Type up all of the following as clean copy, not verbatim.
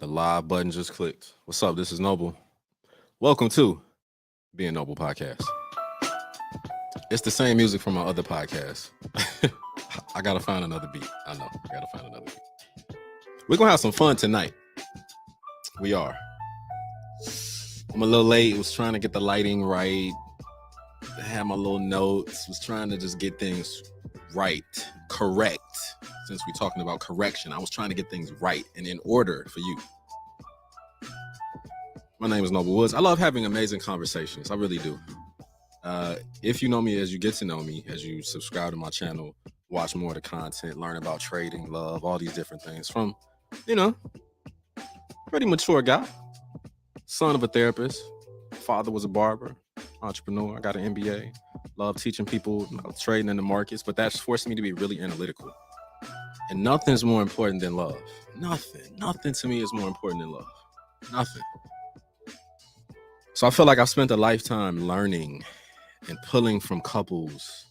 The live button just clicked. What's up? This is Noble. Welcome to Being Noble Podcast. It's the same music from my other podcast. I gotta find another beat. I know. I gotta find another beat. We're gonna have some fun tonight. We are. I'm a little late. Was trying to get the lighting right. I had my little notes. Was trying to just get things right, correct. Since we're talking about correction, I was trying to get things right and in order for you. My name is Noble Woods. I love having amazing conversations. I really do. If you know me, as you get to know me, as you subscribe to my channel, watch more of the content, learn about trading, love, all these different things from, pretty mature guy, son of a therapist, father was a barber, entrepreneur. I got an M.B.A. Love teaching people trading in the markets, but that's forced me to be really analytical. And nothing's more important than love. Nothing to me is more important than love. Nothing. So I feel like I've spent a lifetime learning and pulling from couples,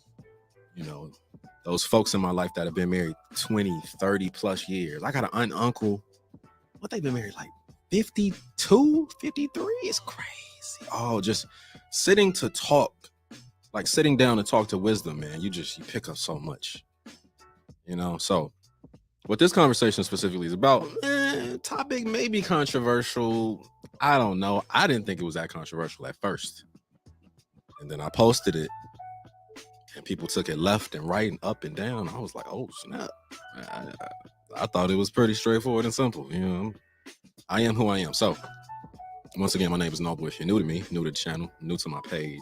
those folks in my life that have been married 20, 30 plus years. I got an aunt, uncle, what they've been married like 52, 53? It's crazy. Oh, just sitting to talk, like sitting down to talk to wisdom, man. You pick up so much, So what this conversation specifically is about, topic may be controversial. I don't know. I didn't think it was that controversial at first. And then I posted it and people took it left and right and up and down. I was like, oh, snap. I thought it was pretty straightforward and simple. I am who I am. So once again, my name is Noble. If you're new to me, new to the channel, new to my page,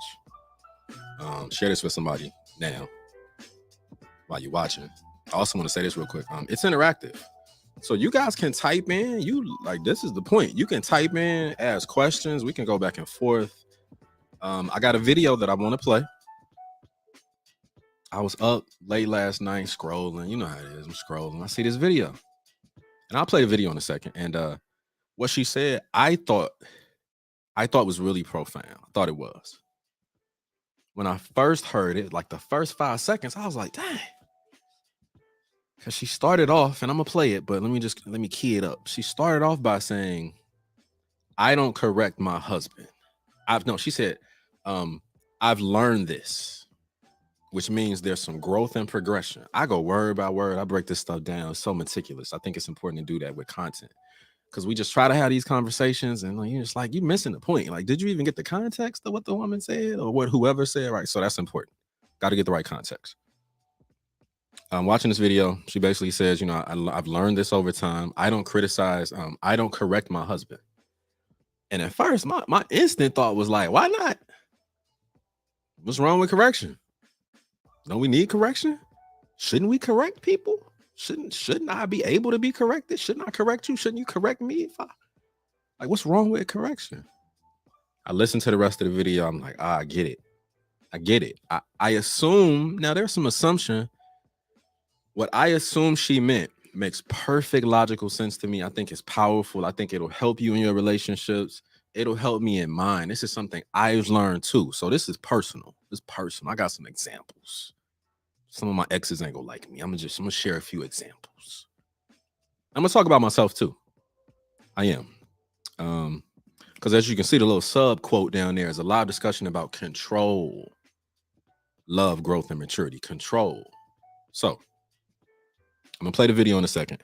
share this with somebody now while you're watching. I also want to say this real quick. It's interactive. So you guys can type in. This is the point. You can type in, ask questions. We can go back and forth. I got a video that I want to play. I was up late last night scrolling. You know how it is. I'm scrolling. I see this video. And I'll play the video in a second. And what she said, I thought was really profound. I thought it was. When I first heard it, like the first 5 seconds, I was like, dang. Because she started off, and I'm going to play it, but let me key it up. She started off by saying, I don't correct my husband. She said, I've learned this, which means there's some growth and progression. I go word by word. I break this stuff down. It's so meticulous. I think it's important to do that with content because we just try to have these conversations and you're just like, you're missing the point. Like, did you even get the context of what the woman said or what whoever said? Right. So that's important. Got to get the right context. Watching this video, she basically says, I've learned this over time. I don't criticize. I don't correct my husband. And at first, my instant thought was like, why not? What's wrong with correction? Don't we need correction? Shouldn't we correct people? Shouldn't I be able to be corrected? Shouldn't I correct you? Shouldn't you correct me? What's wrong with correction? I listened to the rest of the video. I'm like, I get it. I assume, now there's some assumption. What I assume she meant makes perfect logical sense to me. I think it's powerful. I think it'll help you in your relationships. It'll help me in mine. This is something I've learned too. So this is personal. I got some examples. Some of my exes ain't gonna like me. I'm gonna share a few examples. I'm gonna talk about myself too. I am. Because as you can see, the little sub quote down there is a lot of discussion about control, love, growth, and maturity. Control. So I'm gonna play the video in a second.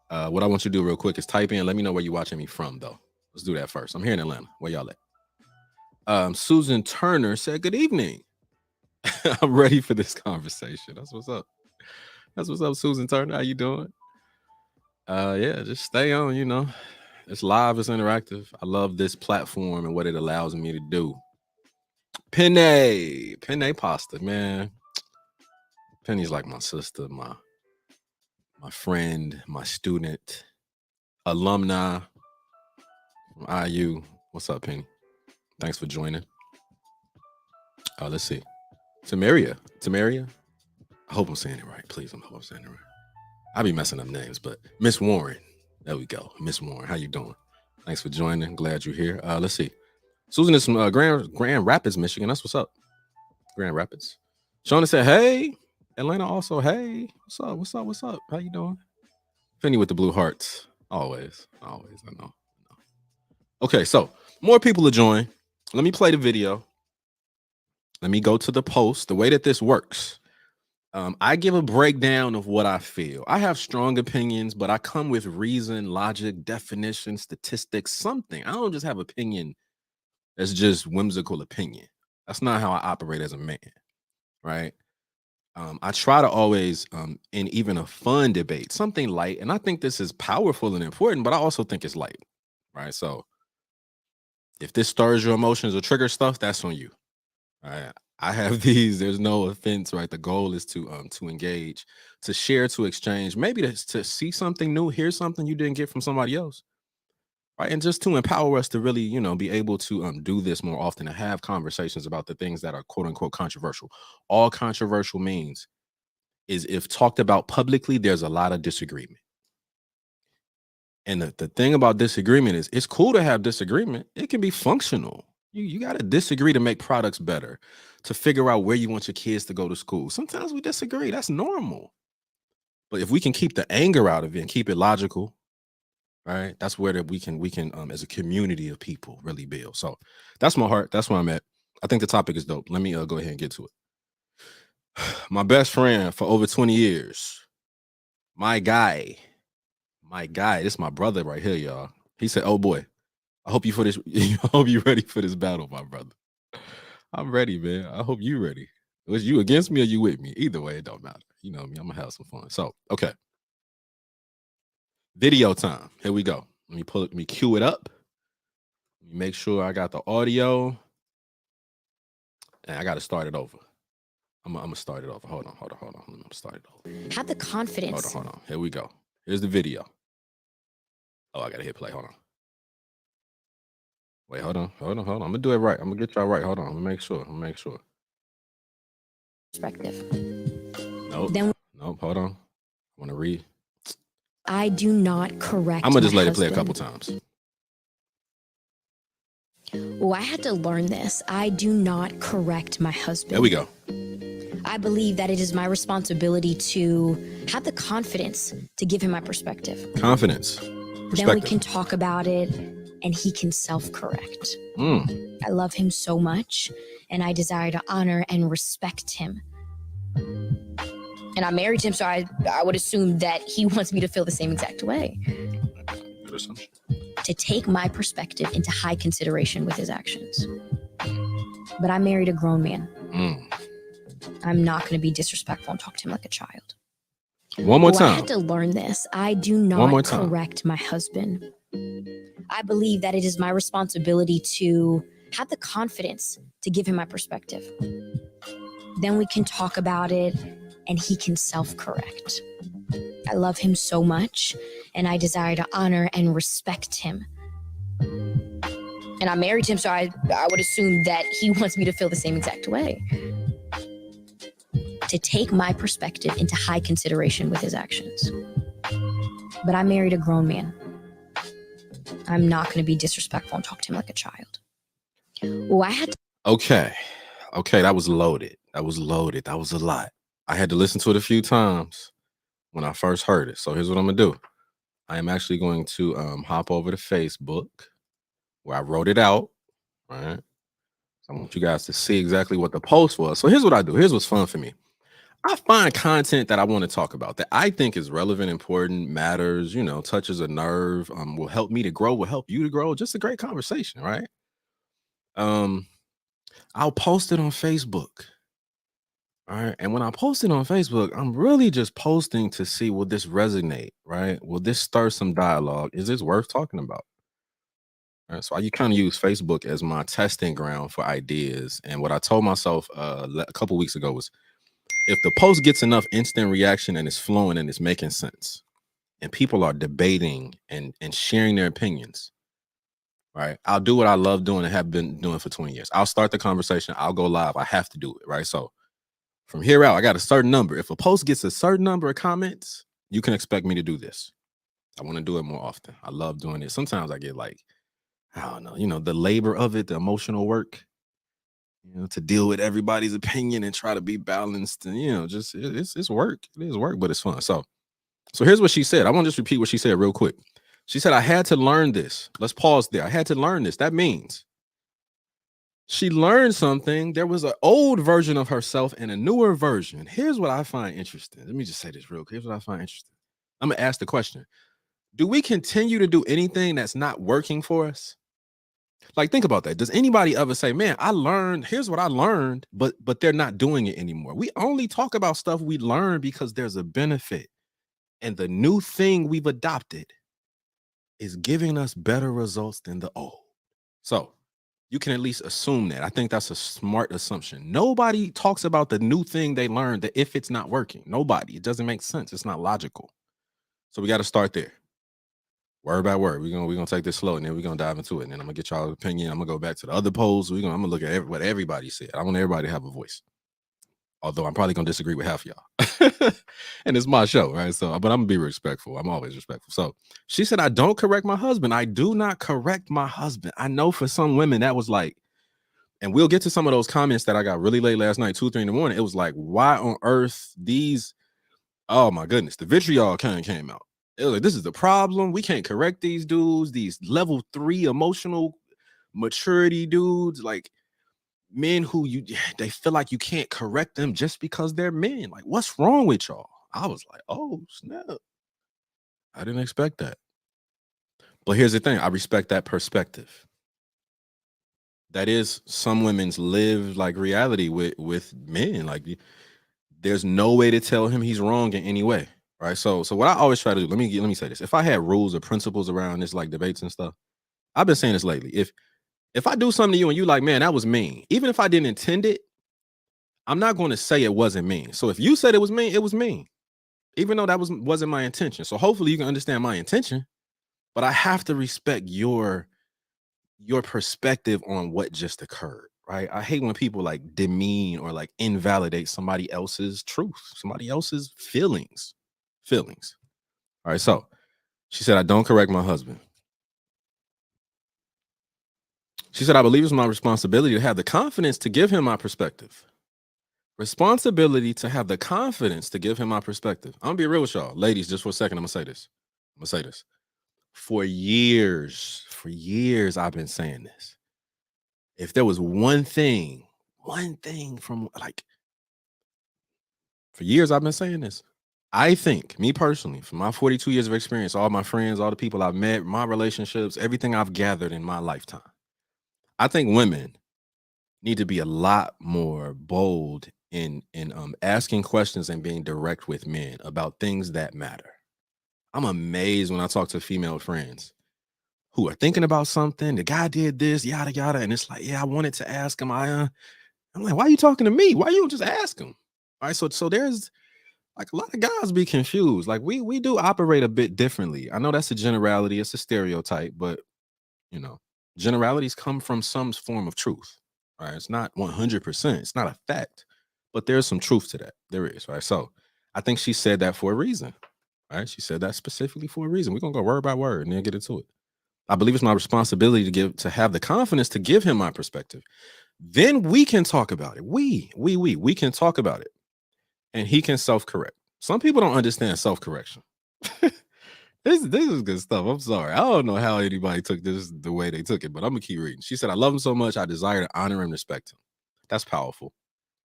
What I want you to do real quick is type in. Let me know where you're watching me from, though. Let's do that first. I'm here in Atlanta. Where y'all at? Susan Turner said, good evening. I'm ready for this conversation. That's what's up. Susan Turner. How you doing? Yeah, just stay on, It's live, it's interactive. I love this platform and what it allows me to do. Penne pasta, man. Penny's like my sister, my friend, my student, alumni from IU. What's up, Penny? Thanks for joining. Let's see. Tamaria. I hope I'm saying it right. Please, I hope I'm saying it right. I be messing up names, but Miss Warren. There we go. Miss Warren, how you doing? Thanks for joining. Glad you're here. Let's see. Susan is from Grand Rapids, Michigan. That's what's up. Grand Rapids. Shauna said, hey. Atlanta also, hey. What's up? How you doing? Penny with the blue hearts. Always. I know. Okay, so more people are joining. Let me play the video. Let me go to the post. The way that this works, I give a breakdown of what I feel. I have strong opinions, but I come with reason, logic, definition, statistics, something. I don't just have opinion that's just whimsical opinion. That's not how I operate as a man, right? I try to always, in even a fun debate, something light, and I think this is powerful and important, but I also think it's light, right? So if this stirs your emotions or trigger stuff, that's on you. Right. I have these. There's no offense, right? The goal is to engage, to share, to exchange, maybe to see something new, hear something you didn't get from somebody else, right? And just to empower us to really, be able to do this more often and have conversations about the things that are quote unquote controversial. All controversial means is if talked about publicly, there's a lot of disagreement. And the thing about disagreement is it's cool to have disagreement. It can be functional. You got to disagree to make products better, to figure out where you want your kids to go to school. Sometimes we disagree. That's normal. But if we can keep the anger out of it and keep it logical, right? That's where that we can as a community of people really build. So that's my heart. That's where I'm at. I think the topic is dope. Let me go ahead and get to it. My best friend for over 20 years. My guy. This is my brother right here, y'all. He said, "Oh boy, I hope you for this. I hope you ready for this battle, my brother. I'm ready, man. I hope you ready. Was you against me or you with me? Either way, it don't matter. You know me. I'm gonna have some fun. So, okay, video time. Here we go. Let me cue it up. Let me make sure I got the audio, and I got to start it over. I'm gonna start it over. Hold on. I'm gonna start it over. Have the confidence. Hold on. Here we go. Here's the video. Oh, I gotta hit play. Hold on. Wait, hold on. I'm gonna do it right. I'm gonna get y'all right. Hold on. I'm gonna make sure. Perspective. Nope. Hold on. I want to read. I do not correct. I'm gonna just let it play a couple times. Oh, I had to learn this. I do not correct my husband. There we go. I believe that it is my responsibility to have the confidence to give him my perspective. Confidence. Then we can talk about it and he can self-correct. I love him so much and I desire to honor and respect him. And I married him, so I would assume that he wants me to feel the same exact way. Good assumption. To take my perspective into high consideration with his actions. But I married a grown man. I'm not going to be disrespectful and talk to him like a child. One more time. I had to learn this. I do not correct my husband. I believe that it is my responsibility to have the confidence to give him my perspective. Then we can talk about it and he can self-correct. I love him so much and I desire to honor and respect him. And I married him, so I would assume that he wants me to feel the same exact way. To take my perspective into high consideration with his actions. But I married a grown man. I'm not going to be disrespectful and talk to him like a child. Oh, I had to. Okay, that was loaded. That was a lot. I had to listen to it a few times when I first heard it. So here's what I'm gonna do. I am actually going to hop over to Facebook where I wrote it out. Right. So I want you guys to see exactly what the post was. So here's what I do. Here's what's fun for me. I find content that I want to talk about that I think is relevant, important, matters, touches a nerve, will help me to grow, will help you to grow. Just a great conversation, right? I'll post it on Facebook. All right. And when I post it on Facebook, I'm really just posting to see, will this resonate, right? Will this stir some dialogue? Is this worth talking about? All right, so I kind of use Facebook as my testing ground for ideas. And what I told myself a couple weeks ago was, if the post gets enough instant reaction and it's flowing and it's making sense and people are debating and sharing their opinions, right? I'll do what I love doing and have been doing for 20 years. I'll start the conversation. I'll go live. I have to do it, right? So from here out, I got a certain number. If a post gets a certain number of comments, you can expect me to do this. I want to do it more often. I love doing it. Sometimes I get like, I don't know, the labor of it, the emotional work, to deal with everybody's opinion and try to be balanced and, just it's work. It is work, but it's fun. So here's what she said. I want to just repeat what she said real quick. She said, I had to learn this. Let's pause there. I had to learn this. That means she learned something. There was an old version of herself and a newer version. Here's what I find interesting. Let me just say this real quick. Here's what I find interesting. I'm going to ask the question. Do we continue to do anything that's not working for us? Like, think about that. Does anybody ever say, man, I learned, here's what I learned, but they're not doing it anymore? We only talk about stuff we learn because there's a benefit. And the new thing we've adopted is giving us better results than the old. So you can at least assume that. I think that's a smart assumption. Nobody talks about the new thing they learned that if it's not working. Nobody. It doesn't make sense. It's not logical. So we got to start there. Word by word. We're gonna take this slow and then we're gonna dive into it. And then I'm gonna get y'all's opinion. I'm gonna go back to the other polls. I'm gonna look at what everybody said. I want everybody to have a voice. Although I'm probably gonna disagree with half of y'all. And it's my show, right? So, but I'm gonna be respectful. I'm always respectful. So she said, I don't correct my husband. I do not correct my husband. I know for some women that was like, and we'll get to some of those comments that I got really late last night, 2, 3 in the morning. It was like, why on earth these? Oh my goodness, the vitriol kind of came out. It was like, this is the problem. We can't correct these dudes, these level 3 emotional maturity dudes, like men who they feel like you can't correct them just because they're men. Like, what's wrong with y'all? I was like, oh snap. I didn't expect that. But here's the thing, I respect that perspective. That is some women's live like reality with men. Like, there's no way to tell him he's wrong in any way. Right. So what I always try to do, let me say this. If I had rules or principles around this, like debates and stuff, I've been saying this lately. If I do something to you and you like, man, that was mean, even if I didn't intend it, I'm not going to say it wasn't mean. So if you said it was mean, it was mean, even though that wasn't my intention. So hopefully you can understand my intention, but I have to respect your perspective on what just occurred. Right. I hate when people like demean or like invalidate somebody else's truth, somebody else's feelings. All right. So she said, I don't correct my husband. She said, I believe it's my responsibility to have the confidence to give him my perspective. Responsibility to have the confidence to give him my perspective. I'm gonna be real with y'all. Ladies, just for a second, I'm gonna say this. For years, I've been saying this. If there was one thing from like, for years I've been saying this. I think, me personally, from my 42 years of experience, all my friends, all the people I've met, my relationships, everything I've gathered in my lifetime, I think women need to be a lot more bold in asking questions and being direct with men about things that matter. I'm amazed when I talk to female friends who are thinking about something. The guy did this, yada yada, and it's like, yeah, I wanted to ask him. I'm like, why are you talking to me? Why you don't just ask him? All right, so there's like a lot of guys be confused. Like we do operate a bit differently. I know that's a generality, it's a stereotype, but you know, generalities come from some form of truth. Right? It's not 100%. It's not a fact, but there's some truth to that. There is, right? So I think she said that for a reason. Right? She said that specifically for a reason. We're gonna go word by word and then get into it. I believe it's my responsibility to have the confidence to give him my perspective. Then we can talk about it. We can talk about it, and he can self-correct. Some people don't understand self-correction. This is good stuff. I'm sorry. I don't know how anybody took this the way they took it, but I'm gonna keep reading. She said, I love him so much, I desire to honor and respect him. That's powerful.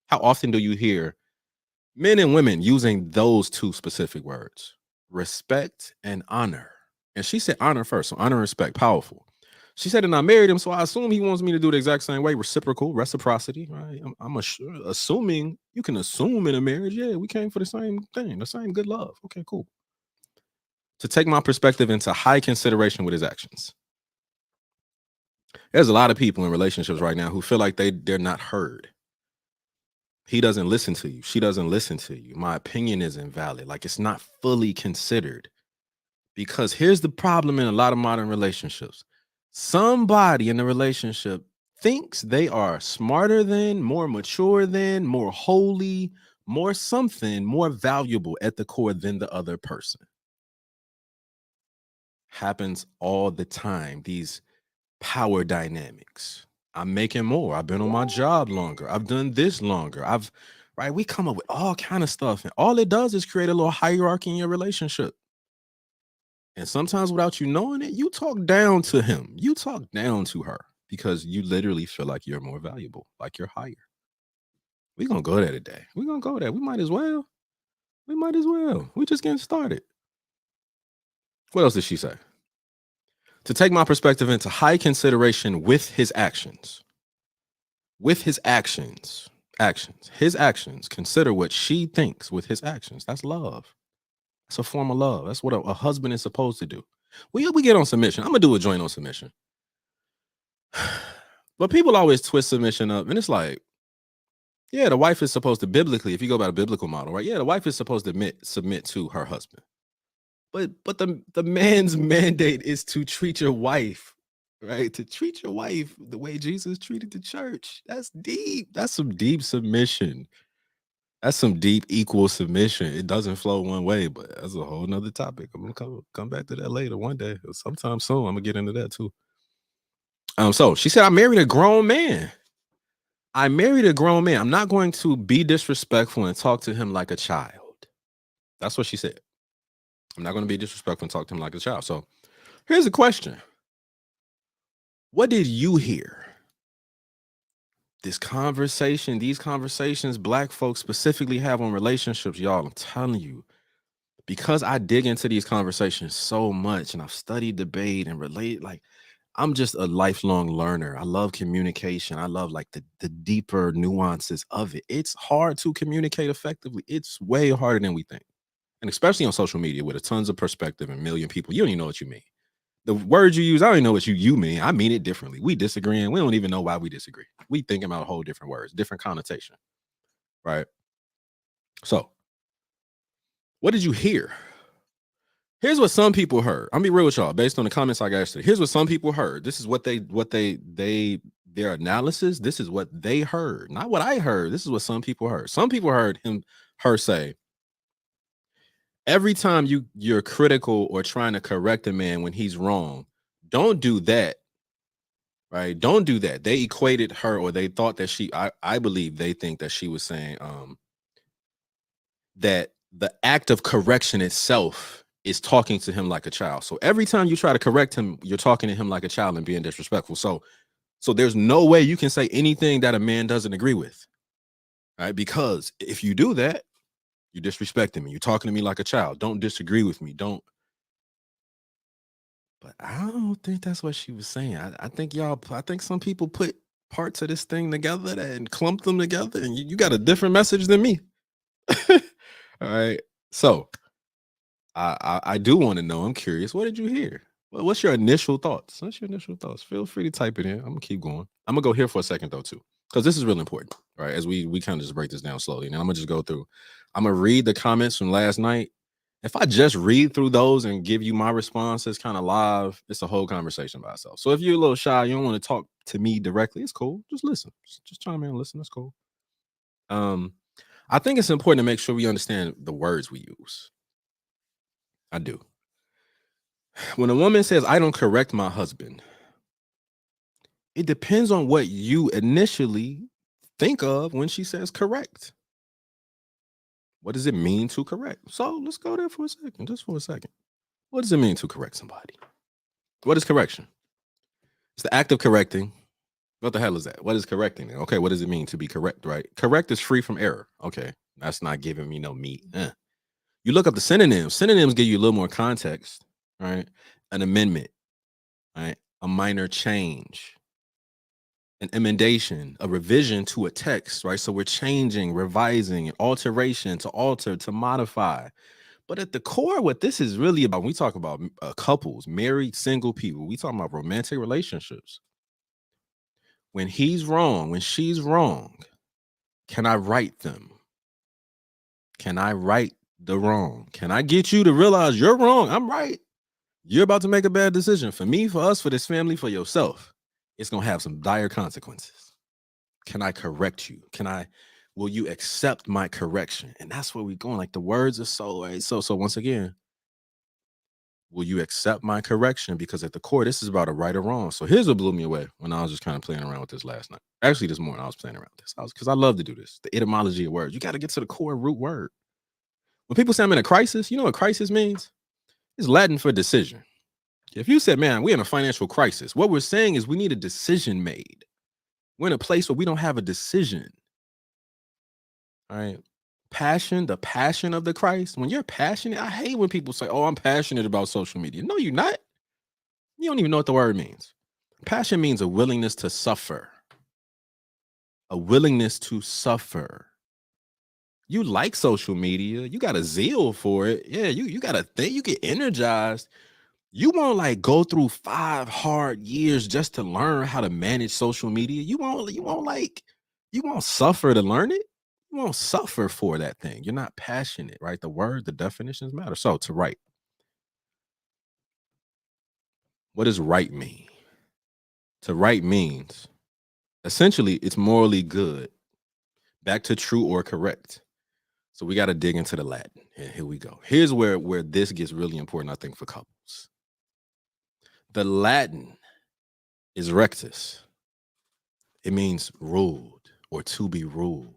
How often do you hear men and women using those two specific words? Respect and honor. And she said honor first. So honor and respect, powerful. She said, and I married him, so I assume he wants me to do the exact same way. Reciprocity, right? I'm assuming you can assume in a marriage, yeah, we came for the same thing, the same good love. Okay, cool. To take my perspective into high consideration with his actions. There's a lot of people in relationships right now who feel like they're not heard. He doesn't listen to you. She doesn't listen to you. My opinion is invalid. Like, it's not fully considered. Because here's the problem in a lot of modern relationships. Somebody in the relationship thinks they are smarter than, more mature than, more holy, more something, more valuable at the core than the other person. Happens all the time. These power dynamics. I'm making more. I've been on my job longer. I've done this longer. Right? We come up with all kind of stuff. And all it does is create a little hierarchy in your relationship. And sometimes without you knowing it, you talk down to him. You talk down to her because you literally feel like you're more valuable, like you're higher. We're gonna go there today. We're gonna go there. We might as well. We might as well. We just getting started. What else did she say? To take my perspective into high consideration with his actions. With his actions. Actions. His actions. Consider what she thinks with his actions. That's love. That's a form of love. That's what a husband is supposed to do. We get on submission. I'm gonna do a joint on submission. But people always twist submission up, and it's like, yeah, the wife is supposed to biblically, if you go by the biblical model, right? Yeah, the wife is supposed to submit to her husband. But the man's mandate is to treat your wife, right? To treat your wife the way Jesus treated the church. That's deep. That's some deep submission. That's some deep equal submission. It doesn't flow one way, but that's a whole nother topic. I'm gonna come back to that later one day, sometime soon. I'm gonna get into that too. So she said, I married a grown man. I married a grown man. I'm not going to be disrespectful and talk to him like a child. That's what she said. I'm not going to be disrespectful and talk to him like a child. So here's a question. What did you hear? These conversations Black folks specifically have on relationships, y'all, I'm telling you, because I dig into these conversations so much and I've studied debate and relate, like, I'm just a lifelong learner. I love communication. I love like the deeper nuances of it. It's hard to communicate effectively. It's way harder than we think. And especially on social media with a tons of perspective and a million people, you don't even know what you mean. The words you use, I don't even know what you mean. I mean it differently. We disagree and we don't even know why we disagree. We think about a whole different words, different connotation, right? So what did you hear? Here's what some people heard. I'll be real with y'all. Based on the comments I got yesterday, here's what some people heard. This is what their analysis. This is what they heard, not what I heard. This is what some people heard. Some people heard her say, every time you're critical or trying to correct a man when he's wrong, don't do that. Right? Don't do that. They equated her, or they thought that I believe they think that she was saying that the act of correction itself is talking to him like a child. So every time you try to correct him, you're talking to him like a child and being disrespectful. So there's no way you can say anything that a man doesn't agree with, right? Because if you do that, you're disrespecting me. You're talking to me like a child. Don't disagree with me. Don't. But I don't think that's what she was saying. I think some people put parts of this thing together and clump them together, and you got a different message than me. All right. So I do want to know. I'm curious. What did you hear? What's your initial thoughts? Feel free to type it in. I'm gonna keep going. I'm gonna go here for a second though too, because this is really important, right? As we kind of just break this down slowly, and I'm gonna just go through. I'm gonna read the comments from last night. If I just read through those and give you my responses kind of live, it's a whole conversation by itself. So if you're a little shy, you don't want to talk to me directly, it's cool. Just listen. Just chime in and listen. That's cool. I think it's important to make sure we understand the words we use. I do. When a woman says, I don't correct my husband, it depends on what you initially think of when she says correct. What does it mean to correct? So let's go there for a second, just for a second. What does it mean to correct somebody? What is correction? It's the act of correcting. What the hell is that? What is correcting? Okay, what does it mean to be correct, right? Correct is free from error. Okay, that's not giving me no meat. You look up the synonyms. Synonyms give you a little more context, right? An amendment, right? A minor change, an emendation, a revision to a text, right? So we're changing, revising, alteration, to alter, to modify. But at the core, what this is really about, when we talk about couples, married, single people, we talk about romantic relationships. When he's wrong, when she's wrong, can I right them? Can I right the wrong? Can I get you to realize you're wrong? I'm right. You're about to make a bad decision. For me, for us, for this family, for yourself. It's going to have some dire consequences. Can I correct you? Will you accept my correction? And that's where we're going. Like the words are so, right? So once again, will you accept my correction? Because at the core, this is about a right or wrong. So here's what blew me away when I was just kind of playing around with this last night. Actually, this morning I was playing around with this. Because I love to do this. The etymology of words. You got to get to the core root word. When people say I'm in a crisis, you know what crisis means? It's Latin for decision. If you said, man, we're in a financial crisis, what we're saying is we need a decision made. We're in a place where we don't have a decision. All right. Passion, the passion of the Christ. When you're passionate, I hate when people say, oh, I'm passionate about social media. No, you're not. You don't even know what the word means. Passion means a willingness to suffer. A willingness to suffer. You like social media. You got a zeal for it. Yeah, you got a thing. You get energized. You won't like go through 5 hard years just to learn how to manage social media. You won't suffer to learn it. You won't suffer for that thing. You're not passionate, right? The word, the definitions matter. So to write. What does right mean? To right means essentially it's morally good. Back to true or correct. So we got to dig into the Latin. Here we go. Here's where this gets really important, I think, for couples. The Latin is rectus. It means ruled or to be ruled.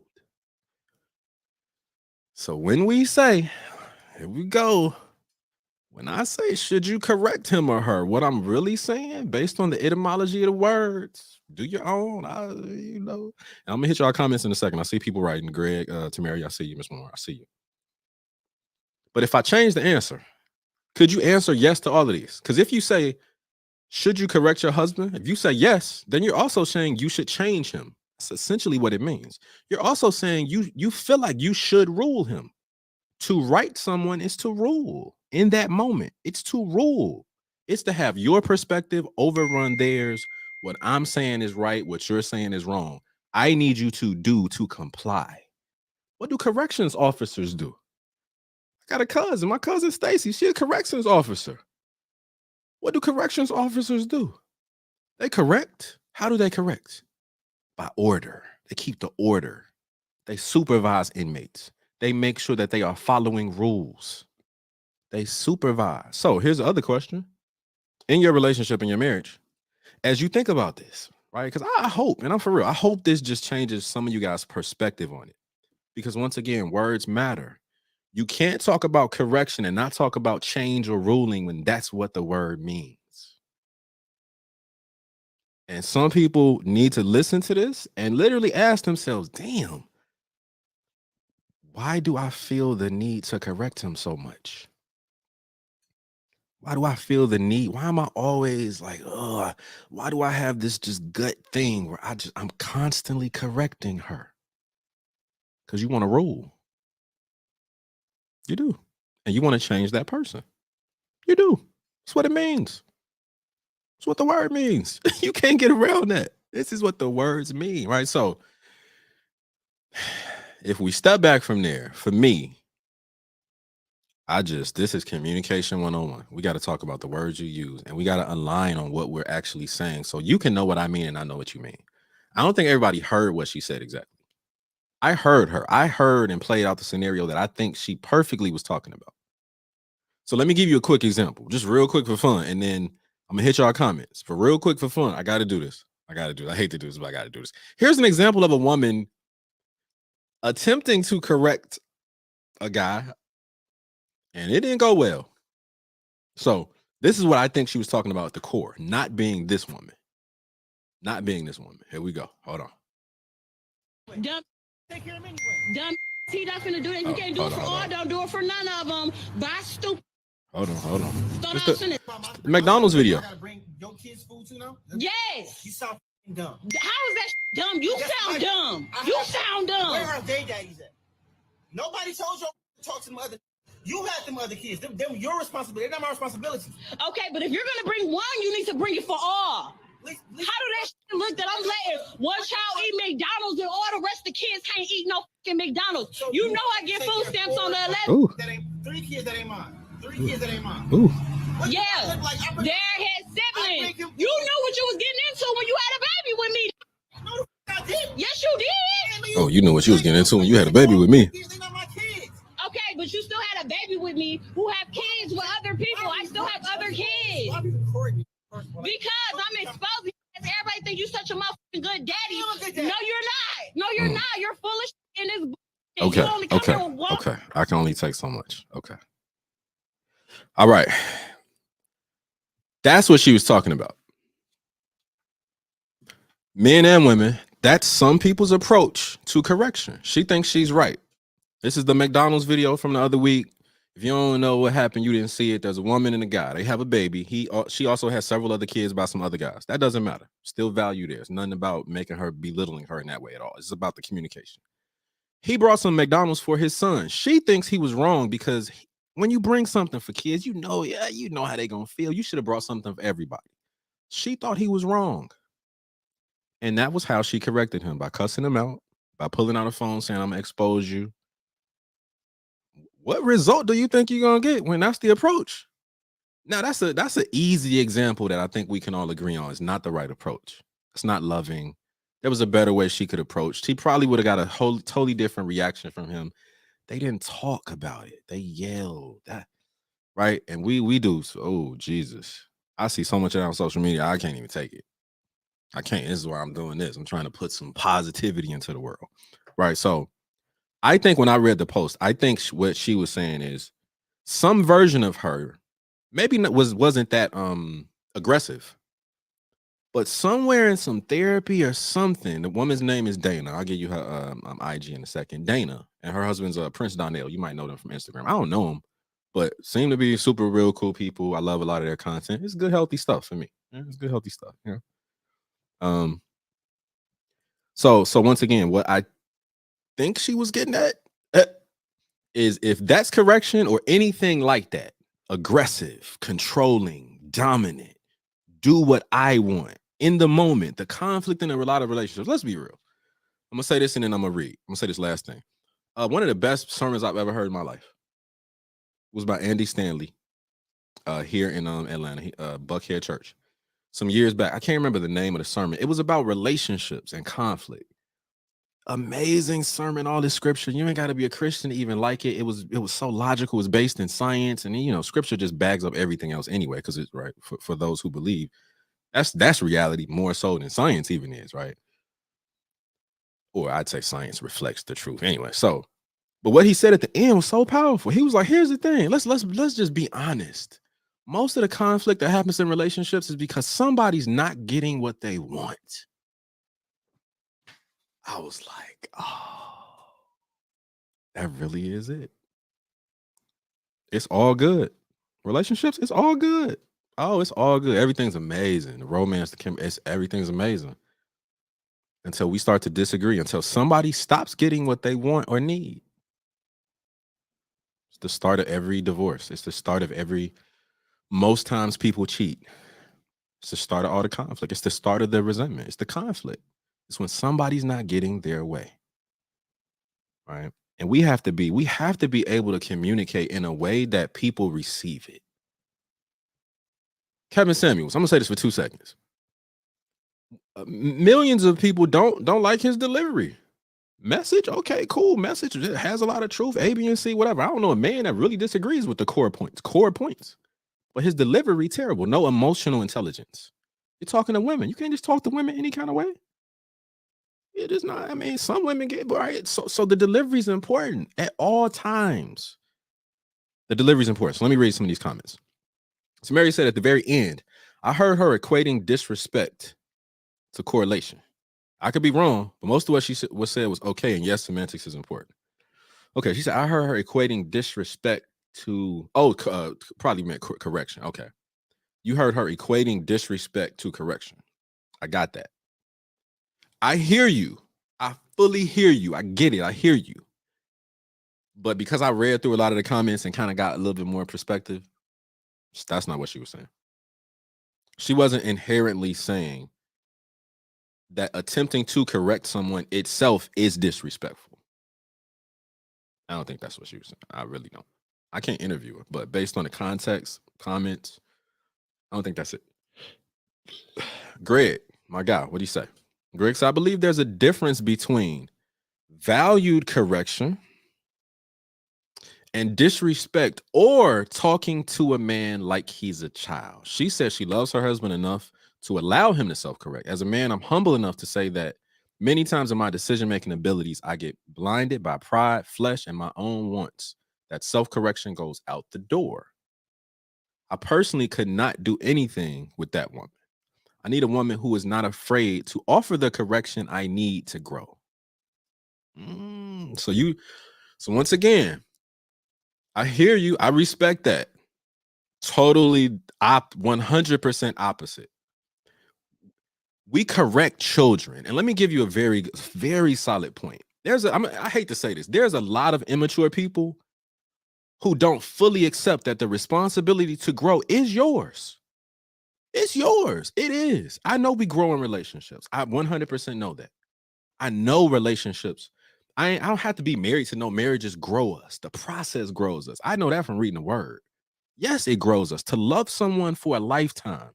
So when we say, here we go. When I say, should you correct him or her? What I'm really saying, based on the etymology of the words, do your own. And I'm gonna hit y'all comments in a second. I see people writing. Greg, Tamari, I see you. Miss Moore, I see you. But if I change the answer, could you answer yes to all of these? Because if you say, should you correct your husband? If you say yes, then you're also saying you should change him. That's essentially what it means. You're also saying you feel like you should rule him. To right someone is to rule in that moment. It's to rule. It's to have your perspective overrun theirs. What I'm saying is right. What you're saying is wrong. I need you to comply. What do corrections officers do? I got a cousin. My cousin Stacy. She's a corrections officer. What do corrections officers do? They correct. How do they correct? By order. They keep the order. They supervise inmates. They make sure that they are following rules. They supervise. So here's the other question. In your relationship, in your marriage, as you think about this, right? Because I hope, and I'm for real, I hope this just changes some of you guys' perspective on it. Because once again, words matter. You can't talk about correction and not talk about change or ruling when that's what the word means. And some people need to listen to this and literally ask themselves, damn, why do I feel the need to correct him so much? Why do I feel the need? Why am I always like, oh, why do I have this just gut thing where I'm constantly correcting her? Because you want to rule. You do. And you want to change that person. You do. That's what it means. That's what the word means. You can't get around that. This is what the words mean, right? So if we step back from there, for me, this is communication 101. We got to talk about the words you use and we got to align on what we're actually saying so you can know what I mean and I know what you mean. I don't think everybody heard what she said exactly. I heard her. I heard and played out the scenario that I think she perfectly was talking about. So let me give you a quick example, just real quick for fun. And then I'm going to hit y'all comments. For real quick for fun, I got to do this. I hate to do this, but I got to do this. Here's an example of a woman attempting to correct a guy, and it didn't go well. So this is what I think she was talking about at the core, not being this woman. Not being this woman. Here we go. Hold on. Dumb, take care of him anyway. Dumb, he not finna do that. You can't do it for all. Don't do it for none of them. Buy stupid. Hold on. The McDonald's video. Gotta bring your kids food too now? Yes. You sound dumb. How is that dumb? You sound dumb. You sound dumb. Where are they daddies at? Nobody told you to talk to them other. You had them other kids. Them your responsibility. They're not my responsibility. Okay, but if you're gonna bring one, you need to bring it for all. How do that shit look that I'm letting one child eat McDonald's and all the rest of the kids can't eat no fucking McDonald's? So you know I get food stamps on the 11th. That ain't 3 kids that ain't mine. 3 kids that ain't mine. Ooh. Yeah, they're his siblings. You knew what you was getting into when you had a baby with me. No, I didn't. Yes, you did. Oh, you know what you was getting into when you had a baby with me. They're not my kids. Okay, but you still had a baby with me who have kids with other people. I still have other kids. Because I'm exposing everybody think you such a motherfucking good daddy. No, you're not. No, you're not. You're foolish in this. Okay. I can only take so much. Okay. All right. That's what she was talking about. Men and women, that's some people's approach to correction. She thinks she's right. This is the McDonald's video from the other week. If you don't know what happened, you didn't see it. There's a woman and a guy. They have a baby. She also has several other kids by some other guys. That doesn't matter. Still value there. It's nothing about making her, belittling her in that way at all. It's about the communication. He brought some McDonald's for his son. She thinks he was wrong because when you bring something for kids, you know how they gonna feel. You should have brought something for everybody. She thought he was wrong. And that was how she corrected him, by cussing him out, by pulling out a phone saying, I'm gonna expose you. What result do you think you're gonna get when that's the approach? Now that's an easy example that I think we can all agree on is not the right approach. It's not loving. There was a better way she could approach. She probably would have got a whole totally different reaction from him. They didn't talk about it. They yelled. That right? And we do. So, oh Jesus. I see so much of that on social media. I can't even take it. I can't. This is why I'm doing this. I'm trying to put some positivity into the world. Right. So I think when I read the post, I think what she was saying is some version of her maybe wasn't that aggressive, but somewhere in some therapy or something, the woman's name is Dana. I'll give you her IG in a second. Dana, and her husband's Prince Donnell. You might know them from Instagram. I don't know them, but seem to be super real cool people. I love a lot of their content. It's good, healthy stuff for me. Yeah, it's good, healthy stuff. Yeah. So once again, what I think she was getting at is if that's correction or anything like that, aggressive, controlling, dominant, do what I want in the moment, the conflict in a lot of relationships. Let's be real. I'm gonna say this and then I'm gonna read. I'm gonna say this last thing. One of the best sermons I've ever heard in my life was by Andy Stanley here in Atlanta, Buckhead Church. Some years back, I can't remember the name of the sermon. It was about relationships and conflict. Amazing sermon, all this scripture. You ain't got to be a Christian to even like it. It was so logical. It was based in science, and scripture just bags up everything else anyway, because it's right for those who believe. That's reality more so than science even is, right? Or I'd say science reflects the truth anyway. So, but what he said at the end was so powerful. He was like, "Here's the thing. Let's just be honest. Most of the conflict that happens in relationships is because somebody's not getting what they want." I was like, "Oh, that really is it. It's all good. Relationships, it's all good. Oh, it's all good. Everything's amazing. The romance, everything's amazing. Until we start to disagree, until somebody stops getting what they want or need. It's the start of every divorce. It's the start of most times people cheat. It's the start of all the conflict. It's the start of the resentment. It's the conflict. It's when somebody's not getting their way. Right? And we have to be able to communicate in a way that people receive it. Kevin Samuels, I'm gonna say this for 2 seconds. Millions of people don't like his delivery. Message, okay, cool. Message it has a lot of truth. A, B, and C, whatever. I don't know a man that really disagrees with the core points. But his delivery, terrible. No emotional intelligence. You're talking to women. You can't just talk to women any kind of way. It is not. I mean, some women get right. So the delivery is important at all times. The delivery is important. So let me read some of these comments. So Mary said at the very end, I heard her equating disrespect to correlation. I could be wrong, but most of what she said was okay. And yes, semantics is important. Okay, she said, I heard her equating disrespect to, probably meant correction. Okay. You heard her equating disrespect to correction. I got that. I hear you. I fully hear you. I get it. I hear you. But because I read through a lot of the comments and kind of got a little bit more perspective, that's not what she was saying. She wasn't inherently saying that attempting to correct someone itself is disrespectful. I don't think that's what she was saying. I really don't. I can't interview her, but based on the context, comments, I don't think that's it. Greg, my guy, what do you say? Greg said, I believe there's a difference between valued correction and disrespect or talking to a man like he's a child. She says she loves her husband enough to allow him to self-correct. As a man, I'm humble enough to say that many times in my decision-making abilities, I get blinded by pride, flesh, and my own wants. That self-correction goes out the door. I personally could not do anything with that woman. I need a woman who is not afraid to offer the correction I need to grow. So once again, I hear you. I respect that. Totally 100% opposite. We correct children. And let me give you a very, very solid point. I hate to say this. There's a lot of immature people who don't fully accept that the responsibility to grow is yours. It's yours. It is. I know we grow in relationships. I 100% know that. I know relationships. I don't have to be married to know marriages grow us. The process grows us. I know that from reading the word. Yes, it grows us. To love someone for a lifetime,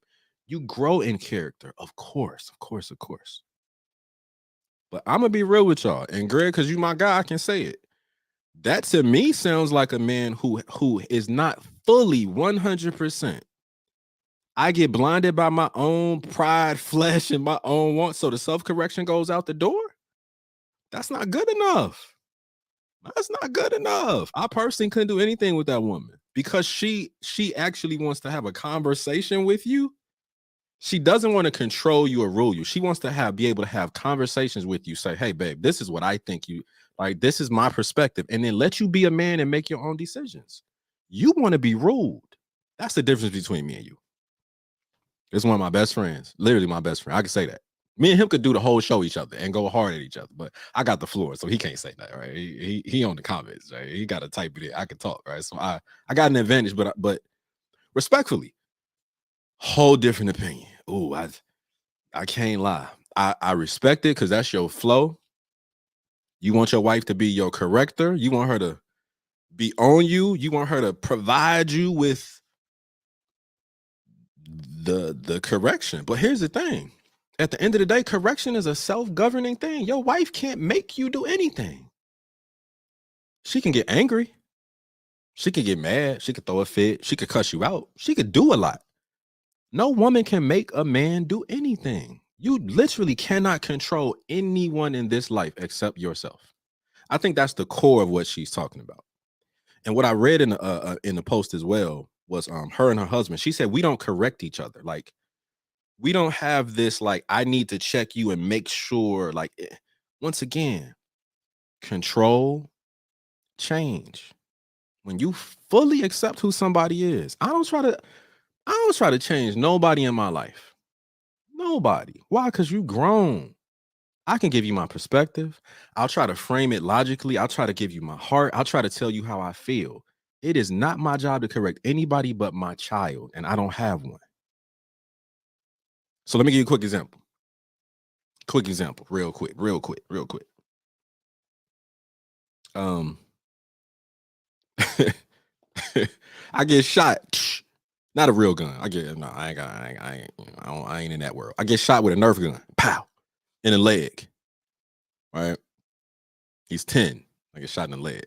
you grow in character. Of course, of course, of course. But I'm going to be real with y'all. And Greg, because you my guy, I can say it. That to me sounds like a man who is not fully 100%. I get blinded by my own pride, flesh, and my own wants. So the self-correction goes out the door. That's not good enough. That's not good enough. I personally couldn't do anything with that woman because she actually wants to have a conversation with you. She doesn't want to control you or rule you. She wants to be able to have conversations with you. Say, hey, babe, this is what I think you like. This is my perspective. And then let you be a man and make your own decisions. You want to be ruled. That's the difference between me and you. It's one of my best friends, literally my best friend. I can say that. Me and him could do the whole show each other and go hard at each other, but I got the floor, so he can't say that, right? He on the comments, right? He got to type it in. I can talk, right? So I got an advantage, but respectfully, whole different opinion. Ooh, I can't lie. I respect it because that's your flow. You want your wife to be your corrector. You want her to be on you. You want her to provide you with the correction. But here's the thing. At the end of the day, correction is a self-governing thing. Your wife can't make you do anything. She can get angry. She can get mad. She could throw a fit. She could cuss you out. She could do a lot. No woman can make a man do anything. You literally cannot control anyone in this life except yourself. I think that's the core of what she's talking about. And what I read in the post as well was her and her husband. She said, we don't correct each other. Like, we don't have this, like, I need to check you and make sure, like, once again, control, change. When you fully accept who somebody is, I don't try to change nobody in my life. Nobody. Why? Because you grown. I can give you my perspective. I'll try to frame it logically. I'll try to give you my heart. I'll try to tell you how I feel. It is not my job to correct anybody but my child, and I don't have one. So let me give you a quick example. Real quick. I get shot. Not a real gun. I ain't in that world. I get shot with a Nerf gun. Pow. In the leg. Right? He's 10. I get shot in the leg.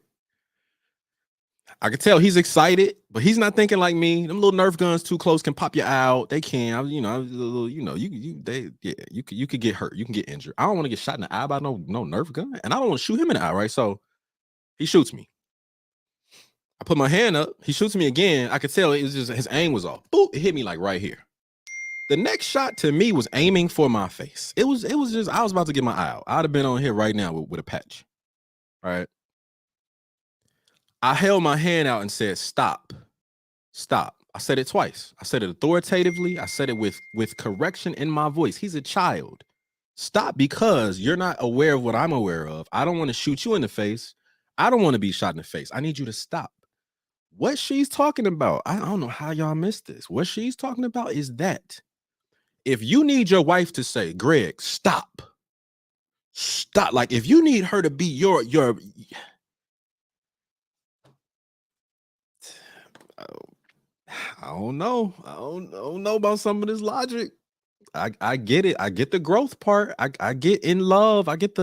I can tell he's excited, but he's not thinking like me. Them little Nerf guns too close can pop you out. They can, you could get hurt. You can get injured. I don't want to get shot in the eye by no Nerf gun, and I don't want to shoot him in the eye, right? So he shoots me. I put my hand up. He shoots me again. I could tell it was just his aim was off. Boop! It hit me like right here. The next shot to me was aiming for my face. It was just I was about to get my eye out. I'd have been on here right now with a patch. Right. I held my hand out and said, stop. I said it twice. I said it authoritatively. I said it with correction in my voice. He's a child. Stop, because you're not aware of what I'm aware of. I don't want to shoot you in the face. I don't want to be shot in the face. I need you to stop. What she's talking about, I don't know how y'all missed this. What she's talking about is that if you need your wife to say, Greg, stop. Like if you need her to be your I don't know. I don't know about some of this logic. I get it. I get the growth part. I get in love. I get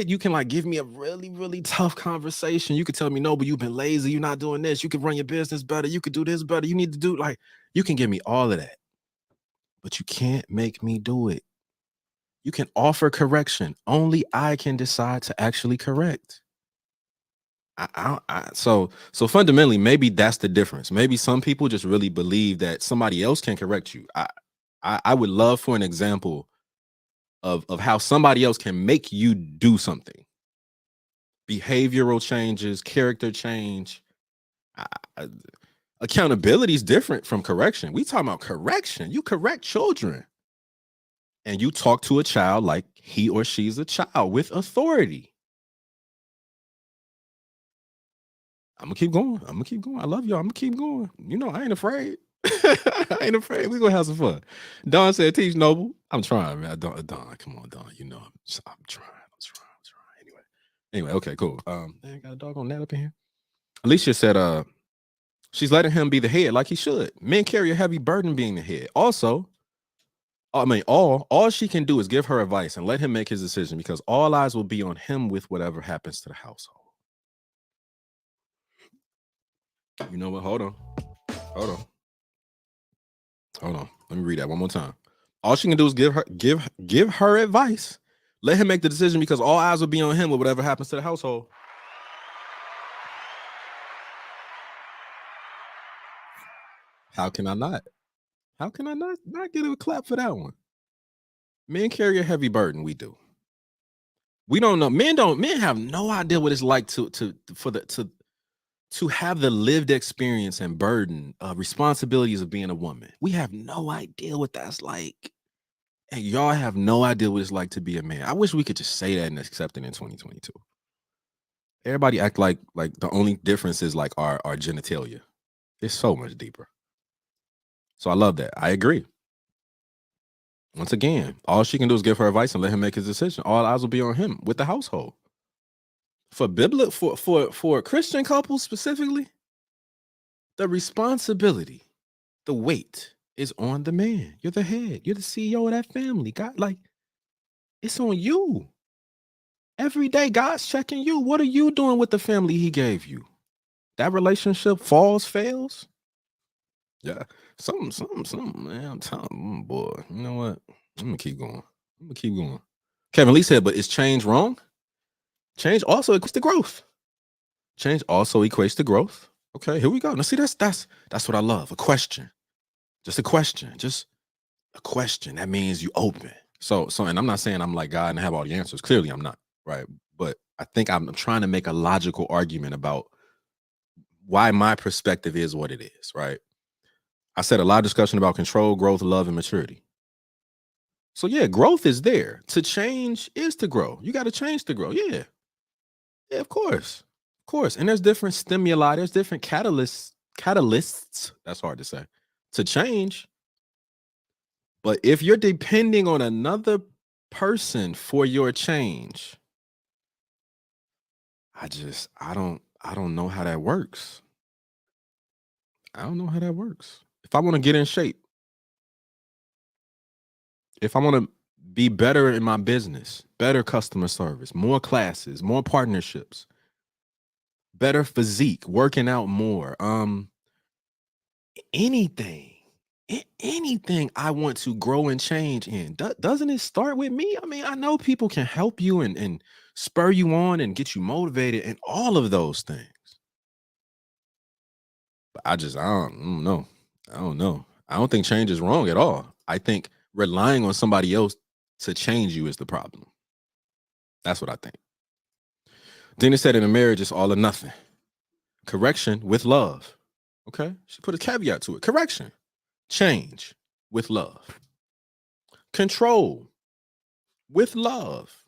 you can like give me a really, really tough conversation. You could tell me, no, but you've been lazy. You're not doing this. You could run your business better. You could do this better. You need to do like, you can give me all of that, but you can't make me do it. You can offer correction. Only I can decide to actually correct. So fundamentally, maybe that's the difference. Maybe some people just really believe that somebody else can correct you. I would love for an example of how somebody else can make you do something. Behavioral changes, character change. Accountability is different from correction. We talking about correction. You correct children, and you talk to a child like he or she's a child with authority. I'm gonna keep going. I'm gonna keep going. I love y'all. I'm gonna keep going. You know, I ain't afraid. I ain't afraid. We gonna have some fun. Don said, "Teach Noble." I'm trying, man. Don, come on, Don. You know, I'm trying. Anyway. Okay, cool. I got a dog on that up in here. Alicia said, she's letting him be the head like he should. Men carry a heavy burden being the head. Also, I mean, all she can do is give her advice and let him make his decision because all eyes will be on him with whatever happens to the household. You know what? Hold on. Let me read that one more time. All she can do is give her advice. Let him make the decision because all eyes will be on him with whatever happens to the household. How can I not? How can I not get a clap for that one? Men carry a heavy burden. We do. We don't know. Men have no idea what it's like to have the lived experience and burden of responsibilities of being a woman. We have no idea what that's like. And y'all have no idea what it's like to be a man. I wish we could just say that and accept it in 2022. Everybody act like the only difference is like our genitalia. It's so much deeper. So I love that. I agree. Once again, all she can do is give her advice and let him make his decision. All eyes will be on him with the household. For Christian couples specifically, the responsibility, the weight is on the man. You're the head. You're the CEO of that family. God, like, it's on you. Every day, God's checking you. What are you doing with the family he gave you? That relationship fails. Yeah. Something, man. I'm telling you, boy. You know what? I'm gonna keep going. Kevin Lee said, but is change wrong? Change also equates to growth. Okay, here we go. Now see, that's what I love. A question. Just a question. That means you open. So, and I'm not saying I'm like God and have all the answers. Clearly, I'm not, right? But I think I'm trying to make a logical argument about why my perspective is what it is, right? I said a lot of discussion about control, growth, love, and maturity. So yeah, growth is there. To change is to grow. You got to change to grow. Yeah, of course. And there's different stimuli. There's different catalysts. That's hard to say. To change. But if you're depending on another person for your change, I don't know how that works. If I want to get in shape, if I want to be better in my business, better customer service, more classes, more partnerships, better physique, working out more, anything I want to grow and change in, doesn't it start with me? I mean, I know people can help you and spur you on and get you motivated and all of those things. But I don't know. I don't think change is wrong at all. I think relying on somebody else to change you is the problem. That's what I think. Dennis said in a marriage, it's all or nothing. Correction with love. Okay. She put a caveat to it. Correction. Change with love. Control with love.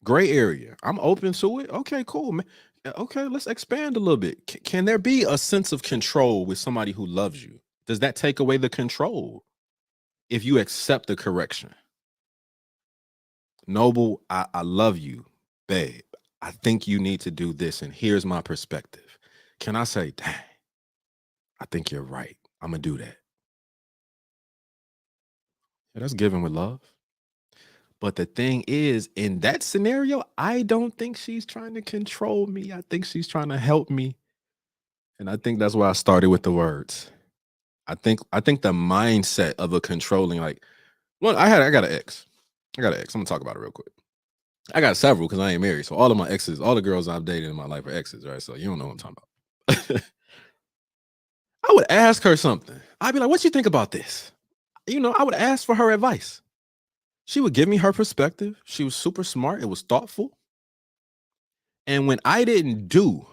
Gray area. I'm open to it. Okay, cool. Okay, let's expand a little bit. Can there be a sense of control with somebody who loves you? Does that take away the control if you accept the correction? Noble, I love you, babe. I think you need to do this, and here's my perspective. Can I say, dang, I think you're right. I'm going to do that. Yeah, that's given with love. But the thing is, in that scenario, I don't think she's trying to control me. I think she's trying to help me. And I think that's why I started with the words. I think the mindset of a controlling, like, well, I got an ex. I'm gonna talk about it real quick. I got several because I ain't married. So all of my exes, all the girls I've dated in my life are exes, right? So you don't know what I'm talking about. I would ask her something. I'd be like, what you think about this? You know, I would ask for her advice. She would give me her perspective. She was super smart. It was thoughtful. And when I didn't do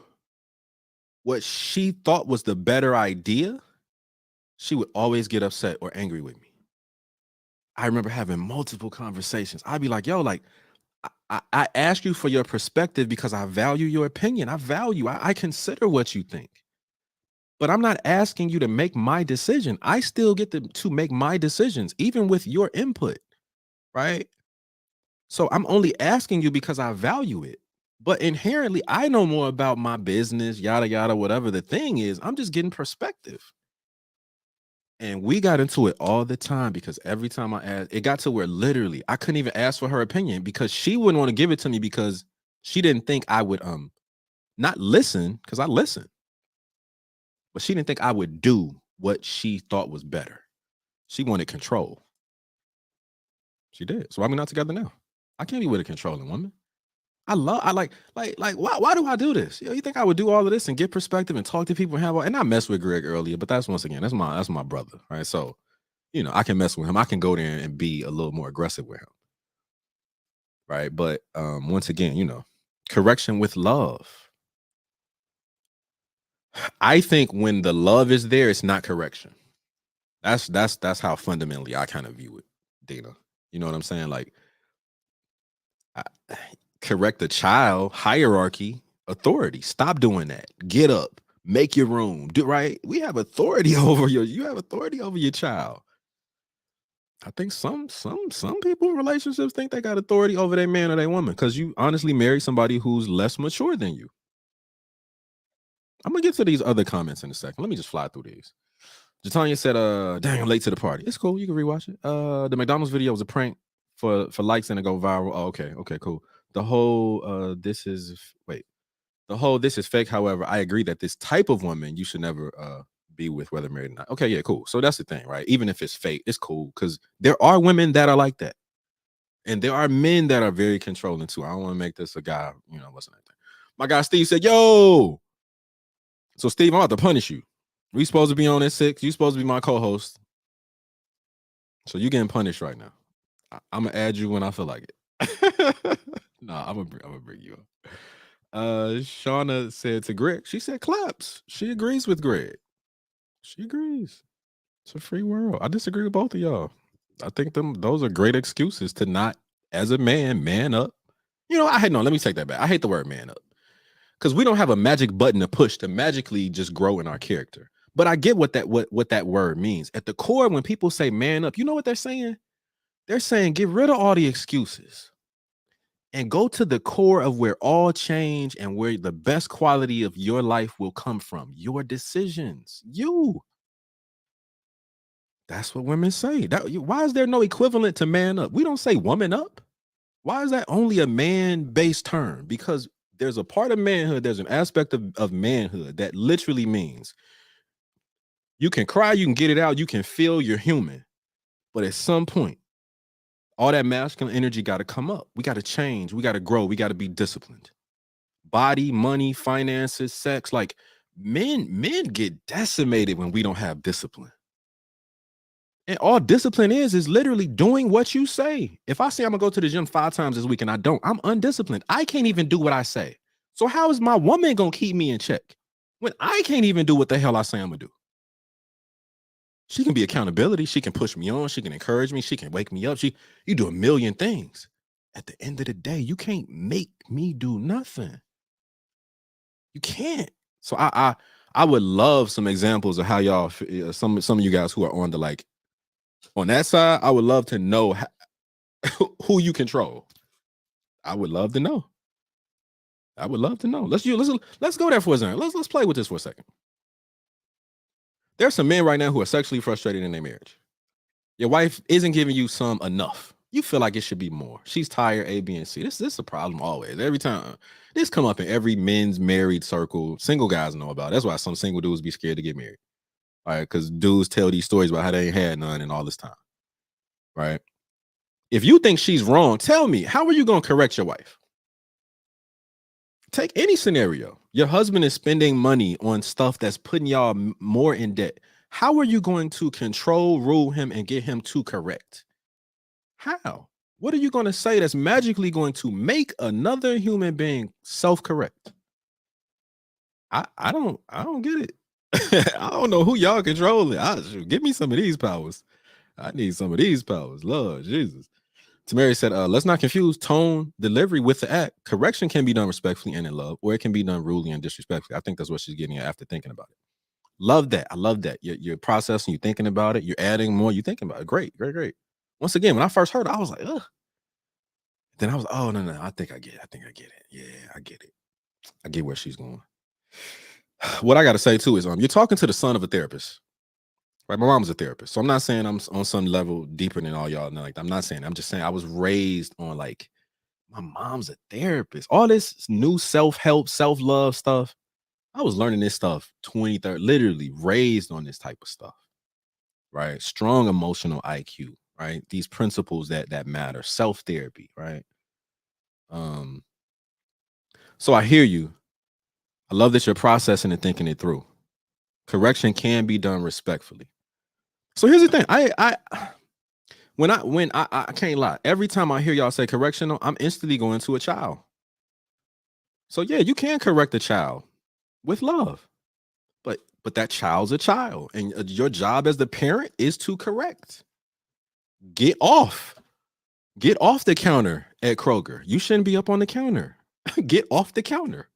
what she thought was the better idea, she would always get upset or angry with me. I remember having multiple conversations. I'd be like, yo, like, I ask you for your perspective because I value your opinion. I consider what you think. But I'm not asking you to make my decision. I still get to make my decisions, even with your input, right? So I'm only asking you because I value it. But inherently, I know more about my business, yada, yada, whatever the thing is. I'm just getting perspective. And we got into it all the time because every time I asked, it got to where literally I couldn't even ask for her opinion because she wouldn't want to give it to me because she didn't think I would not listen, because I listen, but she didn't think I would do what she thought was better. She wanted control. She did. So why are we not together now? I can't be with a controlling woman. I like why do I do this? You think I would do all of this and get perspective and talk to people and have and I messed with Greg earlier, but that's once again, that's my brother, right? So, you know, I can mess with him. I can go there and be a little more aggressive with him. Right. But once again, you know, correction with love. I think when the love is there, it's not correction. That's how fundamentally I kind of view it, Dana. You know what I'm saying? Like, correct a child, hierarchy, authority. Stop doing that. Get up, make your room. Do right. We have authority over you have authority over your child. I think some people in relationships think they got authority over their man or their woman because you honestly marry somebody who's less mature than you. I'm gonna get to these other comments in a second. Let me just fly through these. Jatanya said, dang, I'm late to the party. It's cool. You can rewatch it. The McDonald's video was a prank for likes and to go viral. Oh, okay, cool. The whole this is fake. However, I agree that this type of woman you should never be with, whether married or not. Okay, yeah, cool. So that's the thing, right? Even if it's fake, it's cool because there are women that are like that. And there are men that are very controlling too. I don't want to make this a guy, you know, wasn't anything. My guy Steve said, yo. So Steve, I'm about to punish you. We supposed to be on at 6. You supposed to be my co-host. So you getting punished right now. I'm gonna add you when I feel like it. Nah, I'm gonna bring you up. Shauna said to Greg, she said claps. She agrees with Greg. She agrees. It's a free world. I disagree with both of y'all. I think those are great excuses to not, as a man up. You know, let me take that back. I hate the word man up. Because we don't have a magic button to push to magically just grow in our character. But I get what that word means. At the core, when people say man up, you know what they're saying? They're saying get rid of all the excuses and go to the core of where all change and where the best quality of your life will come from. Your decisions. You. That's what women say. Why is there no equivalent to man up? We don't say woman up. Why is that only a man-based term? Because there's a part of manhood, there's an aspect of manhood that literally means you can cry, you can get it out, you can feel you're human. But at some point, all that masculine energy got to come up. We got to change. We got to grow. We got to be disciplined. Body, money, finances, sex. Like men get decimated when we don't have discipline. And all discipline is literally doing what you say. If I say I'm gonna go to the gym 5 times this week and I don't, I'm undisciplined. I can't even do what I say. So how is my woman gonna keep me in check when I can't even do what the hell I say I'm gonna do? She can be accountability. She can push me on. She can encourage me. She can wake me up. You do a million things. At the end of the day, you can't make me do nothing. You can't. So I would love some examples of how y'all, some of you guys who are on the on that side, I would love to know who you control. I would love to know. Let's go there for a second. Let's play with this for a second. There's some men right now who are sexually frustrated in their marriage. Your wife isn't giving you some enough. You feel like it should be more. She's tired, A, B, and C. This is a problem always. Every time. This come up in every men's married circle. Single guys know about it. That's why some single dudes be scared to get married. All right, because dudes tell these stories about how they ain't had none in all this time. Right? If you think she's wrong, tell me, how are you going to correct your wife? Take any scenario. Your husband is spending money on stuff that's putting y'all more in debt. How are you going to control, rule him, and get him to correct? How? What are you going to say that's magically going to make another human being self-correct? I don't get it. I don't know who y'all controlling. Give me some of these powers. I need some of these powers. Lord Jesus. Tamari said, let's not confuse tone delivery with the act. Correction can be done respectfully and in love, or it can be done rudely and disrespectfully. I think that's what she's getting at after thinking about it. Love that. I love that. You're processing, you're thinking about it, you're adding more, you're thinking about it. Great. Once again, when I first heard it, I was like, ugh. Then I was, oh, no. I think I get it. Yeah, I get it. I get where she's going. What I got to say, too, is you're talking to the son of a therapist. Right, my mom's a therapist, so I'm not saying I'm on some level deeper than all y'all. Like, I'm not saying. I'm just saying I was raised on like my mom's a therapist. All this new self-help, self-love stuff. I was learning this stuff 20, 30, literally raised on this type of stuff. Right, strong emotional IQ. Right, these principles that matter. Self-therapy. Right. So I hear you. I love that you're processing and thinking it through. Correction can be done respectfully. So here's the thing. I can't lie. Every time I hear y'all say correction, I'm instantly going to a child. So yeah, you can correct a child with love, but that child's a child, and your job as the parent is to correct. Get off the counter at Kroger. You shouldn't be up on the counter. Get off the counter,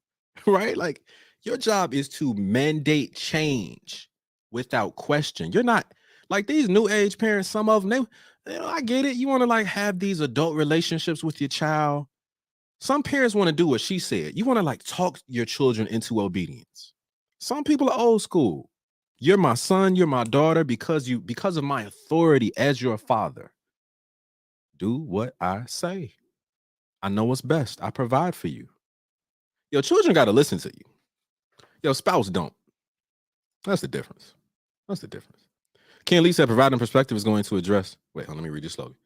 right? Like your job is to mandate change without question. You're not. Like these new age parents, some of them, I get it. You want to like have these adult relationships with your child. Some parents want to do what she said. You want to like talk your children into obedience. Some people are old school. You're my son, you're my daughter because of my authority as your father. Do what I say. I know what's best. I provide for you. Your children got to listen to you. Your spouse don't. That's the difference. Ken Lee said providing perspective is going to address. Wait, let me read this slowly.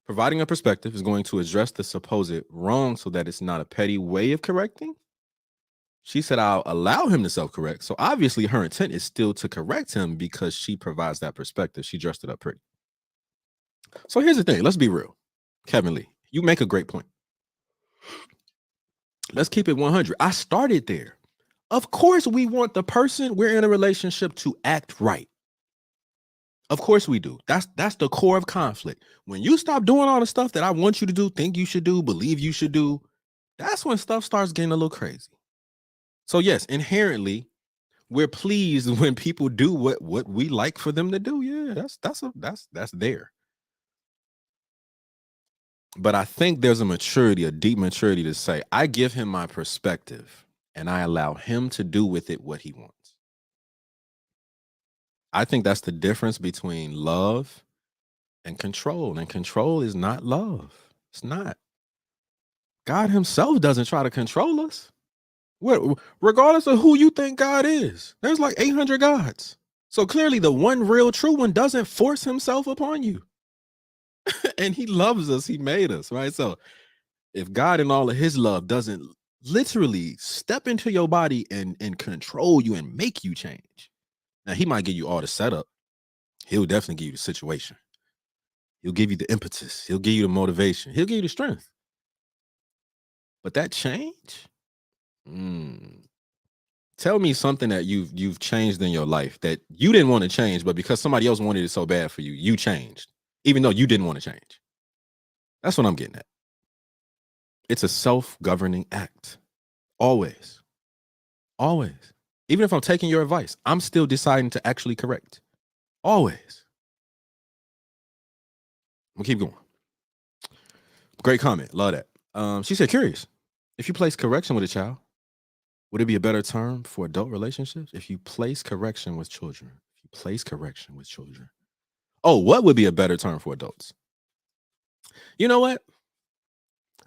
Providing a perspective is going to address the supposed wrong so that it's not a petty way of correcting. She said, I'll allow him to self-correct. So obviously her intent is still to correct him because she provides that perspective. She dressed it up pretty. So here's the thing. Let's be real. Kevin Lee, you make a great point. Let's keep it 100. I started there. Of course, we want the person we're in a relationship to act right. Of course we do. That's the core of conflict. When you stop doing all the stuff that I want you to do, think you should do, believe you should do, that's when stuff starts getting a little crazy. So yes, inherently, we're pleased when people do what we like for them to do. Yeah, that's there. But I think there's a deep maturity to say, I give him my perspective and I allow him to do with it what he wants. I think that's the difference between love and control. And control is not love. It's not. God himself doesn't try to control us. Regardless of who you think God is, there's like 800 gods. So clearly the one real true one doesn't force himself upon you. And he loves us. He made us, right? So if God in all of his love doesn't literally step into your body and control you and make you change, now he might give you all the setup. He'll definitely give you the situation. He'll give you the impetus. He'll give you the motivation. He'll give you the strength. But that change, tell me something that you've changed in your life that you didn't want to change, but because somebody else wanted it so bad for you, you changed, even though you didn't want to change. That's what I'm getting at. It's a self-governing act. Always. Always. Even if I'm taking your advice, I'm still deciding to actually correct. Always. We'll keep going. Great comment. Love that. She said, curious. If you place correction with a child, would it be a better term for adult relationships? If you place correction with children. Oh, what would be a better term for adults? You know what?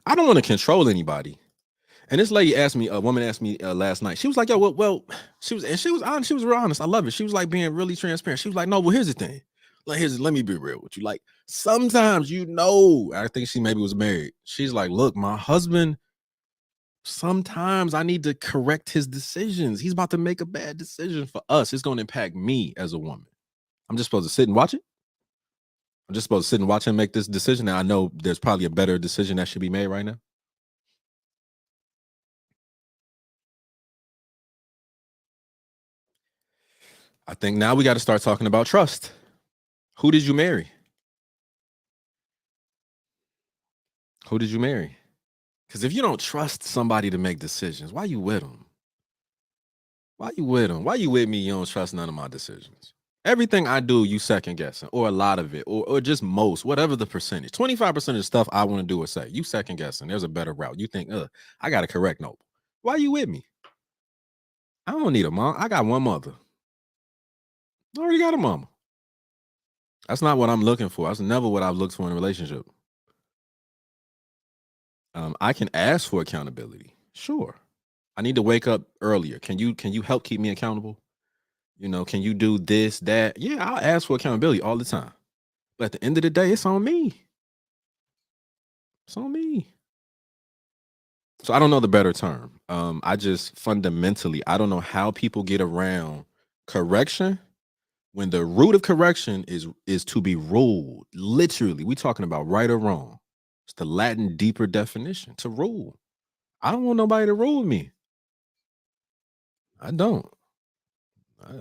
I don't want to control anybody. And this lady asked me, a woman asked me last night. She was like, yo, well, she was honest. She was real honest. I love it. She was like being really transparent. She was like, no, well, here's the thing. let me be real with you. Like sometimes, I think she maybe was married. She's like, look, my husband, sometimes I need to correct his decisions. He's about to make a bad decision for us. It's going to impact me as a woman. I'm just supposed to sit and watch it. I'm just supposed to sit and watch him make this decision. Now I know there's probably a better decision that should be made right now. I think now we got to start talking about trust. Who did you marry? Who did you marry? Because if you don't trust somebody to make decisions, why you with them? Why you with them? Why you with me? You don't trust none of my decisions. Everything I do, you second guessing, or a lot of it, or just most, whatever the percentage. 25% of the stuff I want to do or say, you second guessing. There's a better route. You think, I got to correct Noble. Why you with me? I don't need a mom. I got one mother. I already got a mama. That's not what I'm looking for. That's never what I've looked for in a relationship. I can ask for accountability. Sure. I need to wake up earlier. Can you help keep me accountable? Can you do this, that? Yeah, I'll ask for accountability all the time. But at the end of the day, it's on me. It's on me. So I don't know the better term. I just fundamentally, I don't know how people get around correction when the root of correction is to be ruled. Literally, we talking about right or wrong. It's the Latin deeper definition, to rule. I don't want nobody to rule me. I don't.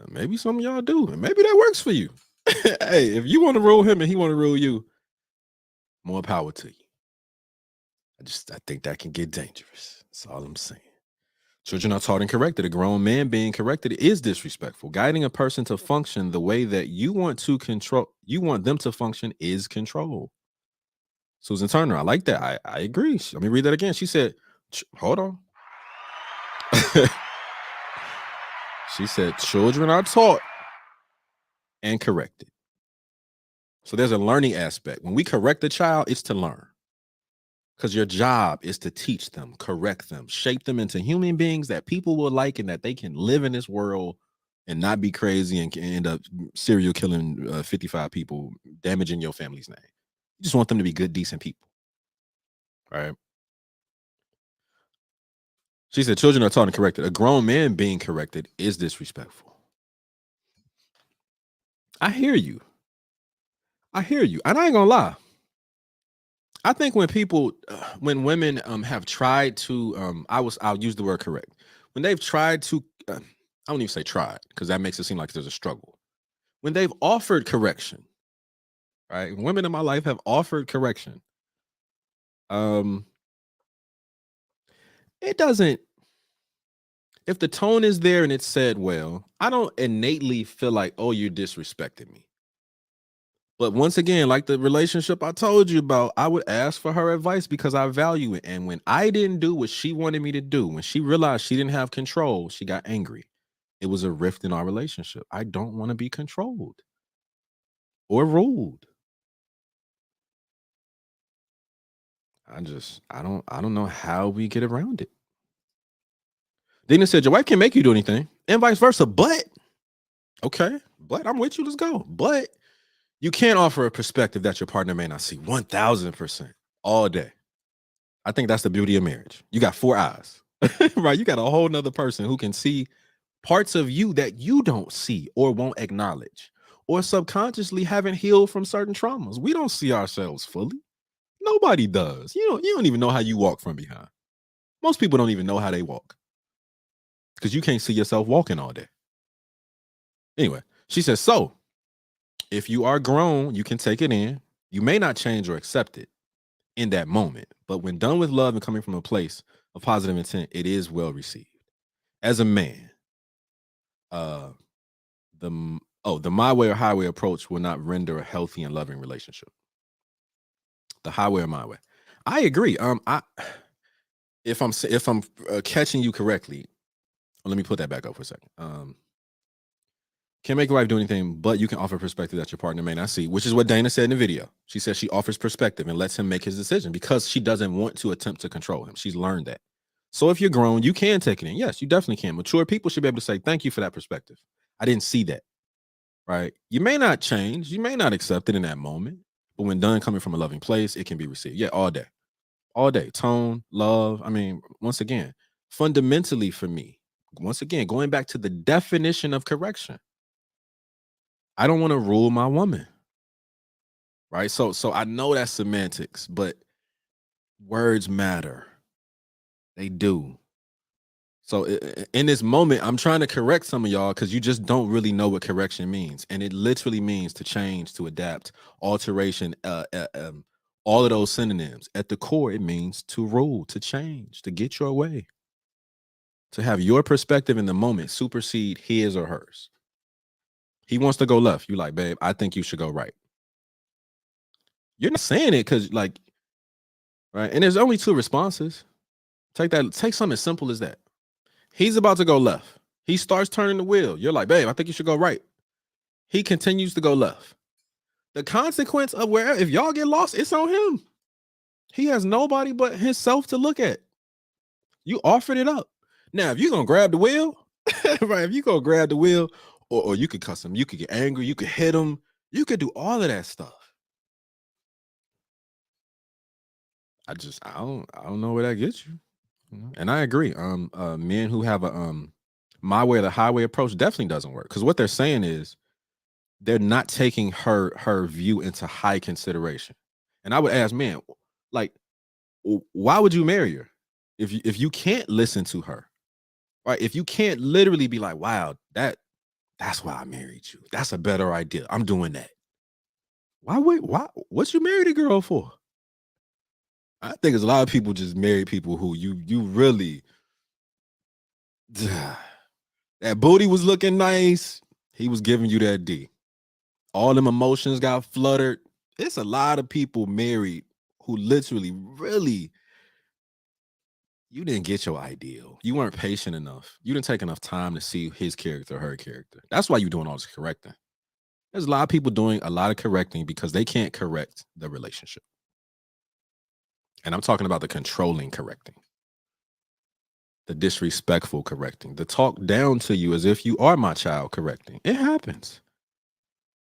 Maybe some of y'all do, and maybe that works for you. Hey, if you want to rule him and he want to rule you, more power to you. I think that can get dangerous. That's all I'm saying. Children are taught and corrected. A grown man being corrected is disrespectful. Guiding a person to function the way that you want them to function is control. Susan Turner, I like that. I agree. Let me read that again. She said, hold on. She said, children are taught and corrected. So there's a learning aspect. When we correct a child, it's to learn. Because your job is to teach them, correct them, shape them into human beings that people will like and that they can live in this world and not be crazy and end up serial killing 55 people, damaging your family's name. You just want them to be good, decent people. Right? She said, children are taught and corrected. A grown man being corrected is disrespectful. I hear you. And I ain't gonna lie. I think when women have tried to, I'll use the word correct. When they've tried to, I don't even say tried because that makes it seem like there's a struggle. When they've offered correction, right? Women in my life have offered correction. It doesn't. If the tone is there and it's said well, I don't innately feel like, oh, you're disrespecting me. But once again, like the relationship I told you about, I would ask for her advice because I value it. And when I didn't do what she wanted me to do, when she realized she didn't have control, she got angry. It was a rift in our relationship. I don't want to be controlled or ruled. I don't know how we get around it. Dina said, your wife can't make you do anything and vice versa. But, okay, but I'm with you. Let's go. But you can't offer a perspective that your partner may not see 1000% all day. I think that's the beauty of marriage. You got 4 eyes, right? You got a whole nother person who can see parts of you that you don't see or won't acknowledge or subconsciously haven't healed from certain traumas. We don't see ourselves fully. Nobody does. You don't even know how you walk from behind. Most people don't even know how they walk because you can't see yourself walking all day. Anyway, she says, so if you are grown, you can take it in. You may not change or accept it in that moment, but when done with love and coming from a place of positive intent, it is well received. As a man, the my way or highway approach will not render a healthy and loving relationship. The highway or my way. I agree. If I'm catching you correctly, let me put that back up for a second. Can't make your wife do anything, but you can offer perspective that your partner may not see, which is what Dana said in the video. She said she offers perspective and lets him make his decision because she doesn't want to attempt to control him. She's learned that. So if you're grown, you can take it in. Yes, you definitely can. Mature people should be able to say, thank you for that perspective. I didn't see that. right? You may not change, you may not accept it in that moment, but when done coming from a loving place, it can be received. Yeah, all day. All day. Tone, love. I mean, once again, fundamentally for me, once again, going back to the definition of correction, I don't want to rule my woman. Right. So I know that's semantics, but words matter. They do. So in this moment, I'm trying to correct some of y'all because you just don't really know what correction means. And it literally means to change, to adapt, alteration, all of those synonyms. At the core, it means to rule, to change, to get your way, to have your perspective in the moment supersede his or hers. He wants to go left. You like, babe, I think you should go right. You're not saying it because, like, right. And there's only two responses. Take something as simple as that. He's about to go left. He starts turning the wheel. You're like, babe, I think you should go right. He continues to go left. The consequence of if y'all get lost, it's on him. He has nobody but himself to look at. You offered it up. Now, if you're going to grab the wheel, right, if you're going to grab the wheel, or you could cuss him, you could get angry, you could hit him, you could do all of that stuff. I don't know where that gets you. And I agree. Men who have a my way or the highway approach definitely doesn't work, because what they're saying is they're not taking her view into high consideration. And I would ask, man, like, why would you marry her if you can't listen to her, right? If you can't literally be like, wow, that's why I married you. That's a better idea. I'm doing that. Why? What you married a girl for? I think there's a lot of people just marry people who you really that booty was looking nice. He was giving you that D. All them emotions got fluttered. It's a lot of people married who literally really, you didn't get your ideal. You weren't patient enough. You didn't take enough time to see his character, her character. That's why you're doing all this correcting. There's a lot of people doing a lot of correcting because they can't correct the relationship. And I'm talking about the controlling correcting, the disrespectful correcting, the talk down to you as if you are my child correcting. It happens.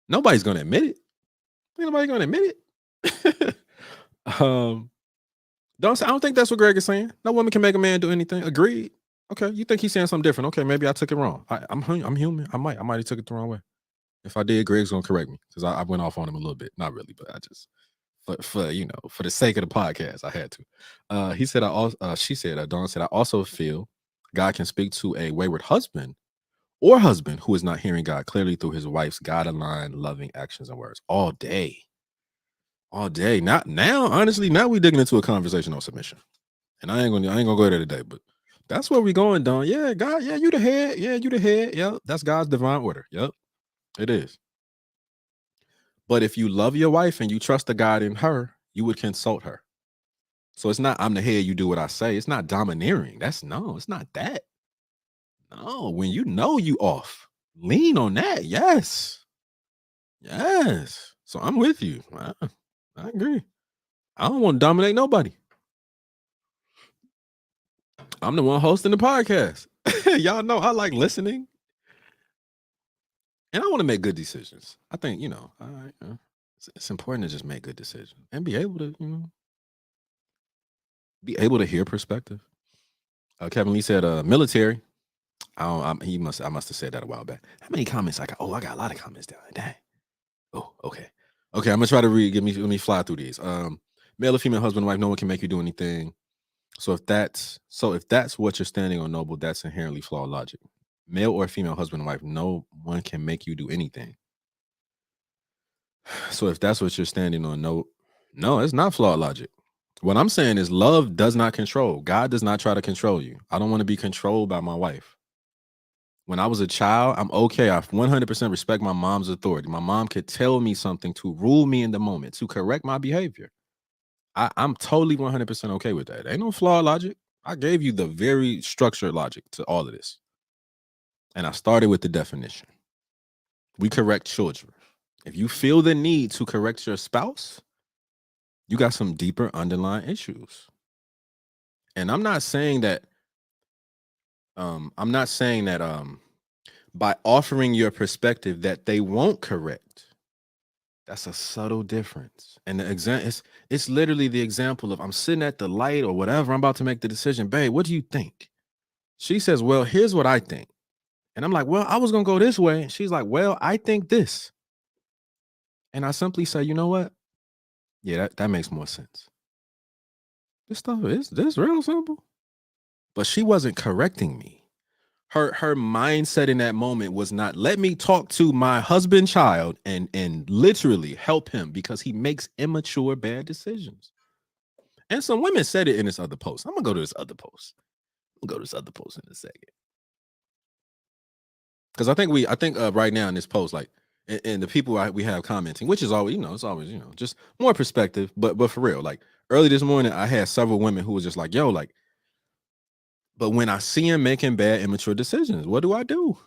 Nobody's going to admit it. Nobody's going to admit it. I don't think that's what Greg is saying. No woman can make a man do anything. Agreed. Okay, you think he's saying something different. Okay, maybe I took it wrong. I'm human. I might have took it the wrong way. If I did, Greg's gonna correct me because I went off on him a little bit. Not really, but I just for the sake of the podcast, I had to. He said she said, Dawn said, I also feel God can speak to a wayward husband or husband who is not hearing God clearly through his wife's God-aligned, loving actions and words all day. All day. Not now, honestly, now we digging into a conversation on submission. And I ain't gonna go there today, but that's where we going, Don. Yeah, God, yeah, you the head. Yeah, you the head. Yep. That's God's divine order. Yep. It is. But if you love your wife and you trust the God in her, you would consult her. So it's not I'm the head, you do what I say. It's not domineering. It's not that. No, when you know you off, lean on that. Yes. Yes. So I'm with you. I agree. I don't want to dominate nobody. I'm the one hosting the podcast. Y'all know I like listening. And I want to make good decisions. I think, it's important to just make good decisions and be able to hear perspective. Kevin Lee said, military. I must have said that a while back. How many comments I got? Oh, I got a lot of comments down there. Dang. Oh, okay. Okay, I'm gonna try to read. Let me fly through these. Male or female, husband, wife, no one can make you do anything. So if that's what you're standing on, Noble, that's inherently flawed logic. Male or female, husband and wife, no one can make you do anything. So if that's what you're standing on, no, it's not flawed logic. What I'm saying is love does not control. God does not try to control you. I don't want to be controlled by my wife. When I was a child, I'm okay. I 100% respect my mom's authority. My mom could tell me something to rule me in the moment, to correct my behavior. I'm totally 100% okay with that. Ain't no flawed logic. I gave you the very structured logic to all of this. And I started with the definition. We correct children. If you feel the need to correct your spouse, you got some deeper underlying issues. And I'm not saying that by offering your perspective that they won't correct. That's a subtle difference. And the example it's literally the example of I'm sitting at the light or whatever. I'm about to make the decision. Babe, what do you think? She says, well, here's what I think. And I'm like, well, I was gonna go this way. And she's like, well, I think this. And I simply say, you know what? Yeah, that makes more sense. This stuff is this real simple. But she wasn't correcting me. Her mindset in that moment was not let me talk to my husband child and literally help him because he makes immature bad decisions. And some women said it in this other post. I'm gonna go to this other post. We'll go to this other post in a second. Because I think right now in this post, like and the people we have commenting, which is always, it's always, just more perspective, but for real, like early this morning, I had several women who was just like, yo, like, but when I see him making bad, immature decisions, what do I do?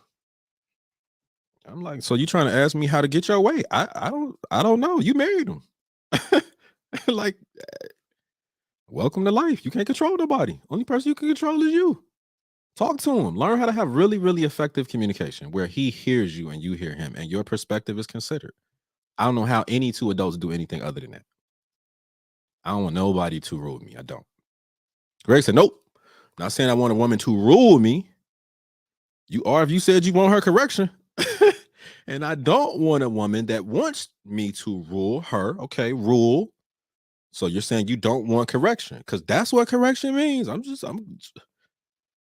I'm like, so you trying to ask me how to get your way? I don't know. You married him. Like, welcome to life. You can't control nobody. Only person you can control is you. Talk to him. Learn how to have really, really effective communication where he hears you and you hear him and your perspective is considered. I don't know how any two adults do anything other than that. I don't want nobody to rule me. I don't. Greg said, nope. Not saying I want a woman to rule me. You are if you said you want her correction. And I don't want a woman that wants me to rule her. Okay, rule. So you're saying you don't want correction because that's what correction means.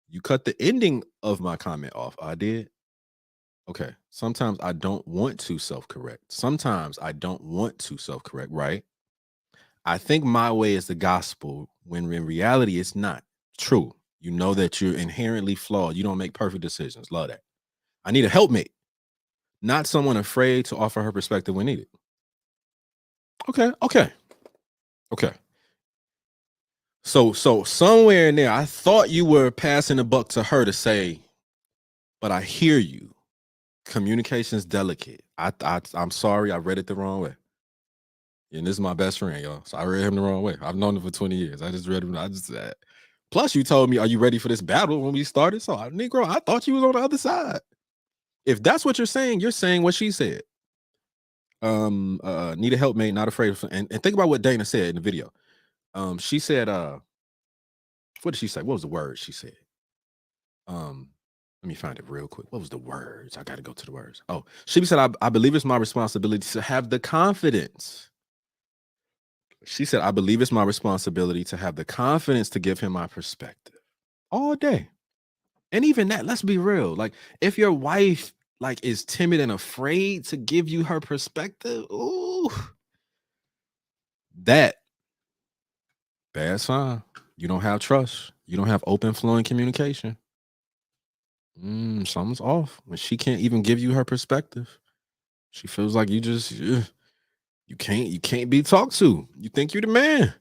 You cut the ending of my comment off. I did. Okay. Sometimes I don't want to self-correct. Sometimes I don't want to self-correct, right? I think my way is the gospel when in reality it's not true. You know that you're inherently flawed. You don't make perfect decisions. Love that. I need a helpmate, not someone afraid to offer her perspective when needed. Okay. So somewhere in there, I thought you were passing the buck to her to say, but I hear you. Communication's delicate. I'm sorry, I read it the wrong way. And this is my best friend, y'all. So I read him the wrong way. I've known him for 20 years. I just read him. Plus, you told me, are you ready for this battle when we started? So, Negro, I thought you was on the other side. If that's what you're saying what she said. Need a helpmate, not afraid of, and think about what Dana said in the video. She said, what did she say? What was the word she said? Let me find it real quick. What was the words? I got to go to the words. Oh, she said, I believe it's my responsibility to have the confidence. She said, I believe it's my responsibility to have the confidence to give him my perspective all day. And even that, let's be real. Like, if your wife is timid and afraid to give you her perspective, ooh, that bad sign. You don't have trust. You don't have open flowing communication. Something's off when she can't even give you her perspective. She feels like you can't be talked to. You think you're the man,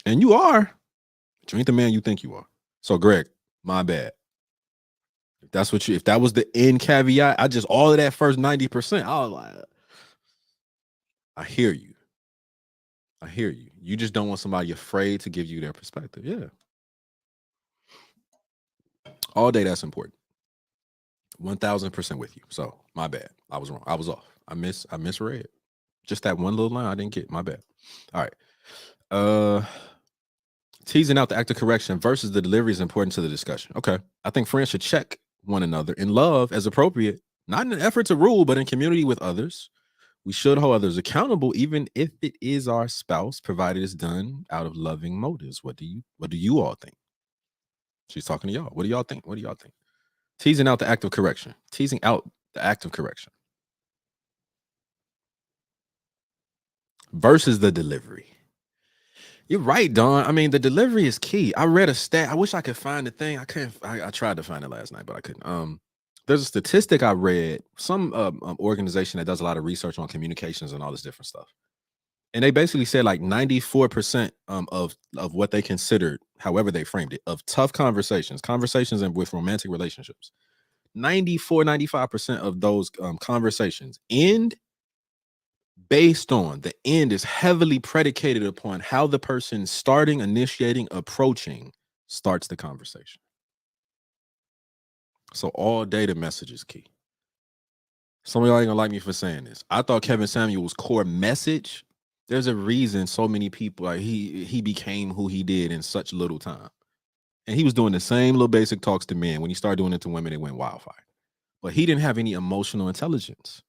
and you are, but you ain't the man you think you are. So, Greg, my bad. If that was the end caveat, all of that first 90%, I was like, I hear you. You just don't want somebody afraid to give you their perspective. Yeah. All day, that's important. 1000% with you. So my bad. I was wrong. I was off. I misread. Just that one little line I didn't get. My bad. All right. Teasing out the act of correction versus the delivery is important to the discussion. Okay. I think friends should check one another in love as appropriate, not in an effort to rule, but in community with others. We should hold others accountable, even if it is our spouse, provided it's done out of loving motives. What do you all think? She's talking to y'all. What do y'all think? Teasing out the act of correction. Teasing out the act of correction versus the delivery. You're right, Dawn. I mean, the delivery is key. I read a stat. I wish I could find the thing. I can't. I tried to find it last night, but I couldn't. There's a statistic I read. Some organization that does a lot of research on communications and all this different stuff, and they basically said like 94% of what they considered, however they framed it, of tough conversations and with romantic relationships, 95% of those conversations end based on the end is heavily predicated upon how the person initiating, approaching starts the conversation. So all data message is key. Some of y'all ain't gonna like me for saying this. I thought Kevin Samuel's core message, there's a reason so many people, like he became who he did in such little time. And he was doing the same little basic talks to men. When he started doing it to women, it went wildfire. But he didn't have any emotional intelligence.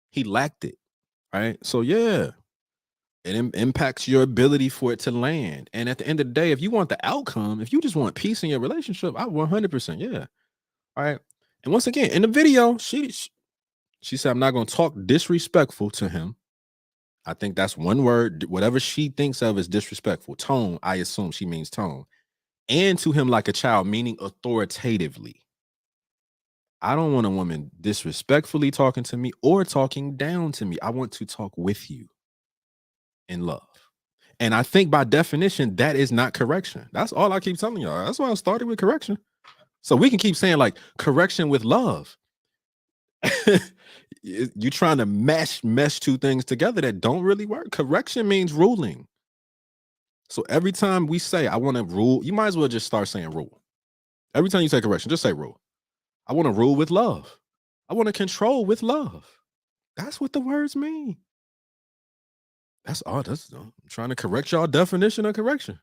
He lacked it, right? So yeah, it impacts your ability for it to land. And at the end of the day, if you want the outcome, if you just want peace in your relationship, I 100%, yeah. All right. And once again, in the video, she said, I'm not going to talk disrespectful to him. I think that's one word. Whatever she thinks of as disrespectful. Tone, I assume she means tone. And to him like a child, meaning authoritatively. I don't want a woman disrespectfully talking to me or talking down to me. I want to talk with you in love. And I think by definition, that is not correction. That's all I keep telling y'all. That's why I started with correction. So we can keep saying like correction with love. You trying to mesh two things together that don't really work. Correction means ruling. So every time we say, I want to rule, you might as well just start saying rule. Every time you say correction, just say rule. I want to rule with love. I want to control with love. That's what the words mean. That's all. I'm trying to correct y'all definition of correction.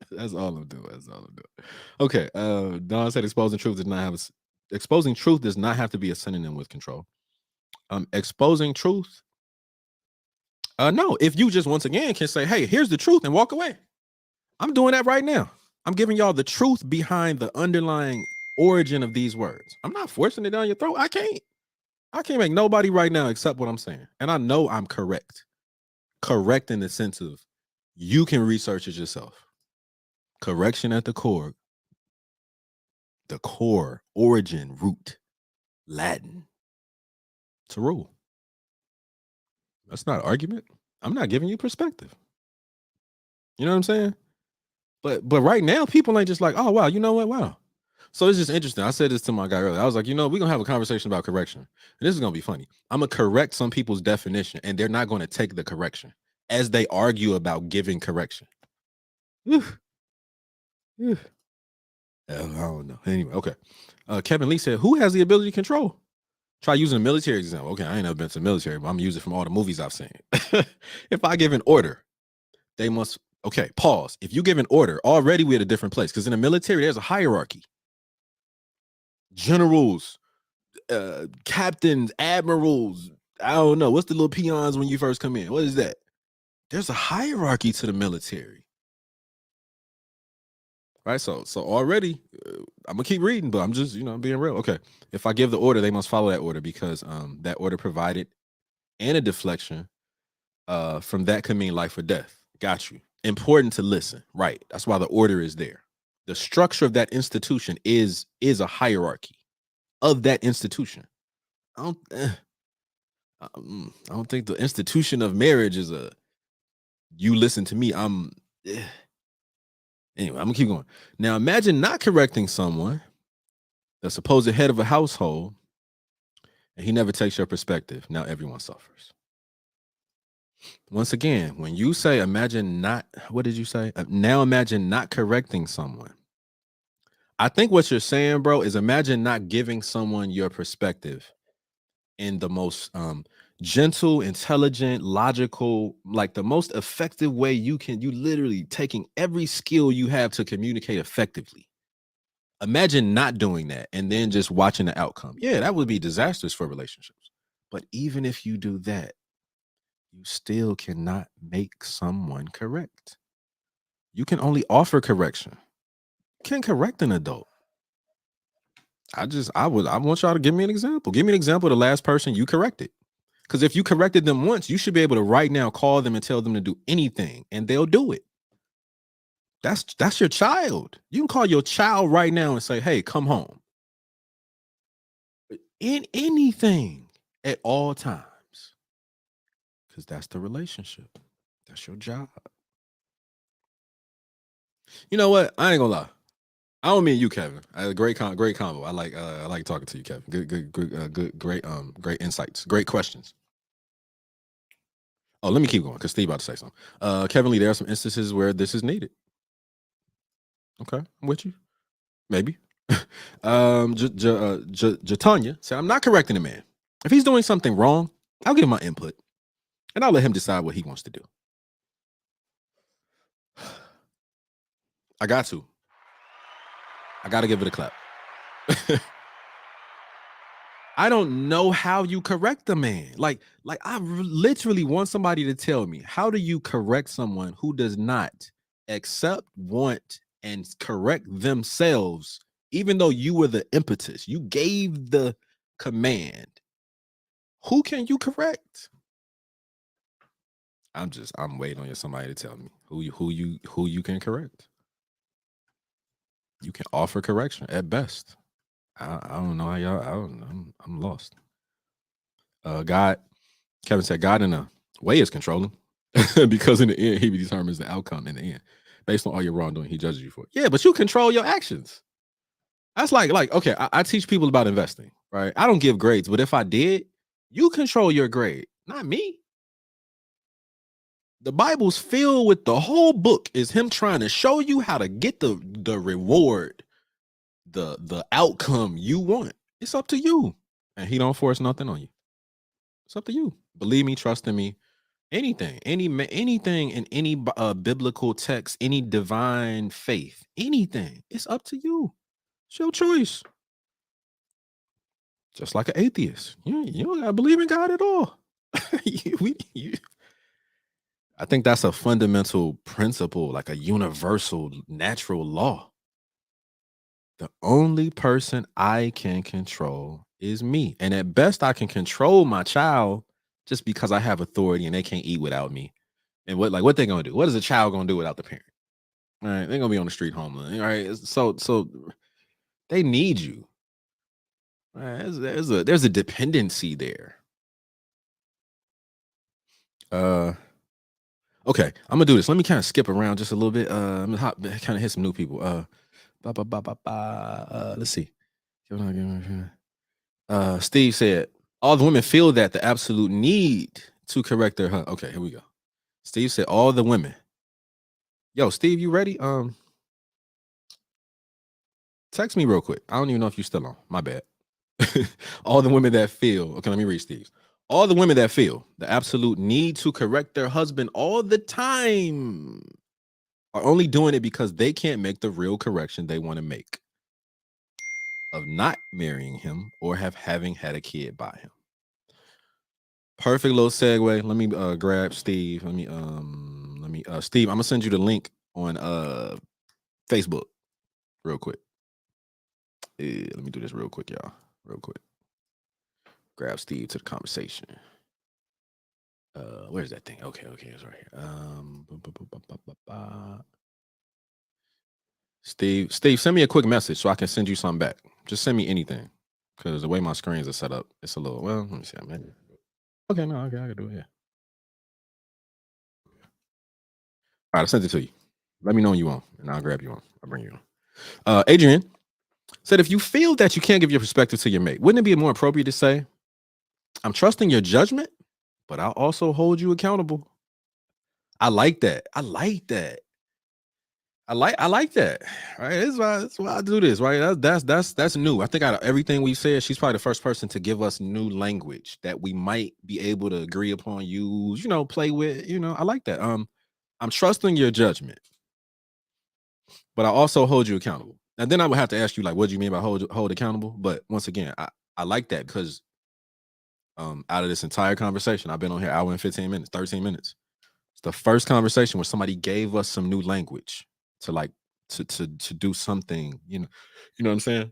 That's all I'm doing. That's all I'm doing. Okay. Don said exposing truth does not have to be a synonym with control. Exposing truth. No, if you just once again can say, hey, here's the truth and walk away. I'm doing that right now. I'm giving y'all the truth behind the underlying origin of these words. I'm not forcing it down your throat. I can't make nobody right now accept what I'm saying. And I know I'm correct. Correct in the sense of you can research it yourself. Correction at the core, origin, root, Latin. It's a rule. That's not argument. I'm not giving you perspective. You know what I'm saying? But right now, people ain't just like, oh, wow, you know what? Wow. So it's just interesting. I said this to my guy earlier. I was like, we're going to have a conversation about correction. And this is going to be funny. I'm going to correct some people's definition, and they're not going to take the correction as they argue about giving correction. I don't know. Anyway, okay. Kevin Lee said, who has the ability to control? Try using a military example. Okay, I ain't never been to the military, but I'm using it from all the movies I've seen. If I give an order, they must, okay, pause. If you give an order, already we're at a different place because in the military, there's a hierarchy. Generals, captains, admirals, I don't know. What's the little peons when you first come in? What is that? There's a hierarchy to the military. Right, so already, I'm gonna keep reading, but I'm just, I'm being real. Okay, if I give the order, they must follow that order because that order provided and a deflection from that could mean life or death. Got you. Important to listen. Right, that's why the order is there. The structure of that institution is a hierarchy of that institution. I don't think the institution of marriage is a. You listen to me. Anyway, I'm gonna keep going. Now, imagine not correcting someone, the supposed head of a household, and he never takes your perspective. Now everyone suffers. Once again, when you say, imagine not, what did you say? Now imagine not correcting someone. I think what you're saying, bro, is imagine not giving someone your perspective in the most gentle, intelligent, logical, like the most effective way you literally taking every skill you have to communicate effectively. Imagine not doing that and then just watching the outcome. Yeah, that would be disastrous for relationships. But even if you do that, you still cannot make someone correct. You can only offer correction. You can't correct an adult. I want y'all to give me an example. Give me an example of the last person you corrected. Because if you corrected them once, you should be able to right now call them and tell them to do anything, and they'll do it. That's your child. You can call your child right now and say, hey, come home. In anything at all times. Because that's the relationship. That's your job. You know what? I ain't gonna lie. I don't mean you, Kevin. Great combo. I like talking to you, Kevin. Great insights. Great questions. Oh, let me keep going because Steve about to say something. Kevin Lee, there are some instances where this is needed. Okay, I'm with you. Maybe. Jatanya said, I'm not correcting the man. If he's doing something wrong, I'll give him my input and I'll let him decide what he wants to do. I got to give it a clap. I don't know how you correct the man. Like I literally want somebody to tell me, how do you correct someone who does not accept, want, and correct themselves, even though you were the impetus, you gave the command? Who can you correct? I'm waiting on somebody to tell me who you can correct. You can offer correction at best. I don't know how y'all. I'm lost. God, Kevin said, God in a way is controlling because in the end he determines the outcome in the end based on all your wrongdoing. He judges you for it. Yeah, but you control your actions. That's like okay. I teach people about investing, right? I don't give grades, but if I did, you control your grade, not me. The Bible's filled with, the whole book is him trying to show you how to get the reward, the outcome you want. It's up to you, and he don't force nothing on you. It's up to you. Believe me, trust in me. Anything in any biblical text, any divine faith, anything, it's up to you. It's your choice. Just like an atheist, you don't gotta believe in God at all. I think that's a fundamental principle, like a universal natural law. The only person I can control is me. And at best, I can control my child just because I have authority and they can't eat without me. And what they gonna do? What is a child gonna do without the parent? All right, they're gonna be on the street homeless. All right. So they need you. All right, there's a dependency there. Okay, I'm gonna do this. Let me kind of skip around just a little bit. I'm gonna kind of hit some new people. Let's see. Steve said, all the women feel that the absolute need to correct their husband. Okay, here we go. Steve said, all the women. Yo, Steve, you ready? Text me real quick. I don't even know if you're still on. My bad. All the women that feel. Okay, let me read Steve's. All the women that feel the absolute need to correct their husband all the time are only doing it because they can't make the real correction they want to make of not marrying him or having had a kid by him. Perfect little segue. Let me grab Steve. Let me Steve, I'm gonna send you the link on Facebook real quick. Let me do this real quick, y'all. Real quick. Grab Steve to the conversation. Where's that thing? Okay, it's right here. Steve, send me a quick message so I can send you something back. Just send me anything, because the way my screens are set up, it's a little. Well, let me see. Maybe. Okay, no, okay, I can do it. Yeah. All right, I sent it to you. Let me know when you want, and I'll grab you on. I'll bring you on. Adrian said, if you feel that you can't give your perspective to your mate, wouldn't it be more appropriate to say, I'm trusting your judgment, but I'll also hold you accountable? I like that. I like that. Right? That's why I do this, right? That's new. I think out of everything we said, she's probably the first person to give us new language that we might be able to agree upon, use, play with. I like that. I'm trusting your judgment, but I also hold you accountable. And then I would have to ask you, like, what do you mean by hold accountable? But once again, I like that because out of this entire conversation, I've been on here hour and 15 minutes, 13 minutes. It's the first conversation where somebody gave us some new language to do something, you know what I'm saying?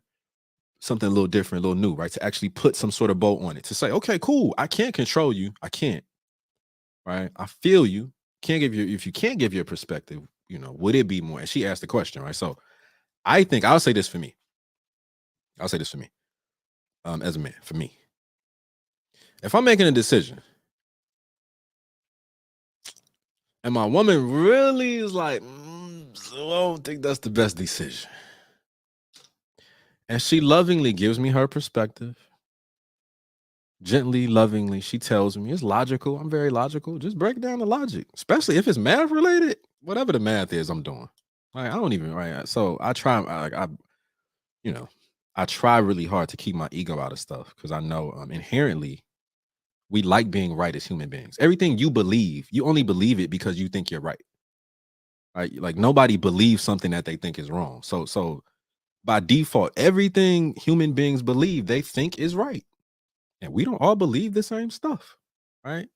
Something a little different, a little new, right? To actually put some sort of bow on it, to say, okay, cool, I can't control you. I can't, right? I feel you. If you can't give your perspective, would it be more? And she asked the question, right? So I think I'll say this for me. As a man, for me. If I'm making a decision and my woman really is like, I don't think that's the best decision, and she lovingly gives me her perspective, gently, lovingly, she tells me it's logical. I'm very logical. Just break down the logic, especially if it's math related. Whatever the math is, I'm doing. Like, I don't even, right? So I try, you know, I try really hard to keep my ego out of stuff because I know inherently we like being right as human beings. Everything you believe, you only believe it because you think you're right. Right? Like nobody believes something that they think is wrong. So by default, everything human beings believe they think is right. And we don't all believe the same stuff. Right?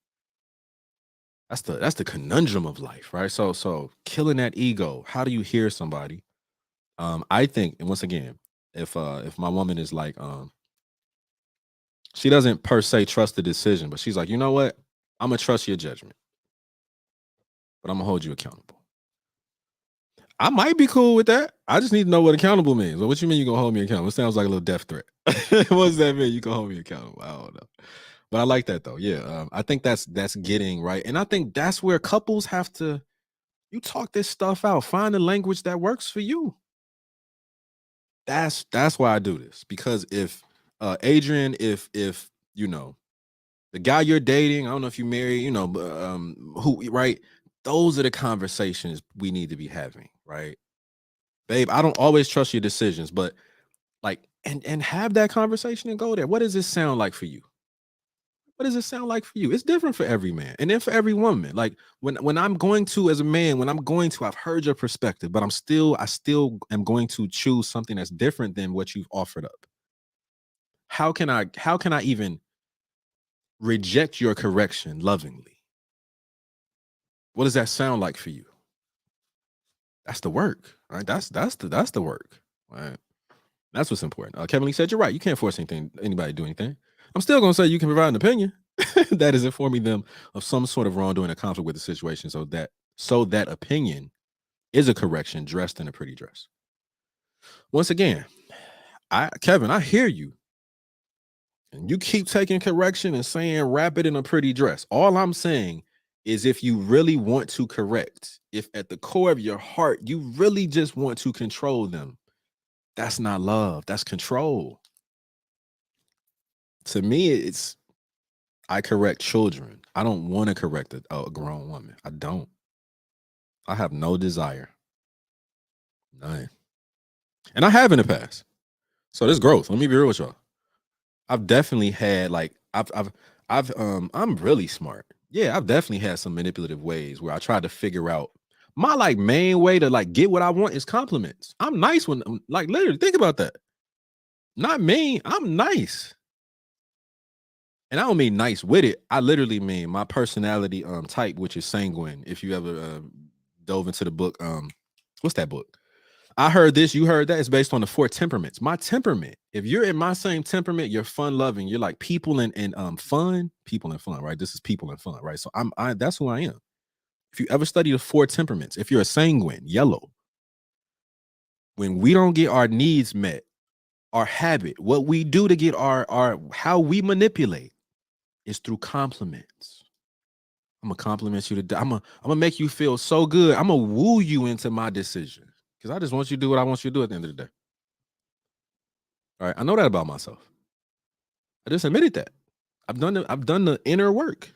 That's the conundrum of life, right? So killing that ego, how do you hear somebody? I think, and once again, if my woman is like, she doesn't per se trust the decision, but she's like, you know what? I'm gonna trust your judgment, but I'm gonna hold you accountable. I might be cool with that. I just need to know what accountable means. Well, what you mean you gonna hold me accountable? It sounds like a little death threat. What does that mean? You can hold me accountable? I don't know. But I like that though. Yeah. I think that's getting right. And I think that's where couples have to, you talk this stuff out. Find a language that works for you. That's why I do this. Because if Adrian, if you know, the guy you're dating, I don't know if you married, you know, but who, right? Those are the conversations we need to be having, right? Babe, I don't always trust your decisions, but like, and have that conversation and go there. What does this sound like for you? What does it sound like for you? It's different for every man and then for every woman. Like when I'm going to, as a man, when I'm going to, I've heard your perspective, but I still am going to choose something that's different than what you've offered up. How can I even reject your correction lovingly? What does that sound like for you? That's the work, right? That's the work, right? That's what's important. Kevin Lee said, you're right. You can't force anybody to do anything. I'm still going to say you can provide an opinion that is informing them of some sort of wrongdoing or conflict with the situation, so that opinion is a correction dressed in a pretty dress. Once again, Kevin, I hear you. And you keep taking correction and saying wrap it in a pretty dress. All I'm saying is if you really want to correct, if at the core of your heart you really just want to control them, that's not love. That's control. To me, it's I correct children. I don't want to correct a grown woman. I don't. I have no desire. None. And I have in the past. So there's growth. Let me be real with y'all. I've definitely had like I'm really smart. Yeah, I've definitely had some manipulative ways where I tried to figure out my like main way to like get what I want is compliments. I'm nice when like literally think about that. Not mean, I'm nice. And I don't mean nice with it. I literally mean my personality type, which is sanguine. If you ever dove into the book, what's that book? I heard this, you heard that. It's based on the 4 temperaments. My temperament, if you're in my same temperament, you're fun loving. You're like people and fun, right? This is people and fun, right? So that's who I am. If you ever study the 4 temperaments, if you're a sanguine, yellow, when we don't get our needs met, our habit, what we do to get our how we manipulate is through compliments. I'm gonna compliment you to I'm gonna make you feel so good. I'm gonna woo you into my decision because I just want you to do what I want you to do at the end of the day. All right, I know that about myself. I just admitted that. I've done the inner work.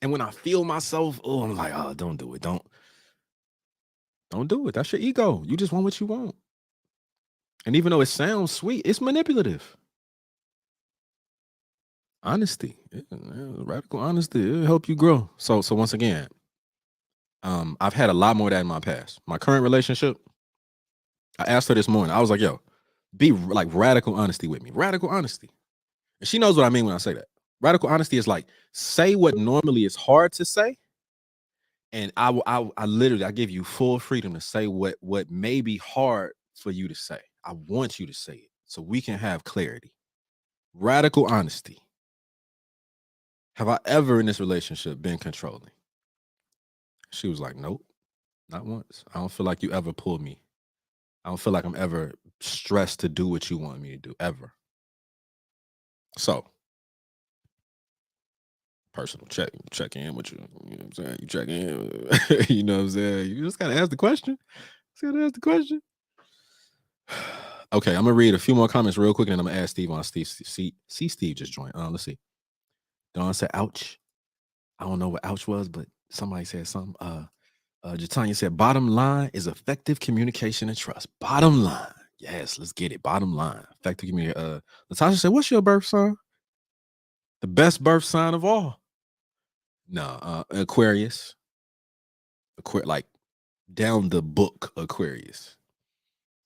And when I feel myself, oh, I'm like, oh, don't do it. Don't do it. That's your ego. You just want what you want. And even though it sounds sweet, it's manipulative. Honesty, radical honesty, it'll help you grow. So once again, I've had a lot more of that in my past. My current relationship, I asked her this morning. I was like, yo, be like radical honesty with me. Radical honesty. And she knows what I mean when I say that. Radical honesty is like say what normally is hard to say. And I literally I give you full freedom to say what may be hard for you to say. I want you to say it so we can have clarity. Radical honesty. Have I ever in this relationship been controlling? She was like, nope, not once. I don't feel like you ever pulled me. I don't feel like I'm ever stressed to do what you want me to do, ever. So, personal check in with you. You know what I'm saying? You check in. You know what I'm saying? You just gotta ask the question. Okay, I'm gonna read a few more comments real quick, and then I'm gonna ask Steve on Steve. See, Steve just joined. Let's see. Don said, "Ouch." I don't know what "ouch" was, but somebody said something. Jatanya said, "Bottom line is effective communication and trust." Bottom line, Yes, let's get it. Bottom line. Effective communication. Natasha said, "What's your birth sign?" The best birth sign of all. No, Aquarius. Like down the book Aquarius.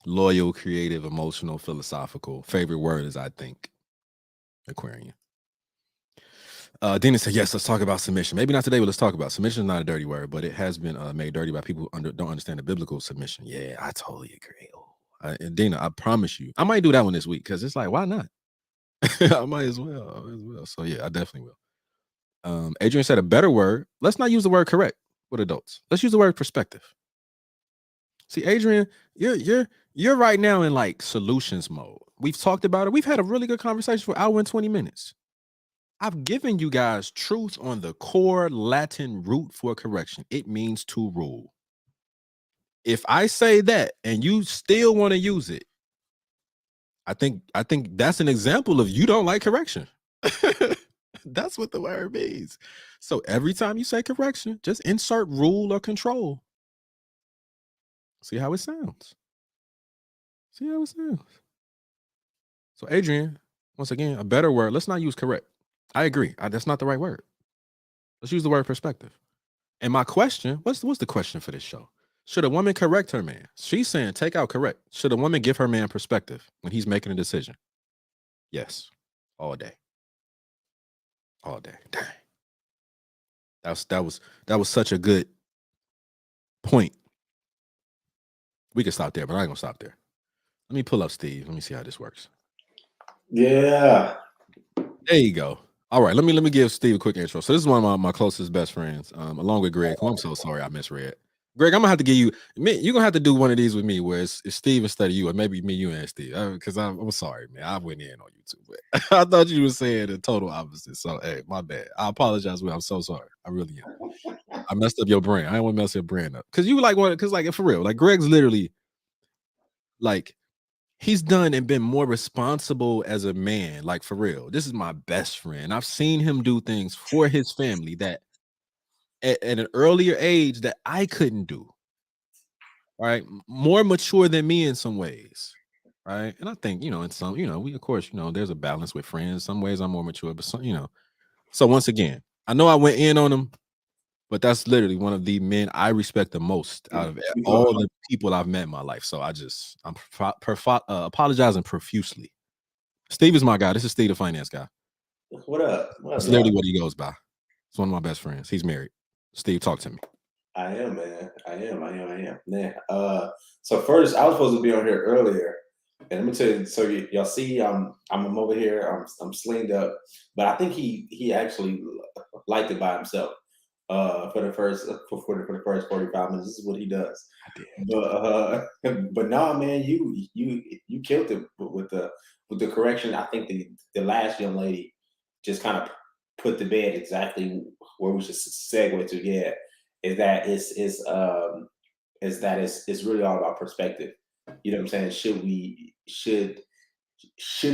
Loyal, creative, emotional, philosophical. Favorite word is I think. Aquarian. Dina said, yes, let's talk about submission. Maybe not today, but let's talk about submission. Is not a dirty word, but it has been made dirty by people who don't understand the biblical submission. Yeah, I totally agree. And Dina, I promise you, I might do that one this week because it's like, why not? I might as well. So yeah, I definitely will. Adrian said a better word. Let's not use the word correct with adults. Let's use the word perspective. See, Adrian, you're right now in like solutions mode. We've talked about it. We've had a really good conversation for an hour and 20 minutes. I've given you guys truth on the core Latin root for correction. It means to rule. If I say that and you still want to use it, I think that's an example of you don't like correction. That's what the word means. So every time you say correction, just insert rule or control. See how it sounds. So Adrian, once again, a better word. Let's not use correct. I agree. That's not the right word. Let's use the word perspective. And my question, what's the question for this show? Should a woman correct her man? She's saying take out correct. Should a woman give her man perspective when he's making a decision? Yes. All day. All day. Dang. That was such a good point. We can stop there, but I ain't gonna stop there. Let me pull up Steve. Let me see how this works. Yeah. There you go. All right, let me give Steve a quick intro. So this is one of my closest best friends, along with Greg, who I'm so sorry I misread. Greg, I'm gonna have to give you. You're gonna have to do one of these with me, where it's Steve instead of you, or maybe me, you, and Steve. Because I'm sorry, man. I went in on you too, but I thought you were saying the total opposite. So hey, my bad. I apologize. I'm so sorry. I really am. I messed up your brain. I didn't want to mess your brain up because you like one. Because like for real, like Greg's literally like. He's done and been more responsible as a man, like for real. This is my best friend. I've seen him do things for his family that at an earlier age that I couldn't do. Right, more mature than me in some ways, right? And I think in some, we of course, there's a balance with friends. Some ways I'm more mature, but some, So once again, I know I went in on him, but that's literally one of the men I respect the most out of all the people I've met in my life. So I'm apologizing profusely. Steve is my guy. This is Steve, the finance guy. What up? That's literally what he goes by. It's one of my best friends. He's married. Steve, talk to me. I am, man. I am. Man. So first, I was supposed to be on here earlier, and let me tell you. So y'all see, I'm over here. I'm slinged up, but I think he actually liked it by himself. For the first 45 minutes, this is what he does. But no, man, you killed it with the correction. I think the last young lady just kind of put to bed exactly where we should segue to. Yeah, is that it's really all about perspective. You know what I'm saying? Should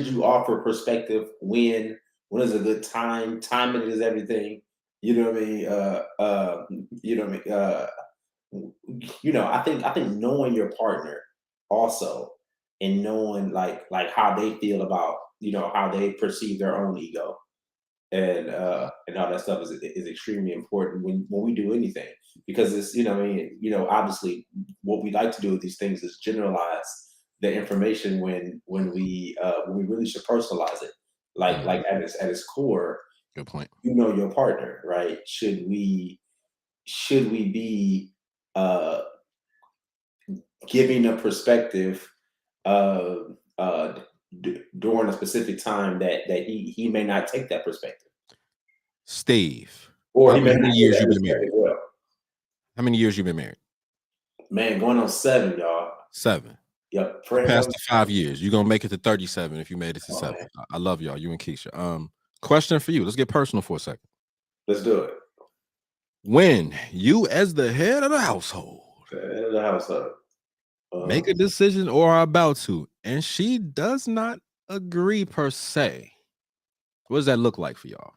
you offer perspective when is a good time? Timing is everything. You know what I mean? You know what I mean? I think knowing your partner also, and knowing like how they feel about how they perceive their own ego, and all that stuff is extremely important when we do anything, because it's obviously what we like to do with these things is generalize the information when we really should personalize it, like at its core. Good point. Your partner, right? Should we be giving a perspective during a specific time that he may not take that perspective? Steve, or how many years you been married? Well. How many years you been married? Man, going on 7, y'all. 7. Yep. Past the 5 years. You're gonna make it to 37 if you made it to 7. Man. I love y'all. You and Keisha. Question for you. Let's get personal for a second. Let's do it. When you, as the head of the household, make a decision or are about to, and she does not agree per se, what does that look like for y'all?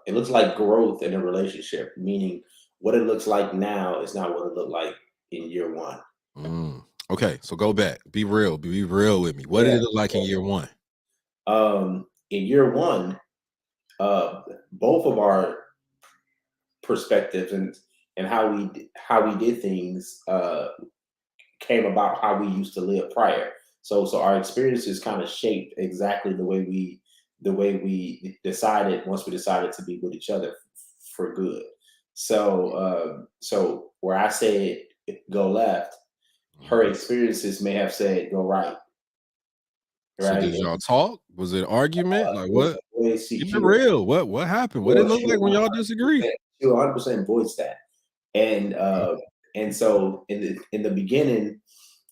It looks like growth in a relationship, meaning what it looks like now is not what it looked like in year 1. Okay, so go back. Be real. Be real with me. What did it look like in year one? In year one, both of our perspectives and how we did things came about how we used to live prior. So our experiences kind of shaped exactly the way we decided once we decided to be with each other for good. So where I said go left, her experiences may have said go right. So Right. did y'all talk? Was it argument? Like what? She, Keep she it was, real. What happened? What did it look like when y'all disagreed? she 100% voiced that. And so in the beginning,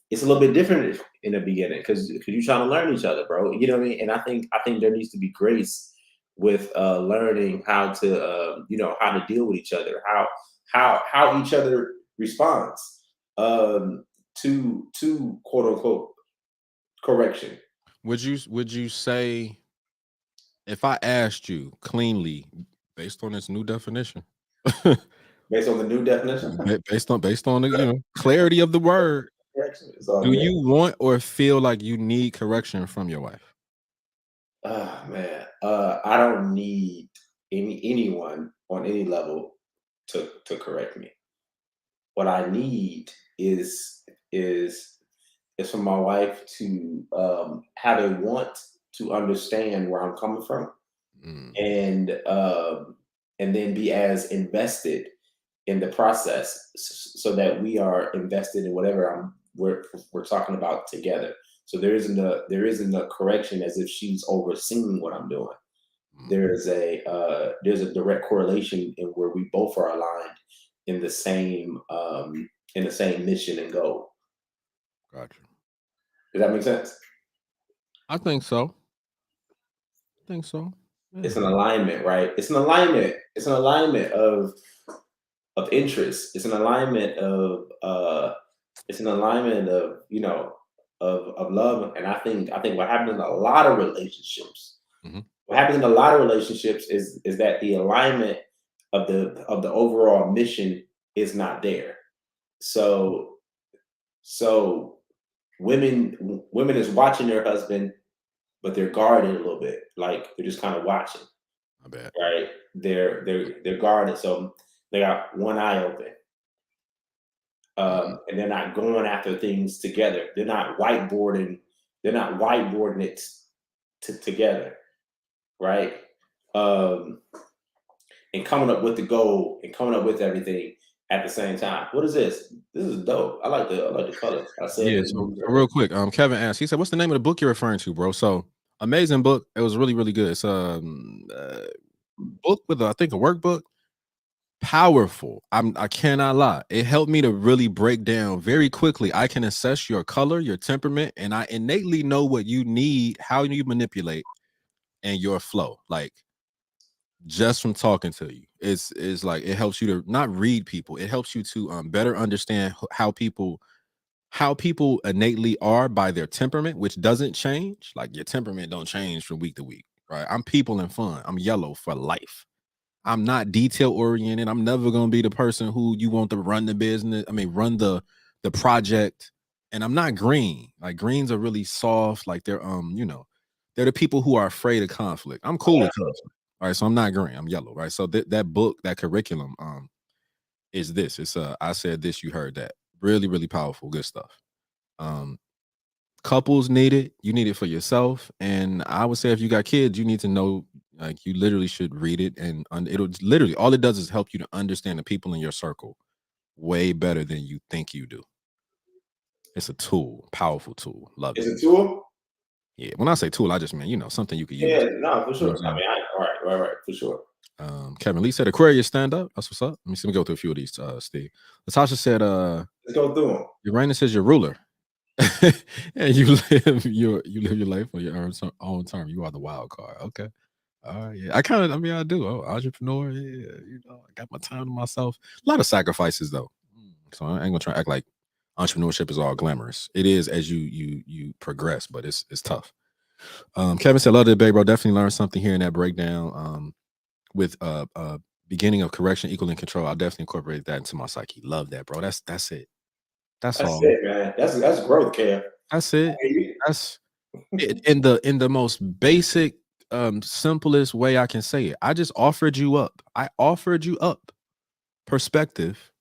it's a little bit different in the beginning because you're trying to learn each other, bro. You know what I mean? And I think there needs to be grace with learning how to how to deal with each other, how each other responds to quote unquote correction. Would you say if I asked you cleanly based on this new definition? Based on the new definition, based on the clarity of the word, correction is all do good. you want or feel like you need correction from your wife? Oh man, I don't need anyone on any level to correct me. What I need is is for my wife to have a want to understand where I'm coming from, Mm, and then be as invested in the process so that we are invested in whatever we're talking about together. So there isn't a correction as if she's overseeing what I'm doing. mm, There's a direct correlation in where we both are aligned in the same mission and goal. gotcha. Does that make sense? I think so. Yeah. It's an alignment, right? It's an alignment. It's an alignment of interest. It's an alignment of of love. And I think what happens in a lot of relationships, Mhm. what happens in a lot of relationships is that the alignment of the overall mission is not there. So so women is watching their husband, but they're guarded a little bit, like they're just kind of watching, My bad. right? They're guarded, so they got one eye open, and they're not going after things together. They're not whiteboarding. They're not whiteboarding it together, right? Um, and coming up with the goal and coming up with everything at the same time. What is this? This is dope. I like the color. I said Yeah, it. so real quick, Kevin asked, he said, "What's the name of the book you're referring to, bro?" So amazing book. It was really, really good. It's book with I think a workbook. Powerful. I cannot lie. It helped me to really break down very quickly. I can assess your color, your temperament, and I innately know what you need, how you manipulate, and your flow. Like just from talking to you, it's like it helps you to not read people. It helps you to better understand how people innately are by their temperament, which doesn't change. Like your temperament don't change from week to week, right? I'm people and fun. I'm yellow for life. I'm not detail oriented. I'm never gonna be the person who you want to run the business. I mean, run the project. And I'm not green. Like greens are really soft. Like they're the people who are afraid of conflict. I'm cool with conflict. All right, so I'm not green. I'm yellow. Right. So that book, that curriculum, is this. It's I said this, you heard that. Really, really powerful, good stuff. Um, Couples need it. You need it for yourself. And I would say if you got kids, you need to know, like you literally should read it. And it'll literally, all it does is help you to understand the people in your circle way better than you think you do. It's a tool, powerful tool. Love It's it. a tool. Yeah. When I say tool, I just mean, something you could use. Yeah, no, for You know what sure. I'm saying? All right, for sure. Kevin Lee said Aquarius stand up. That's what's up. Let me see. Let me go through a few of these, Steve. Latasha said, Let's go through them. Uranus is your ruler. And you live your life on your own term. You are the wild card. Okay. Yeah. I do. Oh, entrepreneur. Yeah. I got my time to myself. A lot of sacrifices though. So I ain't gonna try to act like entrepreneurship is all glamorous. It is as you progress, but it's tough. Kevin said, love the debate, bro. Definitely learned something here in that breakdown. With beginning of correction equaling control. I'll definitely incorporate that into my psyche. Love that, bro. That's it. That's That's all. it, man. That's growth, Kev. That's it. That's it, in the most basic, simplest way I can say it. I just offered you up. I offered you up perspective,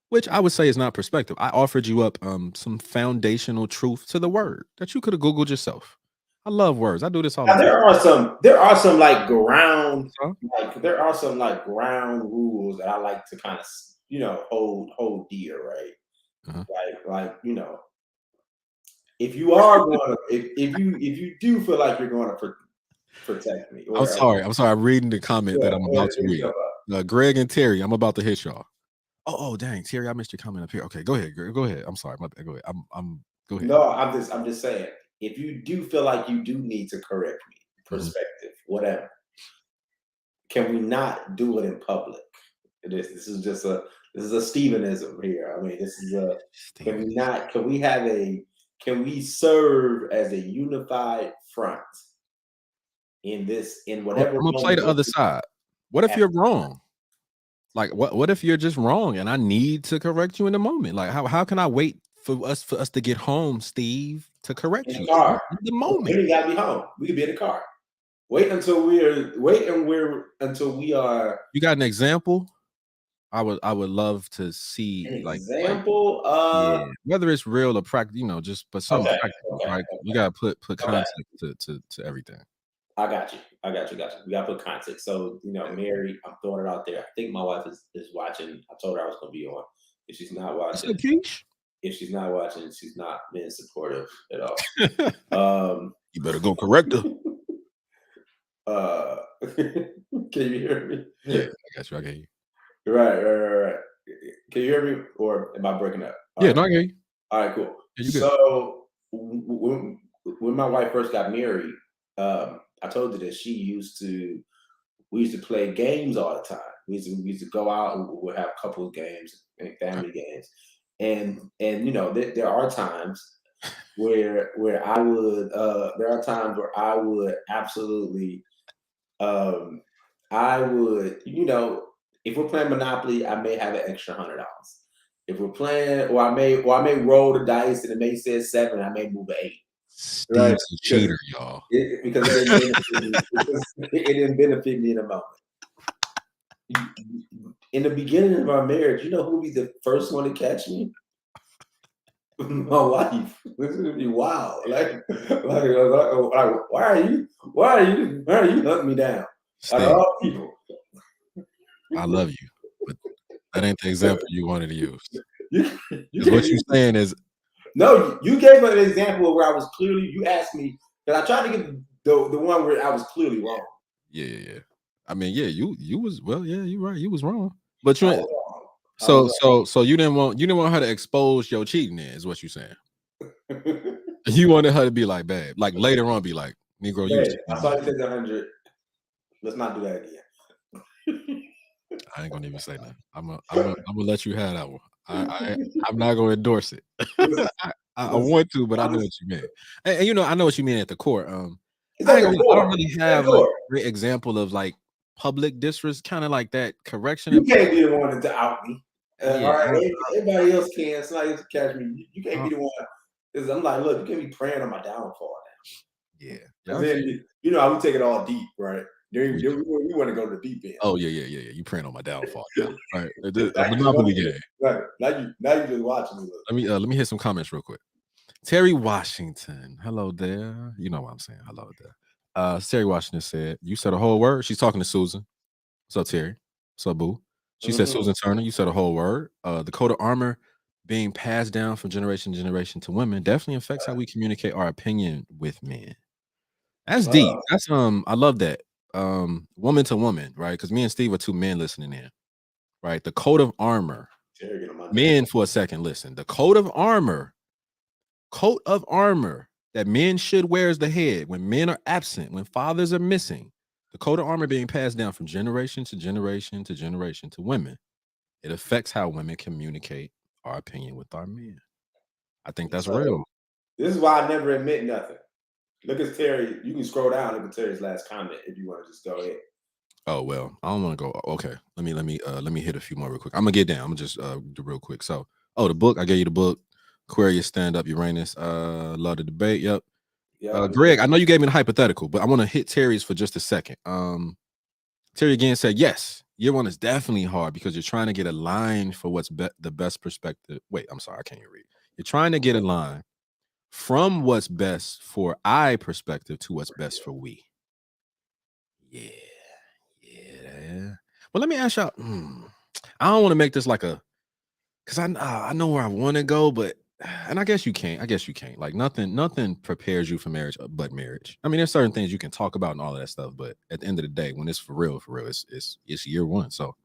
which I would say is not perspective. I offered you up some foundational truth to the word that you could have Googled yourself. I love words. I do this all the Now, time. there are some like ground, Huh? like there are some like ground rules that I like to kind of hold dear, right? Uh-huh. Like if you are going to if you do feel like you're going to protect me, I'm or sorry. I'm sorry. I'm reading the comment that yeah, I'm or about to read. Greg and Terry, I'm about to hit y'all. Oh, dang, Terry, I missed your comment up here. Okay, go ahead, Greg. Go ahead. I'm sorry. Go ahead. Go ahead. no, I'm just saying, if you do feel like you do need to correct me, perspective, whatever, can we not do it in public? This is just a Stevenism here. I mean, this is a Steven. can we serve as a unified front in whatever I'm gonna play moment the other side. What if you're wrong? Like, what if you're just wrong and I need to correct you in the moment? Like, how can I wait for us to get home, Steve, to correct in you the car. in the We moment? ain't gotta be home. We could be in the car. Wait until we are You got an example? I would love to see an like example. yeah, whether it's real or practical, just but something Okay, practical, okay, right? We gotta put okay. context to everything. I got you. We gotta put context. So, Mary, I'm throwing it out there. I think my wife is watching. I told her I was gonna be on. If she's not What's watching, up, Keish? she's not being supportive at all. You better go correct her. Can you hear me? Yeah, I got you. I got you. Right. Can you hear me, or am I breaking up? Yeah, no, I got you. All right, cool. Yeah, you good. So when my wife first got married, I told her that we used to play games all the time. We used to go out and we'll have couples games and family games, and there are times where I would absolutely I would, if we're playing Monopoly, I may have an extra $100. If we're playing, or I may roll the dice and it may say 7, I may move an 8. Right? Steve's a cheater, y'all. Because it didn't benefit me. It didn't benefit me in the moment. In the beginning of our marriage, you know who would be the first one to catch me? My wife. This is gonna be wild. Why are you hunting me down? Out of Steve, all people. I love you, but that ain't the example you wanted to use. You Because what you're saying is, no, you gave an example where I was clearly. You asked me that I tried to get the one where I was clearly wrong. yeah. I mean, yeah, you was you're right. You was wrong, but I you was ain't. wrong. So you didn't want her to expose your cheating. Is what you're saying? You wanted her to be like, babe, like later on, be like, Negro, you was Hey, I cheating. saw you take 100. Let's not do that again. I ain't gonna even say nothing. I'm gonna let you have that one. I'm not gonna endorse it. Listen, I want to, but I know what you meant. And I know what you mean at the core. it's I at ain't the gonna, I don't core. really It's at have the like core. a great example of like public disrespect, kind of like that correction. You can't be the one to out me. Yeah, All right, everybody else can. Somebody else can catch me. You can't be the one. Because I'm like, look, you can't be praying on my downfall now. yeah. Because then how we take it all deep, right? Then we want to go to the deep end. Oh yeah. You praying on my downfall now, right? A Now you Monopoly game. Right. Now you just watching me. Let me hit some comments real quick. Terry Washington, hello there. You know what I'm saying. Hello there. Terry Washington said, "You said a whole word." She's talking to Susan. What's up, Terry? What's up, boo? She said, Susan Turner, you said a whole word. The code of armor being passed down from generation to generation to women definitely affects how we communicate our opinion with men. That's deep. That's I love that. Woman to woman, right? Because me and Steve are two men listening in, right? The code of armor. Men, for a second, listen. The coat of armor that men should wear as the head when men are absent, when fathers are missing. The code of armor being passed down from generation to generation to generation to women. It affects how women communicate our opinion with our men. I think that's real. This is why I never admit nothing. Look at Terry. You can scroll down. Look at Terry's last comment if you want to just go ahead. Oh well, I don't want to go. Okay, let me hit a few more real quick. I'm gonna get down. I'm gonna just do real quick. So, the book, I gave you the book. Aquarius, stand up, Uranus. Love the debate. Yep. Yeah. Greg, I know you gave me the hypothetical, but I want to hit Terry's for just a second. Terry again said, yes, year one is definitely hard because you're trying to get a line for what's the best perspective. Wait, I'm sorry, I can't even read. You're trying to get a line from what's best for I perspective to what's best for we. Yeah. Well, let me ask y'all. I don't want to make this like a, because I know where I want to go, but and I guess you can't. Like nothing prepares you for marriage but marriage. I mean, there's certain things you can talk about and all of that stuff, but at the end of the day, when it's for real, it's year one. So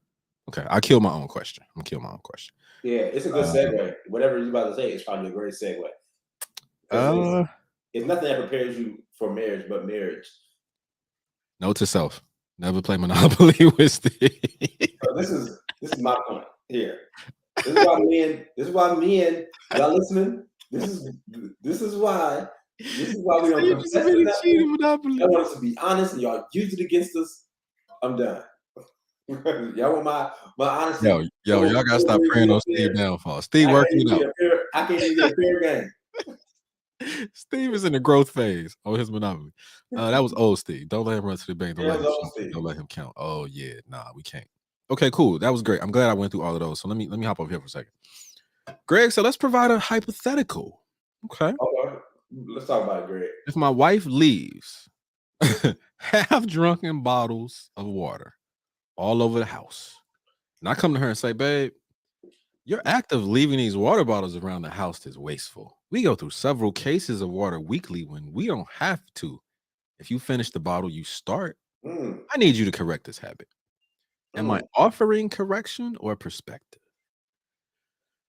okay, I killed my own question. I'm gonna kill my own question. Yeah, it's a good segue. Whatever you're about to say is probably a great segue. It's nothing that prepares you for marriage but marriage. Note to self: never play Monopoly with Steve. So this is my point here. This is why men, y'all listening? This is why we don't confess to nothing. I want us to be honest, and y'all use it against us. I'm done. Y'all want my honesty? Yo, y'all gotta stop praying on Steve downfall. Steve working it out. I can't even get a fair game. Steve is in the growth phase on his Monopoly. That was old Steve. Don't let him run to the bank. Don't let him count. Oh yeah, nah, we can't. Okay, cool. That was great. I'm glad I went through all of those. So let me hop over here for a second. Greg, so let's provide a hypothetical. Okay. Let's talk about it, Greg. If my wife leaves half drunken bottles of water all over the house, and I come to her and say, babe, your act of leaving these water bottles around the house is wasteful. We go through several cases of water weekly when we don't have to. If you finish the bottle you start, I need you to correct this habit. Am I offering correction or perspective?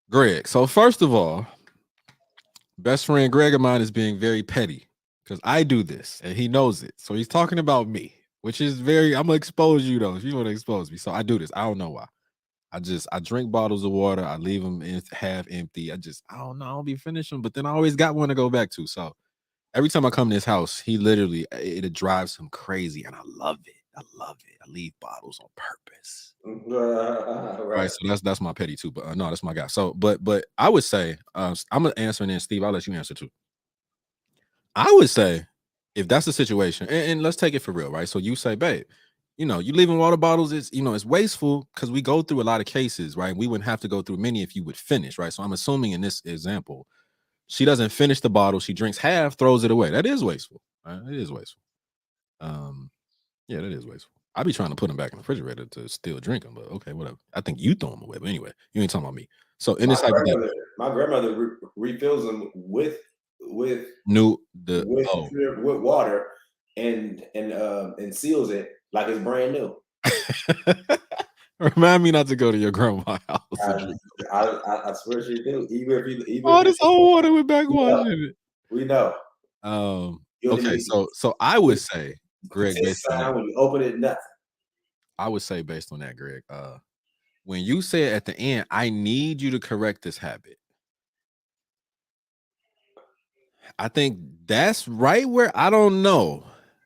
Greg, so first of all, best friend Greg of mine is being very petty because I do this and he knows it. So he's talking about me, which is I'm gonna expose you though if you want to expose me. So I do this. I don't know why. I drink bottles of water. I leave them half empty. I don't know. I'll be finishing, but then I always got one to go back to. So every time I come to his house, he literally, it drives him crazy. And I love it. I leave bottles on purpose. Right. So that's my petty too. But no, that's my guy. So, but I would say, I'm going to answer and then Steve, I'll let you answer too. I would say if that's the situation, and let's take it for real, right? So you say, babe, you leaving water bottles, it's wasteful because we go through a lot of cases, right? We wouldn't have to go through many if you would finish, right? So I'm assuming in this example, she doesn't finish the bottle, she drinks half, throws it away. That is wasteful. Right? It is wasteful. Yeah, that is wasteful. I'd be trying to put them back in the refrigerator to still drink them, but okay, whatever. I think you throw them away, but anyway, you ain't talking about me. So in this my grandmother refills them with water and seals it like it's brand new. Remind me not to go to your grandma's house. I swear she do. Even this old water with backwash in it. We know. Okay, so I would say, Greg, based on that, when you open it, nothing. I would say based on that, Greg, when you said at the end, I need you to correct this habit. I think that's right where I don't know.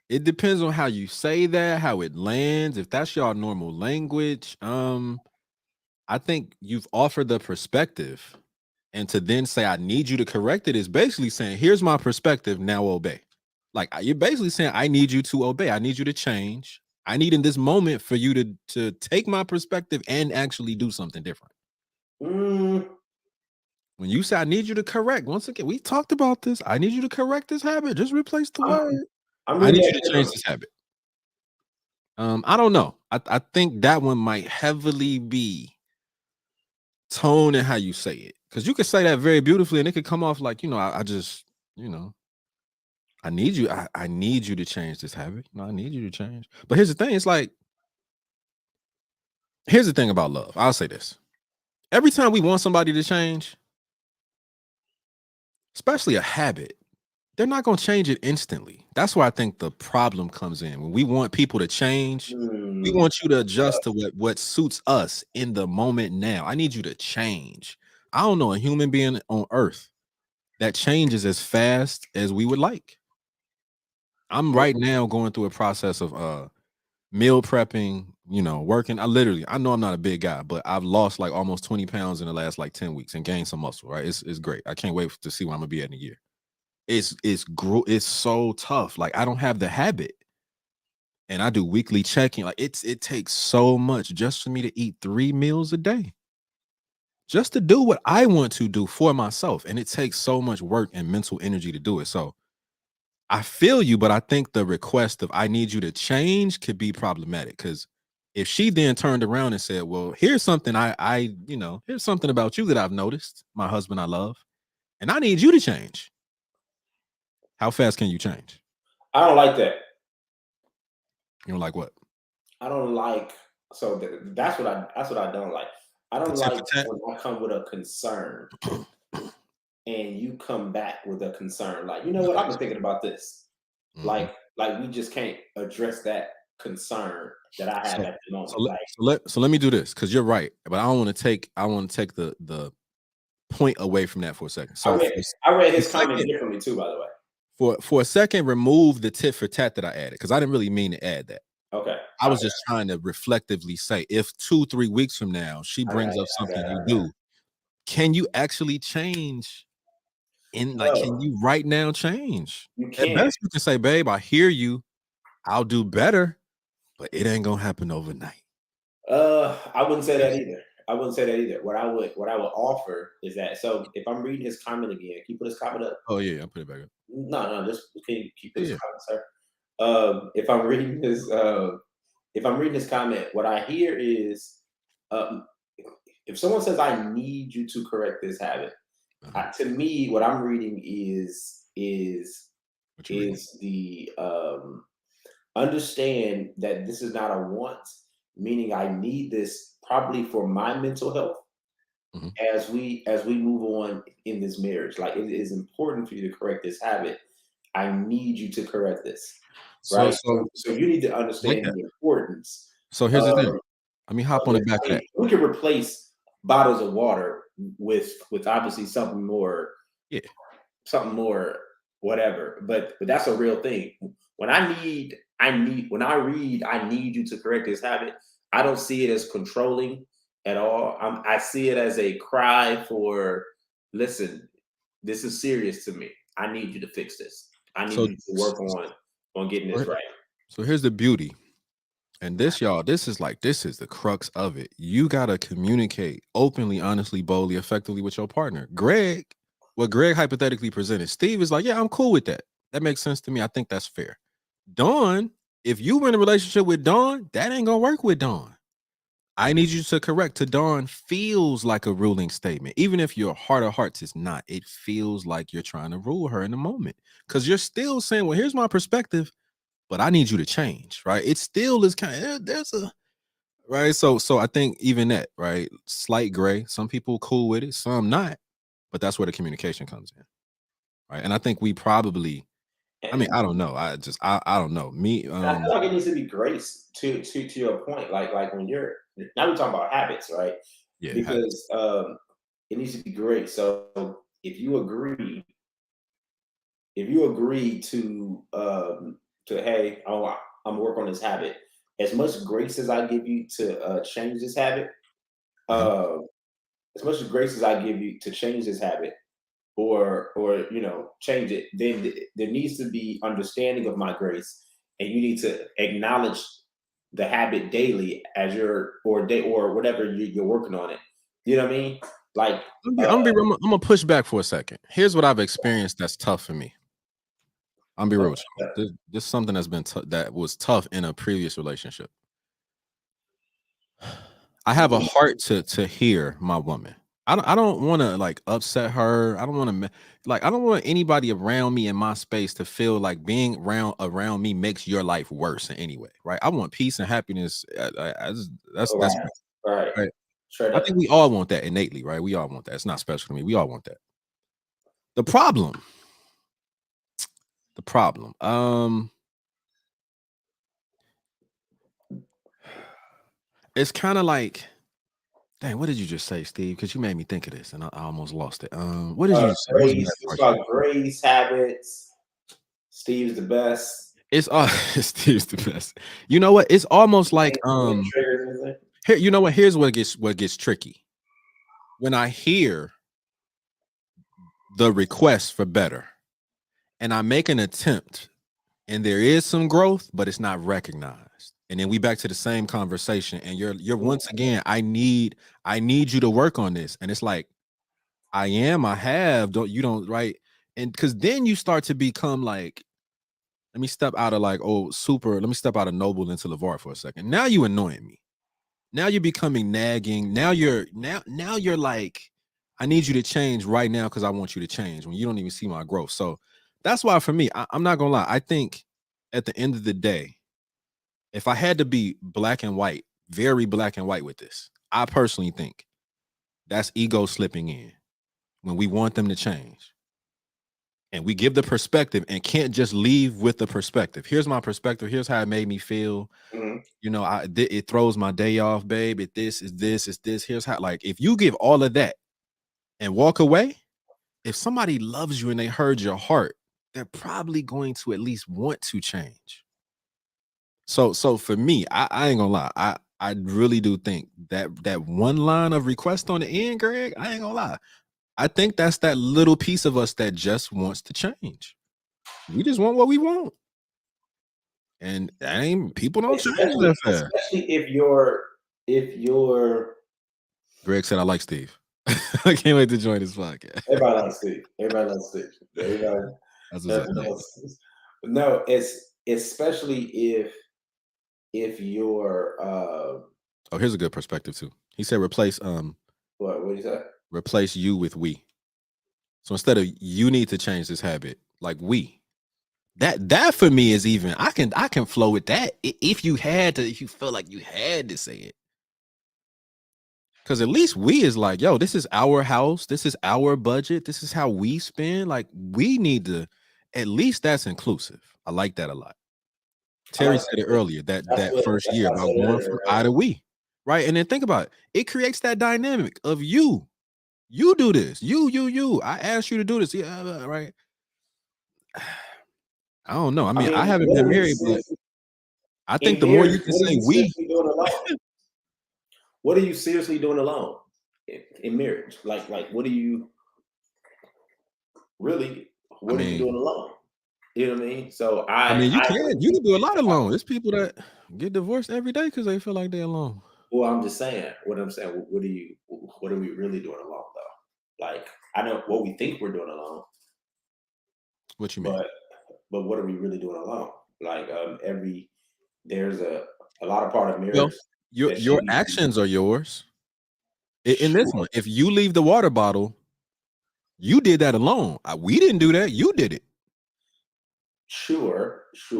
It depends on how you say that, how it lands. If that's your normal language, I think you've offered the perspective, and to then say I need you to correct it is basically saying, here's my perspective, now obey. Like you're basically saying, I need you to obey. I need you to change. I need in this moment for you to take my perspective and actually do something different. When you say I need you to correct, once again, we talked about this. I need you to correct this habit. Just replace the word. I need you to change this habit. I don't know. I think that one might heavily be tone and how you say it. Because you could say that very beautifully and it could come off like, I just, I need you. I need you to change this habit. I need you to change. But here's the thing. It's like, here's the thing about love. I'll say this. Every time we want somebody to change, especially a habit, they're not going to change it instantly. That's where I think the problem comes in. When we want people to change, we want you to adjust to what suits us in the moment now. I need you to change. I don't know a human being on earth that changes as fast as we would like. I'm right now going through a process of meal prepping, you know, working. I know I'm not a big guy, but I've lost like almost 20 pounds in the last like 10 weeks and gained some muscle, right? It's great. I can't wait to see where I'm gonna be at in a year. It's so tough. Like I don't have the habit. And I do weekly checking. Like it takes so much just for me to eat 3 meals a day. Just to do what I want to do for myself. And it takes so much work and mental energy to do it. So I feel you, but I think the request of I need you to change could be problematic because if she then turned around and said, well, here's something here's something about you that I've noticed, my husband I love, and I need you to change. How fast can you change? I don't like that. You don't like what? I don't like that's what I don't like. I The don't tit like for tat? when I come with a concern and you come back with a concern. Like, you know what, I've been thinking about this. Mhm. Like we just can't address that concern that I have So at the so moment. let Like so let me do this because you're right, but I want to take the point away from that for a second. I So read I read for a his comment second, differently too, by the way. for a second, remove the tit for tat that I added because I didn't really mean to add that. Okay. I was just trying to reflectively say, if 2-3 weeks from now she I got brings up it. I something got it. you I got it. do, can you actually change? Can No, you right now change? you At can't. best, you can say, babe, I hear you. I'll do better, but it ain't gonna happen overnight. I wouldn't say that either. I wouldn't say that either. What I would offer is that, so if I'm reading his comment again, can you put his comment up? Oh yeah, I'll put it back up. No, just can you keep his Yeah. comment, sir? If I'm reading his comment, what I hear is, um, if someone says, "I need you to correct this habit," Uh-huh. to me, what I'm reading What you reading? is the understand that this is not a want, meaning I need this probably for my mental health Mhm. as we move on in this marriage. Like, it is important for you to correct this habit. I need you to correct this, So right? so So you need to like understand that. the importance So here's the of, thing. Let me hop of on the this. back I of that. mean, we can replace bottles of water with obviously Yeah. something more whatever, but that's a real thing. When when I read I need you to correct this habit, I don't see it as controlling at all. I see it as a cry for, listen, this is serious to me. I need you to fix this. I need So you to work on getting this right. so here's the beauty. And this, y'all, this is the crux of it. You gotta communicate openly, honestly, boldly, effectively with your partner. What Greg hypothetically presented, Steve is like, yeah, I'm cool with that. That makes sense to me. I think that's fair. Dawn, if you were in a relationship with Dawn, that ain't gonna work with Dawn. I need you to correct. To Dawn feels like a ruling statement, even if your heart of hearts is not. It feels like you're trying to rule her in the moment because you're still saying, well, here's my perspective, but I need you to change, right? It still is kind of there's a right. So I think even that, right? Slight gray. Some people cool with it, some not. But that's where the communication comes in, right? And I think we probably, I mean, And I don't know. I don't know. Me, I feel like it needs to be grace to your point. Like when you're now we're talking about habits, right? yeah, Because it needs to be grace. So if you agree to, hey, I'm work on this habit. As much grace as I give you to change this habit, mhm. uh, as much grace as I give you to change this habit, or change it, then there needs to be understanding of my grace, and you need to acknowledge the habit daily as or whatever you're working on it. You know what I mean? Like, I'm gonna push back for a second. Here's what I've experienced that's tough for me. I'm be real with you. This is something that's been that was tough in a previous relationship. I have a heart to hear my woman. I don't want to like upset her. I don't want to like I don't want anybody around me in my space to feel like being around me makes your life worse in any way, right? I want peace and happiness. That's right, right, right. straight I up. think we all want that innately, right? We all want that. It's not special to me. We all want that. The problem, the problem. It's kind of like, dang, what did you just say, Steve? Because you made me think of this, and I almost lost it. What did you say? What was the Grace. last It's part you about grace, habits. Steve's the best. It's Steve's the best. You know what? It's almost like here. You know what? Here's what gets tricky. When I hear the request for better, and I make an attempt, and there is some growth, but it's not recognized. And then we back to the same conversation. And you're once again, I need you to work on this. And it's like, I have, don't right. And because then you start to become like, let me step out of like, let me step out of Noble into LeVar for a second. Now you annoying me. Now you're becoming nagging. Now you're like, I need you to change right now because I want you to change when you don't even see my growth. So that's why for me, I'm not gonna lie. I think at the end of the day, if I had to be black and white, very black and white with this, I personally think that's ego slipping in when we want them to change. And we give the perspective and can't just leave with the perspective. Here's my perspective. Here's how it made me feel. You know, it throws my day off, babe. It's this. Here's how, like, if you give all of that and walk away, if somebody loves you and they heard your heart, they're probably going to at least want to change. So for me, I ain't gonna lie. I really do think that one line of request on the end, Greg, I ain't gonna lie. I think that's that little piece of us that just wants to change. We just want what we want. And people don't change that fast. Especially if you're Greg said I like Steve. I can't wait to join this podcast. Everybody likes Steve. That's what's No, it's especially if you're here's a good perspective too. He said replace what do you say? Replace you with we. So instead of you need to change this habit, like we. That for me is even I can flow with that if you felt like you had to say it. Because at least we is like, yo, this is our house, this is our budget, this is how we spend. Like, we need to, at least that's inclusive. I like that a lot. Terry said it earlier, that first year about going from I to we, right? And then think about it. It creates that dynamic of you. You do this. You. I asked you to do this. Yeah, right. I don't know. I mean, I haven't been married, but I think the more you can say we. What are you seriously doing alone in marriage? Like, what are you really? What are you doing alone? You know what I mean? So you can do a lot alone. There's people that get divorced every day because they feel like they're alone. Well, I'm just saying. What I'm saying. What are we really doing alone though? Like, I know what we think we're doing alone. What you mean? But what are we really doing alone? Like, there's a lot of part of marriage. Well, your actions are yours. In this one, if you leave the water bottle, you did that alone. We didn't do that. You did it. Sure. If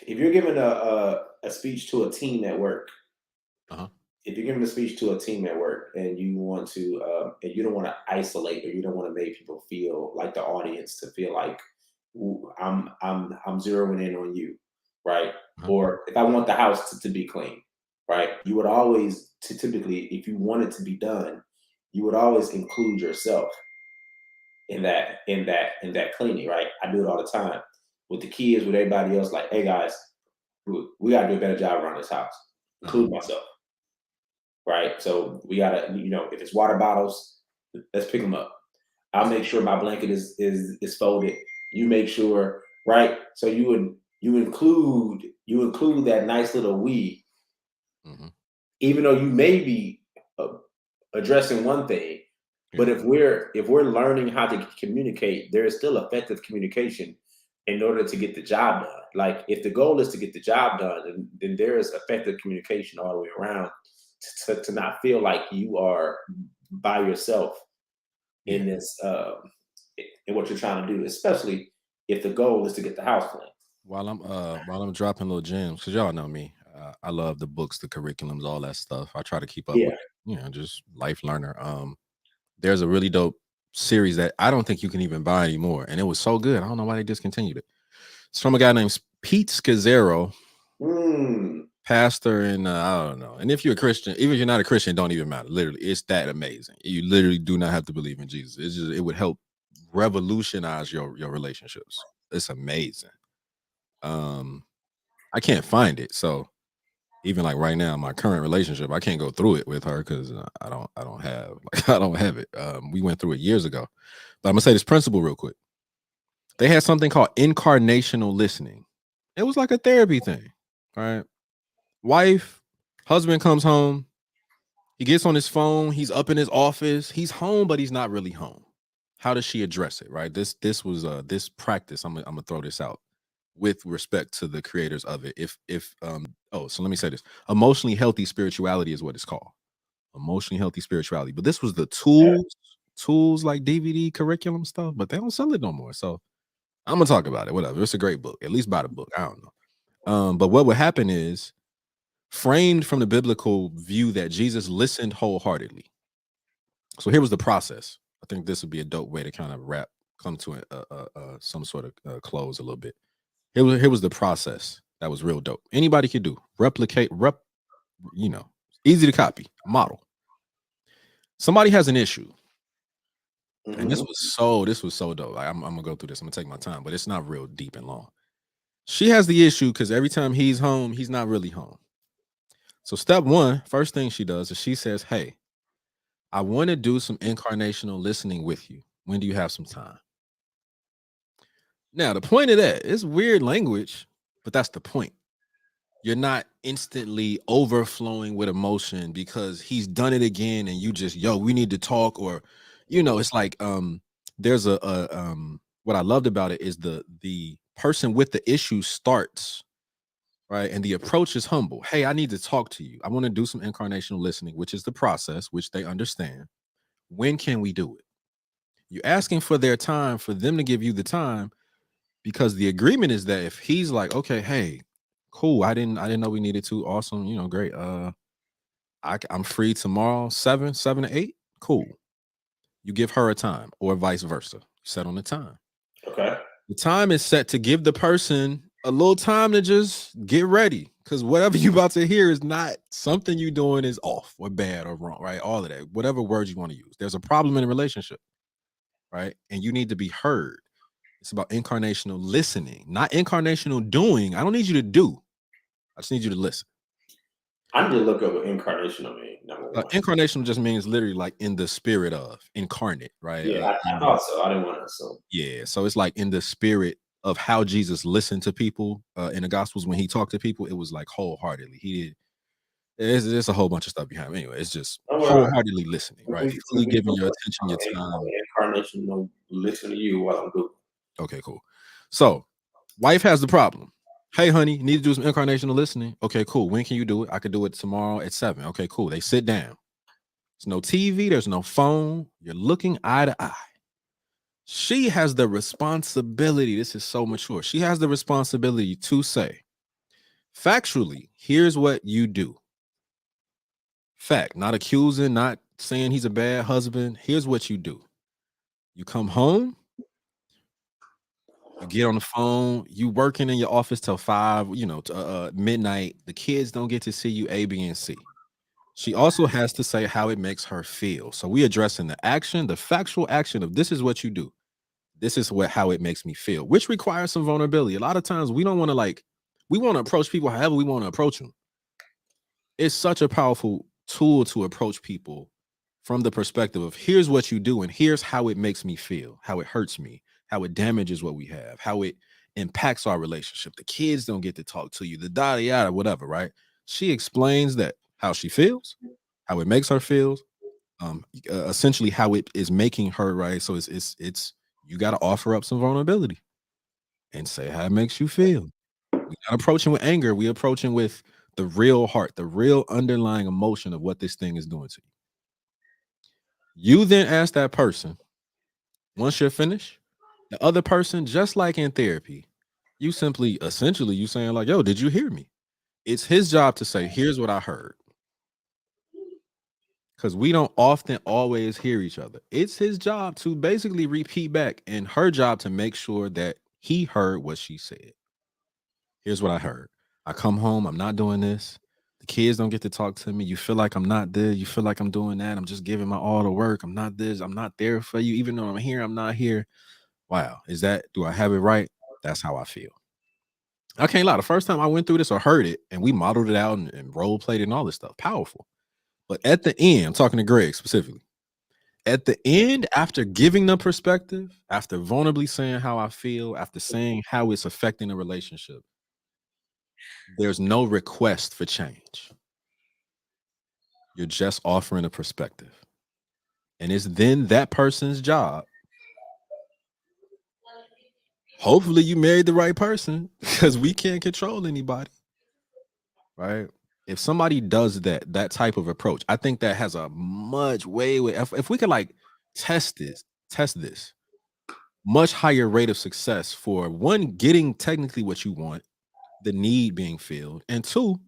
you're giving a speech to a team at work, if you're giving a speech to a team at work and you want to, and you don't want to isolate or you don't want to make people feel like the audience to feel like I'm zeroing in on you, right? Or if I want the house to be clean, right? You would always typically, if you want it to be done, you would always include yourself in that cleaning, right? I do it all the time with the kids, with everybody else. Like, hey guys, we got to do a better job around this house, include myself, right? So we gotta, if it's water bottles, let's pick them up. I'll make sure my blanket is folded. You make sure, right? So you include that nice little we, even though you may be addressing one thing. But if we're learning how to communicate, there is still effective communication in order to get the job done. Like, if the goal is to get the job done, then there is effective communication all the way around to not feel like you are by yourself in this in what you're trying to do, especially if the goal is to get the house clean. While I'm dropping little gems, because y'all know me, I love the books, the curriculums, all that stuff. I try to keep up with, just life learner. There's a really dope series that I don't think you can even buy anymore, and it was so good. I don't know why they discontinued it. It's from a guy named Pete Scazzaro, pastor, and I don't know. And if you're a Christian, even if you're not a Christian, it don't even matter. Literally, it's that amazing. You literally do not have to believe in Jesus. It would help revolutionize your relationships. It's amazing. I can't find it. So even like right now, my current relationship, I can't go through it with her because I don't have I don't have it. We went through it years ago. But I'm gonna say this principle real quick. They had something called incarnational listening. It was like a therapy thing. All right. Wife, husband comes home. He gets on his phone. He's up in his office. He's home, but he's not really home. How does she address it? Right. This was this practice. I'm gonna throw this out with respect to the creators of it. So let me say this. Emotionally healthy spirituality is what it's called. Emotionally healthy spirituality. But this was the tools like DVD curriculum stuff, but they don't sell it no more. So I'm gonna talk about it. Whatever. It's a great book. At least buy the book. I don't know. But what would happen is framed from the biblical view that Jesus listened wholeheartedly. So here was the process. I think this would be a dope way to kind of come to some sort of close a little bit. Here was the process that was real dope. Anybody could do replicate, easy to copy, model. Somebody has an issue. And this was so dope. I'm gonna go through this. I'm gonna take my time, but it's not real deep and long. She has the issue because every time he's home, he's not really home. So step one, first thing she does is she says, "Hey, I want to do some incarnational listening with you. When do you have some time?" Now, the point of that is weird language, but that's the point. You're not instantly overflowing with emotion because he's done it again and you just, we need to talk, or it's like there's what I loved about it is the person with the issue starts, right? And the approach is humble. Hey, I need to talk to you. I want to do some incarnational listening, which is the process, which they understand. When can we do it? You're asking for their time, for them to give you the time, because the agreement is that if he's like, okay, hey, cool, I didn't know we needed to. Awesome, great. I'm free tomorrow, 7 to 8. Cool. You give her a time, or vice versa. You set on the time. Okay. The time is set to give the person a little time to just get ready, because whatever you about to hear is not something you doing is off or bad or wrong, right? All of that, whatever words you want to use. There's a problem in a relationship, right? And you need to be heard. It's about incarnational listening, not incarnational doing. I don't need you to do. I just need you to listen. I need to look up what incarnational means. Number one. Incarnational just means literally like in the spirit of, incarnate, right? Yeah, I thought so. I didn't want to assume. Yeah, so it's like in the spirit of how Jesus listened to people in the Gospels. When he talked to people, it was like wholeheartedly. He did. There's a whole bunch of stuff behind it. Anyway, it's just wholeheartedly listening, right? Fully giving your attention, your time. Incarnation, no, listen to you while I'm good. Okay, cool. So, wife has the problem. Hey, honey, need to do some incarnational listening. Okay, cool. When can you do it? I could do it tomorrow at 7. Okay, cool. They sit down. There's no TV. There's no phone. You're looking eye to eye. She has the responsibility. This is so mature. She has the responsibility to say, factually, here's what you do. Fact, not accusing, not saying he's a bad husband. Here's what you do. You come home. You get on the phone, you working in your office till 5, midnight. The kids don't get to see you, A, B, and C. She also has to say how it makes her feel. So we addressing the action, the factual action of this is what you do. This is how it makes me feel, which requires some vulnerability. A lot of times we don't want to we want to approach people however we want to approach them. It's such a powerful tool to approach people from the perspective of here's what you do and here's how it makes me feel, how it hurts me, how it damages what we have, how it impacts our relationship. The kids don't get to talk to you, the yada, whatever, right? She explains that how she feels, how it makes her feel, essentially how it is making her, right? So it's you got to offer up some vulnerability and say how it makes you feel. We're not approaching with anger. We're approaching with the real heart, the real underlying emotion of what this thing is doing to you. You then ask that person, once you're finished, the other person, just like in therapy, you essentially you saying like, yo, did you hear me? It's his job to say, here's what I heard. Because we don't often always hear each other. It's his job to basically repeat back and her job to make sure that he heard what she said. Here's what I heard. I come home, I'm not doing this. The kids don't get to talk to me. You feel like I'm not there. You feel like I'm doing that. I'm just giving my all to work. I'm not this. I'm not there for you. Even though I'm here, I'm not here. Wow. Do I have it right? That's how I feel. I can't lie. The first time I went through this or heard it and we modeled it out and role played it and all this stuff, powerful. But at the end, I'm talking to Greg specifically. At the end, after giving the perspective, after vulnerably saying how I feel, after saying how it's affecting the relationship, there's no request for change. You're just offering a perspective. And it's then that person's job. Hopefully you married the right person because we can't control anybody. Right? If somebody does that type of approach, I think that has a much if we could like test this much higher rate of success for one, getting technically what you want, the need being filled, and two,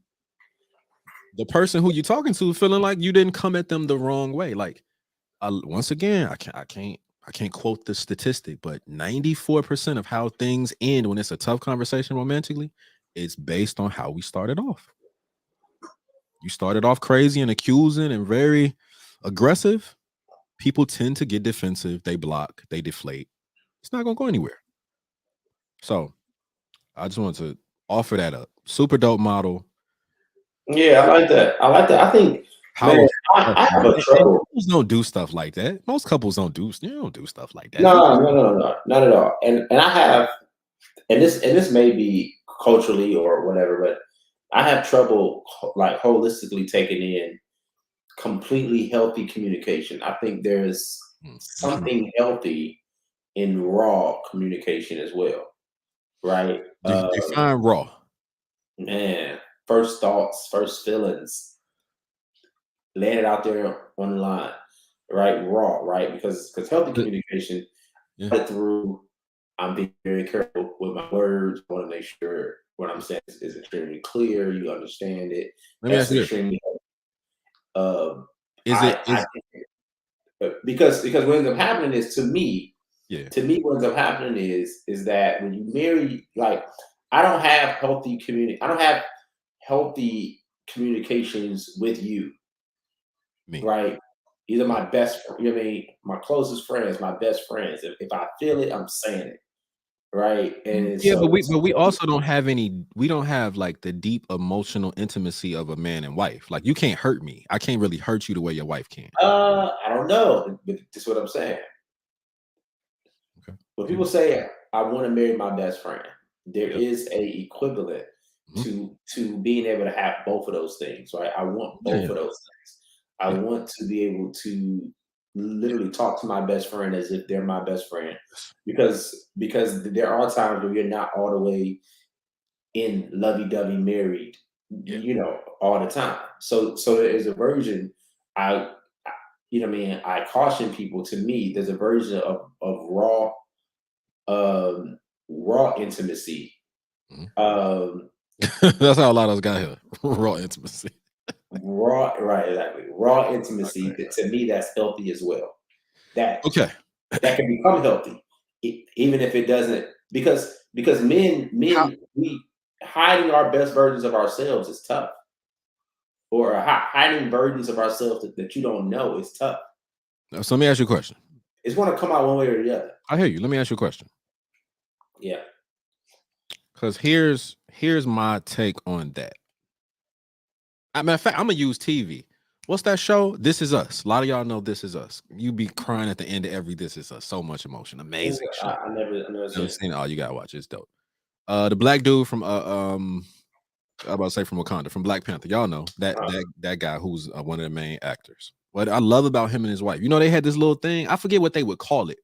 the person who you're talking to feeling like you didn't come at them the wrong way. Like, once again, I can't quote the statistic, but 94% of how things end when it's a tough conversation romantically, it's based on how we started off. You started off crazy and accusing and very aggressive. People tend to get defensive. They block. They deflate. It's not going to go anywhere. So I just want to offer that up. Super dope model. Yeah, I like that. I think, man, I have a trouble. Couples don't do stuff like that. Most couples don't do stuff like that. No, not at all. And I have, and this may be culturally or whatever, but I have trouble like holistically taking in completely healthy communication. I think there's something healthy in raw communication as well, right? Define raw. Man, first thoughts, first feelings, laying it out there on the line, right? Raw, right? Because healthy communication, through, I'm being very careful with my words. I want to make sure what I'm saying is extremely clear. You understand it. Let me ask you extremely. Because what ends up happening is to me, what ends up happening is that when you marry, like, I don't have healthy communications with you. Me. Right? Either my best, you know what I mean, my closest friends, my best friends. If I feel it, I'm saying it. Right. And but we also don't have we don't have like the deep emotional intimacy of a man and wife. Like, you can't hurt me. I can't really hurt you the way your wife can. I don't know, but that's what I'm saying. Okay. When people say I want to marry my best friend, there is a equivalent to being able to have both of those things, right? I want both of those things. I want to be able to literally talk to my best friend as if they're my best friend, because there are times where you're not all the way in lovey-dovey married, you know, all the time. So there is a version. You know what I mean? I caution people. To me, there's a version of raw intimacy. That's how a lot of us got here. Raw intimacy. Right, exactly. Raw intimacy. That, to me, that's healthy as well. That can become healthy, even if it doesn't. Because men, we hiding our best versions of ourselves is tough. Or hiding versions of ourselves that you don't know is tough. So let me ask you a question. It's going to come out one way or the other. I hear you. Let me ask you a question. Yeah. Because here's my take on that. Matter of fact, I'm gonna use TV. What's that show? This Is Us. A lot of y'all know This Is Us. You be crying at the end of every This Is Us. So much emotion. Amazing show. I never seen it. Oh, you gotta watch it. It's dope. The black dude from I'm about to say from Wakanda, from Black Panther. Y'all know that guy who's one of the main actors. What I love about him and his wife, you know, they had this little thing. I forget what they would call it.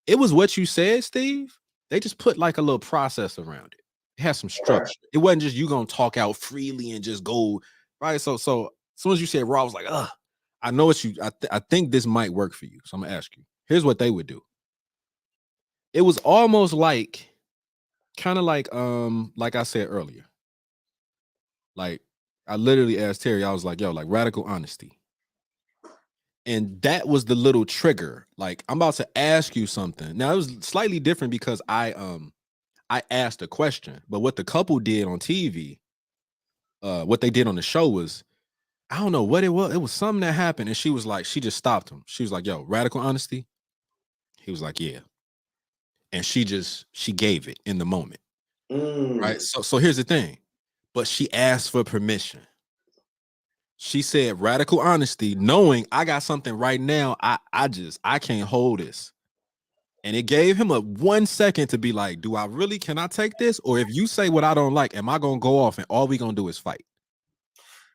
It was what you said, Steve. They just put like a little process around it. It has some structure. It wasn't just you gonna talk out freely and just go right. So as soon as you said raw, I was like, I know what I think this might work for you. So I'm gonna ask you. Here's what they would do. It was almost like, kind of like I said earlier. Like, I literally asked Terry, I was like, yo, like radical honesty. And that was the little trigger. Like, I'm about to ask you something. Now, it was slightly different because I asked a question, but what the couple did on TV what they did on the show was, I don't know what it was. It was something that happened, and she was like, she just stopped him. She was like, "Yo, radical honesty." He was like, "Yeah," and she gave it in the moment, right? So here's the thing, but she asked for permission. She said radical honesty, knowing I got something right now. I can't hold this. And it gave him a 1 second to be like, can I take this? Or if you say what I don't like, am I gonna go off and all we gonna do is fight?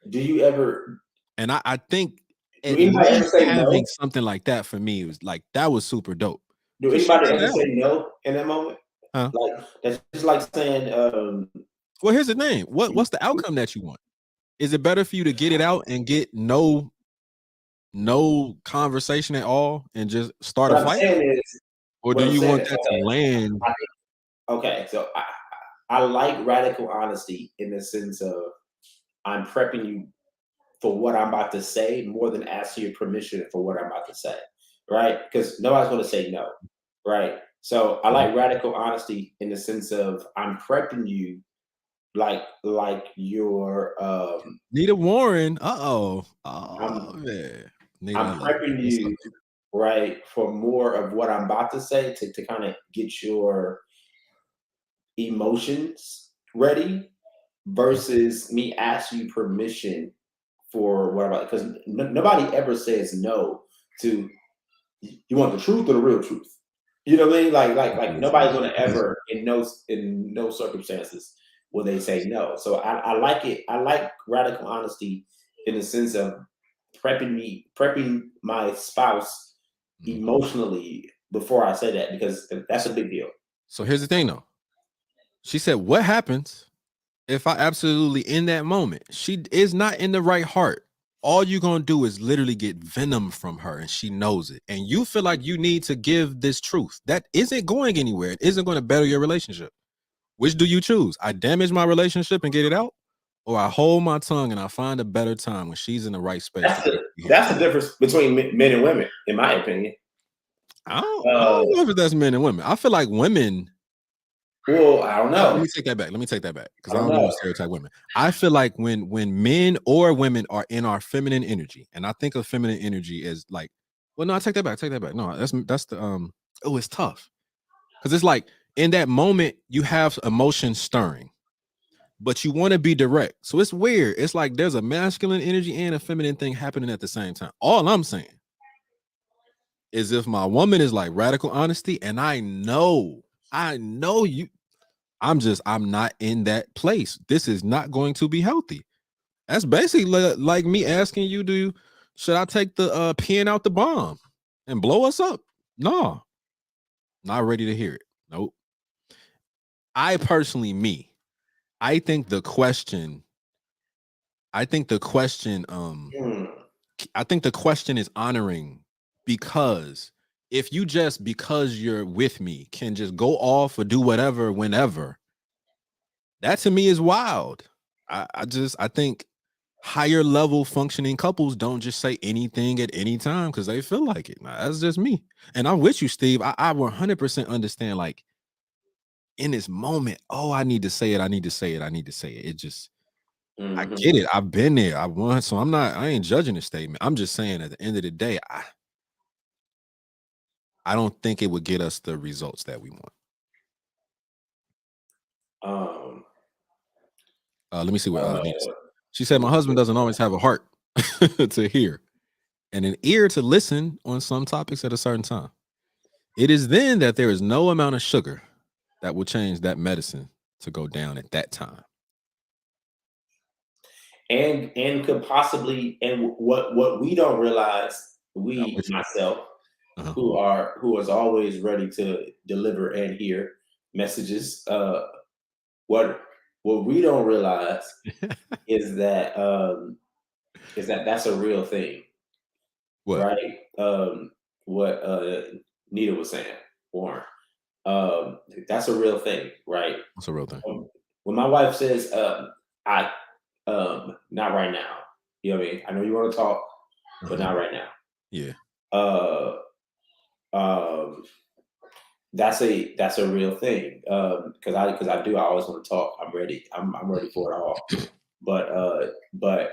Do you ever? And I think Do at anybody ever least say no? having something like that for me was like, that was super dope. Do 'Cause she anybody laid it ever out. say no in that moment? Huh? Like that's just like saying, Well, here's the thing. What's the outcome that you want? Is it better for you to get it out and get no conversation at all and just start a what I'm fight? saying is, Or do what I'm you saying want is, that to land? okay, so I like radical honesty in the sense of I'm prepping you for what I'm about to say more than asking your permission for what I'm about to say, right? Because nobody's going to say no, right? So I like radical honesty in the sense of I'm prepping you like you're Nita Warren. Oh I'm man. Nita, I I'm love you. prepping What's up? you right for more of what I'm about to say to kind of get your emotions ready versus me asking you permission for what about, because nobody ever says no to, you want the truth or the real truth. You know what I mean? Like nobody's gonna ever in no circumstances will they say no. So I like it. I like radical honesty in the sense of prepping my spouse emotionally before I say that, because that's a big deal. So here's the thing though. She said, what happens if I absolutely in that moment, she is not in the right heart? All you're gonna do is literally get venom from her, and she knows it. And you feel like you need to give this truth that isn't going anywhere. It isn't going to better your relationship. Which do you choose? I damage my relationship and get it out, or I hold my tongue and I find a better time when she's in the right space to hear it. That's the difference between men and women, in my opinion. I don't know if that's men and women. I feel like women. Well, I don't know. Let me take that back because I I don't don't even want know. to stereotype women. I feel like when men or women are in our feminine energy, and I think of feminine energy as like, well, no, I take that back. No, that's the oh, it's tough because it's like in that moment you have emotion stirring, but you want to be direct. So it's weird. It's like there's a masculine energy and a feminine thing happening at the same time. All I'm saying is if my woman is like radical honesty, and I know you. I'm not in that place. This is not going to be healthy. That's basically like me asking you, should I take the pin out the bomb and blow us up? No, not ready to hear it. Nope. I personally, I think the question, I think the question, I think the question is honoring, because if you just because you're with me can just go off or do whatever whenever, that to me is wild. I think higher level functioning couples don't just say anything at any time because they feel like it. Nah, that's just me. And I'm with you, Steve. I 100% understand, like, in this moment, oh, I need to say it. I need to say it. I need to say it. It just, I get it. I've been there. I won. So I ain't judging the statement. I'm just saying at the end of the day, I don't think it would get us the results that we want. Let me see what Nita said. She said, my husband doesn't always have a heart to hear and an ear to listen on some topics at a certain time. It is then that there is no amount of sugar that will change that medicine to go down at that time. And could possibly, and what we don't realize, myself, who is always ready to deliver and hear messages, what we don't realize is that that's a real thing. What? Right? What Nita was saying, Warren. That's a real thing, right? What's a real thing? When my wife says, I not right now. You know what I mean? I know you want to talk, but not right now. Yeah. That's a real thing. Because I always want to talk. I'm ready. I'm ready for it all. but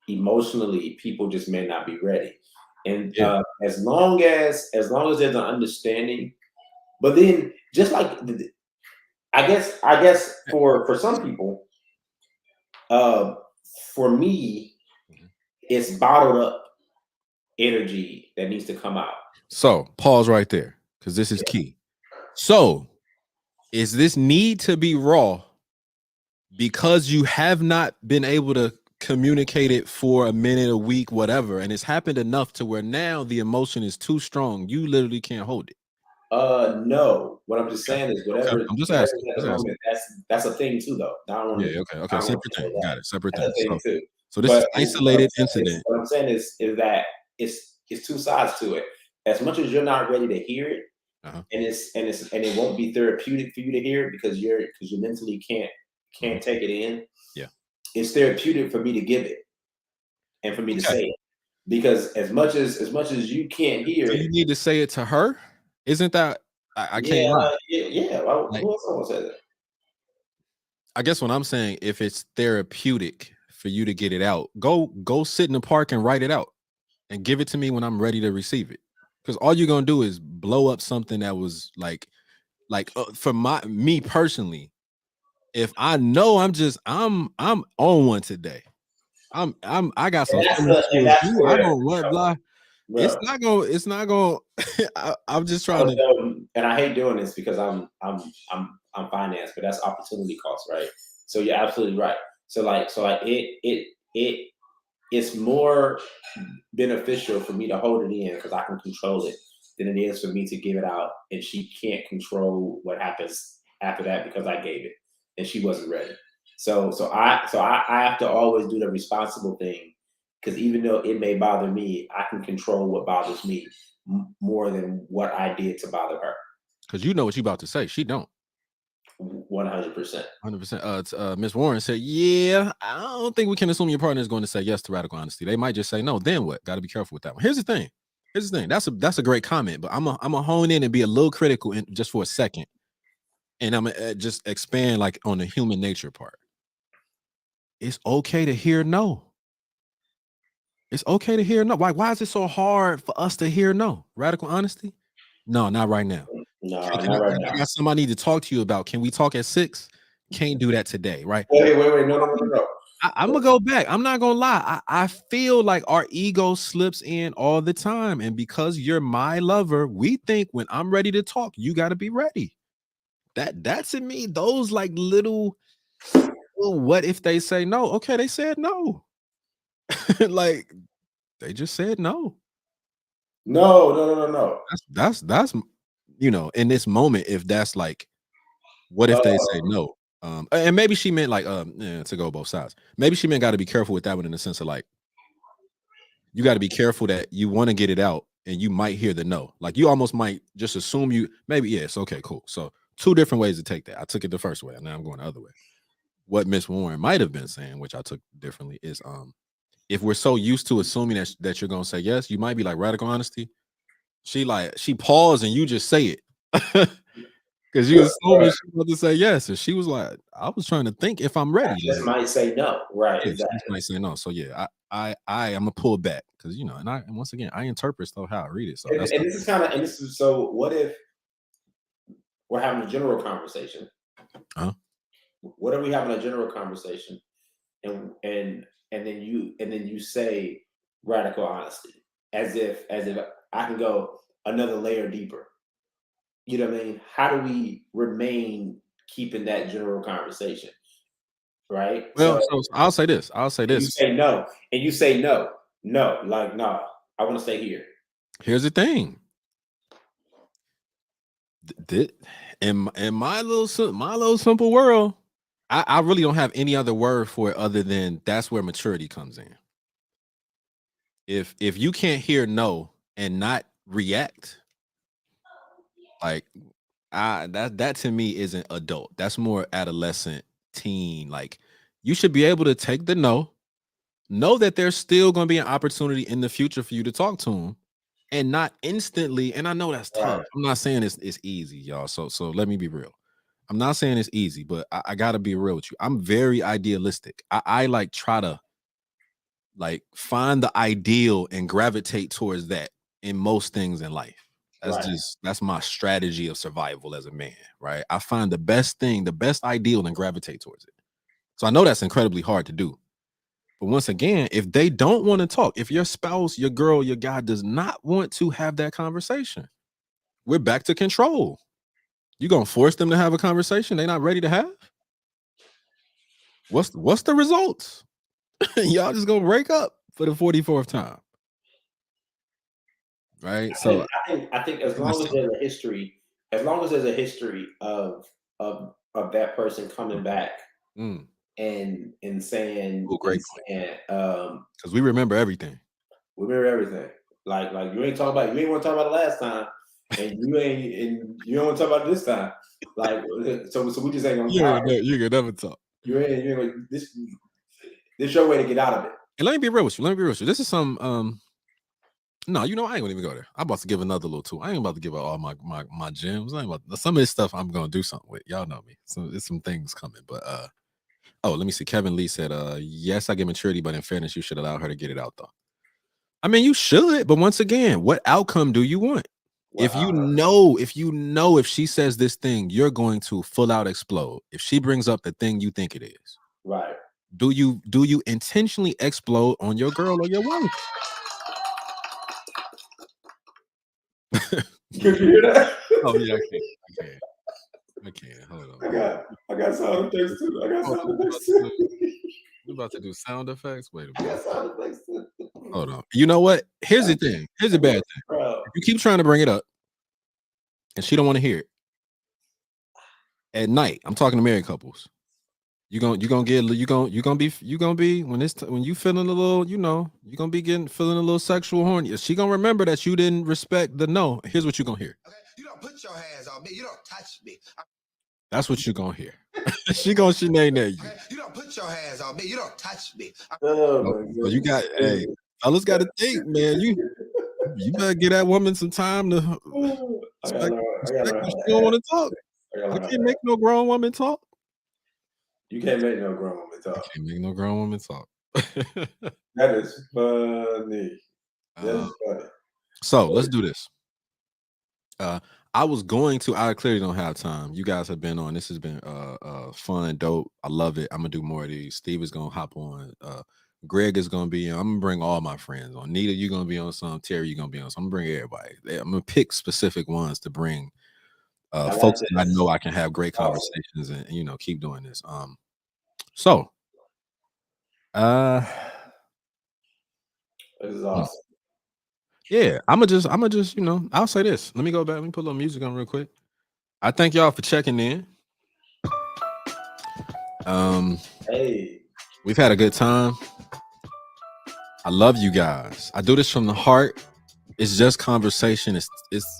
emotionally, people just may not be ready. And Yeah. as long as there's an understanding, but then just like I guess for some people, uh, for me, it's bottled up energy that needs to come out. So pause right there because this is key. So is this need to be raw because you have not been able to communicate it for a minute, a week, whatever, and it's happened enough to where now the emotion is too strong. You literally can't hold it. No. What I'm just Okay. saying is Okay. whatever I'm just whatever's asking. at Just the asking. moment, that's a thing too, though. I don't want Yeah. to. Okay. I Okay. don't want Separate to say thing. that. Got it. Separate thing. That's a thing too. So this is But isolated incident. what I'm saying is that it's two sides to it. As much as you're not ready to hear it, Uh-huh. and it won't be therapeutic for you to hear it because you mentally can't take it in. Yeah. It's therapeutic for me to give it and for me to Okay. say it. Because as much as you can't hear So it, you need to say it to her. Isn't that I can't yeah, lie. yeah. Well, Like, who else gonna say that? I guess what I'm saying, if it's therapeutic for you to get it out, go sit in the park and write it out and give it to me when I'm ready to receive it. Because all you're gonna do is blow up something that was like for me personally. If I know I'm on one today, I got some feelings And towards that's you. I where, don't what blah. bro. It's not gonna. I'm just I trying was to. telling, and I hate doing this because I'm finance, but that's opportunity cost, right? So you're absolutely right. So like it's more beneficial for me to hold it in because I can control it than it is for me to give it out and she can't control what happens after that because I gave it and she wasn't ready. So I have to always do the responsible thing because even though it may bother me, I can control what bothers me more than what I did to bother her. Because you know what you about to say. She don't. 100%. 100%. Miss Warren said, "Yeah, I don't think we can assume your partner is going to say yes to radical honesty. They might just say no. Then what? Got to be careful with that one. Here's the thing. That's a great comment, but I'm a hone in and be a little critical just for a second, and I'm gonna just expand like on the human nature part. It's okay to hear no. It's okay to hear no. Why is it so hard for us to hear no? Radical honesty? No, not right now. No, Hey, not right I now. got something I need to talk to you about. Can we talk at 6? Can't do that today, right? Wait. No. I'm gonna go back. I'm not gonna lie. I feel like our ego slips in all the time, and because you're my lover, we think when I'm ready to talk, you got to be ready. That's in me. Those like little, well, what if they say no? Okay, they said no. Like they just said no. No. That's in this moment, if that's like, what if they say no? And maybe she meant like to go both sides. Maybe she meant got to be careful with that one in the sense of like you got to be careful that you want to get it out and you might hear the no. Like you almost might just assume yes, okay, cool. So two different ways to take that. I took it the first way and now I'm going the other way. What Miss Warren might have been saying, which I took differently, is if we're so used to assuming that you're gonna say yes, you might be like radical honesty. She paused and you just say it. Because you assuming she was about to say yes. And she was like, I was trying to think if I'm I ready. just Like, might say no. Right, yeah, she just exactly. might say no. So yeah, I am gonna pull back because and once again, I interpret stuff how I read it. So And, that's and this is kind of and this is so. What if we're having a general conversation? uh What are we having a general conversation? And then you say radical honesty as if I can go another layer deeper. You know what I mean? How do we remain keeping that general conversation? Right. well, So so I'll say this. I'll say you this. say no, and you say no, like no, I want to stay here. Here's the thing. In my little simple world, I really don't have any other word for it other than that's where maturity comes in. If you can't hear no and not react, like that to me isn't adult. That's more adolescent, teen. Like you should be able to take the no, know that there's still going to be an opportunity in the future for you to talk to them, and not instantly. And I know that's tough. Right. I'm not saying it's easy, y'all. So let me be real. I'm not saying it's easy, but I gotta be real with you. I'm very idealistic. I like try to like find the ideal and gravitate towards that in most things in life. Right. That's my strategy of survival as a man, right? I find the best thing, the best ideal, and gravitate towards it. So I know that's incredibly hard to do. But once again, if they don't want to talk, if your spouse, your girl, your guy does not want to have that conversation, we're back to control. You gonna force them to have a conversation they're not ready to have? What's the results? Y'all just gonna break up for the 44th time. Right. So I think as long as there's a history, of that person coming back and saying, great point. Because we remember everything. We remember everything. Like you ain't want to talk about it last time, and you don't want to talk about it this time. Like so we just ain't gonna. You can never talk. You ain't gonna, this your way to get out of it. And let me be real with you. This is some no, I ain't gonna even go there. I'm about to give another little tool. I ain't about to give out all my gems. I ain't about some of this stuff I'm gonna do something with. Y'all know me. So there's some things coming. But let me see. Kevin Lee said, yes, I get maturity, but in fairness, you should allow her to get it out though. I mean, you should, but once again, what outcome do you want? If if she says this thing, you're going to full out explode. If she brings up the thing you think it is, right? Do you intentionally explode on your girl or your wife? You hear that? Oh yeah, I can't. Hold on. I got sound effects too. We're about to do sound effects. Wait a minute. I got sound effects too. Hold on. You know what? Here's the thing. Here's the bad thing. If you keep trying to bring it up, and she don't want to hear it at night. I'm talking to married couples. You gonna be when you feeling a little, you're gonna be feeling a little sexual horny. She gonna remember that you didn't respect the no. Here's what you're gonna hear. Okay, you don't put your hands on me. You don't touch me. That's what you're gonna hear. She gonna shenane you. Okay, you don't put your hands on me. You don't touch me. Oh, you got fellas got to think, man. You better give that woman some time to respect she don't want to talk. I can't make no grown woman talk. You can't make no grown woman talk. I can't make no grown woman talk. That is funny. That's funny. So let's do this. I clearly don't have time. You guys have been on. This has been fun, dope. I love it. I'm gonna do more of these. Steve is gonna hop on. Greg is gonna be on. I'm gonna bring all my friends on. Nita, you're gonna be on some. Terry, you're gonna be on some. I'm gonna bring everybody. I'm gonna pick specific ones to bring folks that I know I can have great conversations and keep doing this. So this is awesome. Yeah, I'm gonna just I'll say this. Let me go back. Let me put a little music on real quick. I thank y'all for checking in. Hey, we've had a good time. I love you guys. I do this from the heart. It's just conversation. It's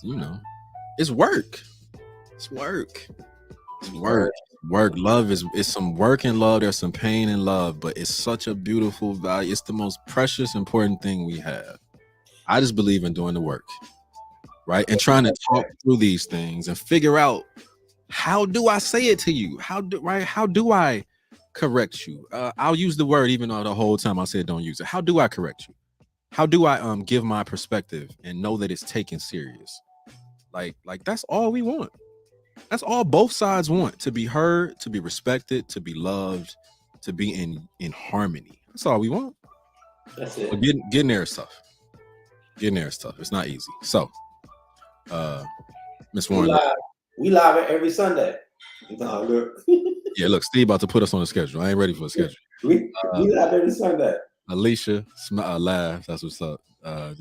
work. It's work. It's work. Work. Love is some work and love. There's some pain and love, but it's such a beautiful value. It's the most precious, important thing we have. I just believe in doing the work, right? And trying to talk through these things and figure out, how do I say it to you? How do I correct you? I'll use the word even though the whole time I said don't use it. How do I correct you? How do I give my perspective and know that it's taken serious? Like that's all we want. That's all both sides want, to be heard, to be respected, to be loved, to be in harmony. That's all we want. That's it. But getting there is tough. Getting there is tough. It's not easy. So, Miss Warren, we live every Sunday. No, look. Yeah, look, Steve about to put us on the schedule. I ain't ready for the schedule. We live every Sunday. Alicia laugh. That's what's up.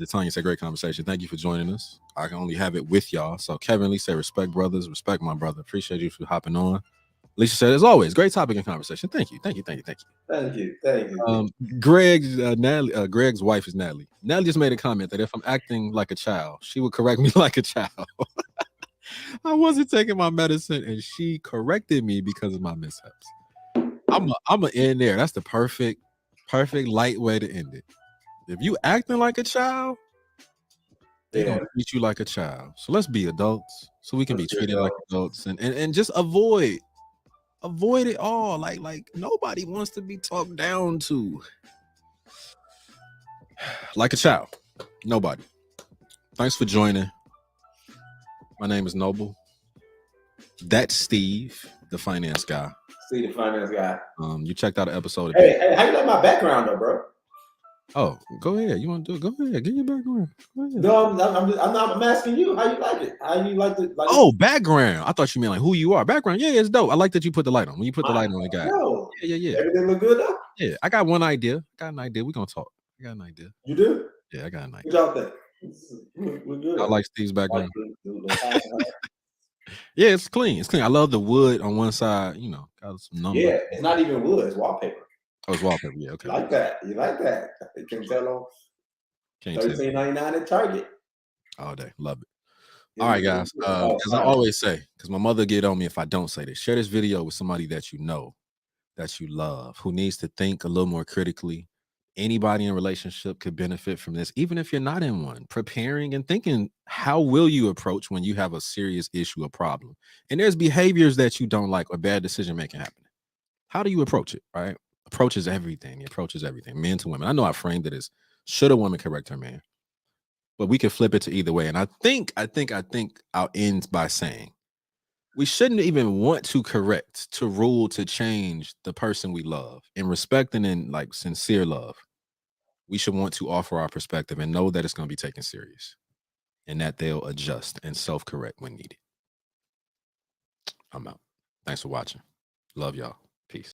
Tanya said, great conversation. Thank you for joining us. I can only have it with y'all. So Kevin Lee said, respect brothers, respect my brother. Appreciate you for hopping on. Alicia said, as always, great topic and conversation. Thank you. Greg's wife is Natalie. Natalie just made a comment that if I'm acting like a child, she would correct me like a child. I wasn't taking my medicine and she corrected me because of my mishaps. I'm a end there. That's the perfect light way to end it. If you acting like a child, They Yeah. gonna treat you like a child. So let's be adults so we can Let's be be treated like adults and just avoid it all. Like nobody wants to be talked down to like a child. Nobody. Thanks for joining. My name is Noble. That's Steve, the finance guy. See the finance guy. You checked out an episode of Hey, how you like my background though, bro? Oh, go ahead. You want to do it? Go ahead. Get your background. Go ahead. No, I'm asking you. How you like it? How you like the like? Oh, background. I thought you meant like who you are. Background. Yeah, it's dope. I like that you put the light on. When you put the light on, it got. No. Yeah. Everything look good though? Yeah, I got one idea. We're gonna talk. I got an idea. You do? Yeah, I got an What idea. y'all think? We're good. I like Steve's background. Like Yeah, it's clean. It's clean. I love the wood on one side. You know, got some numbers. yeah, it's not even wood. It's wallpaper. Oh, it's wallpaper. Yeah, okay. You like that? You like that? You can tell on Can't tell. $13.99 at Target. All day. Love it. All right, guys. As I always say, because my mother get on me if I don't say this, share this video with somebody that you know, that you love, who needs to think a little more critically. Anybody in a relationship could benefit from this, even if you're not in one. Preparing and thinking, how will you approach when you have a serious issue or problem? And there's behaviors that you don't like or bad decision making happening. How do you approach it, right? Approach is everything. Approach is everything. Men to women. I know I framed it as should a woman correct her man? But we can flip it to either way. And I think I'll end by saying we shouldn't even want to correct, to rule, to change the person we love. In respect and in like sincere love, we should want to offer our perspective and know that it's going to be taken serious and that they'll adjust and self-correct when needed. I'm out. Thanks for watching. Love y'all.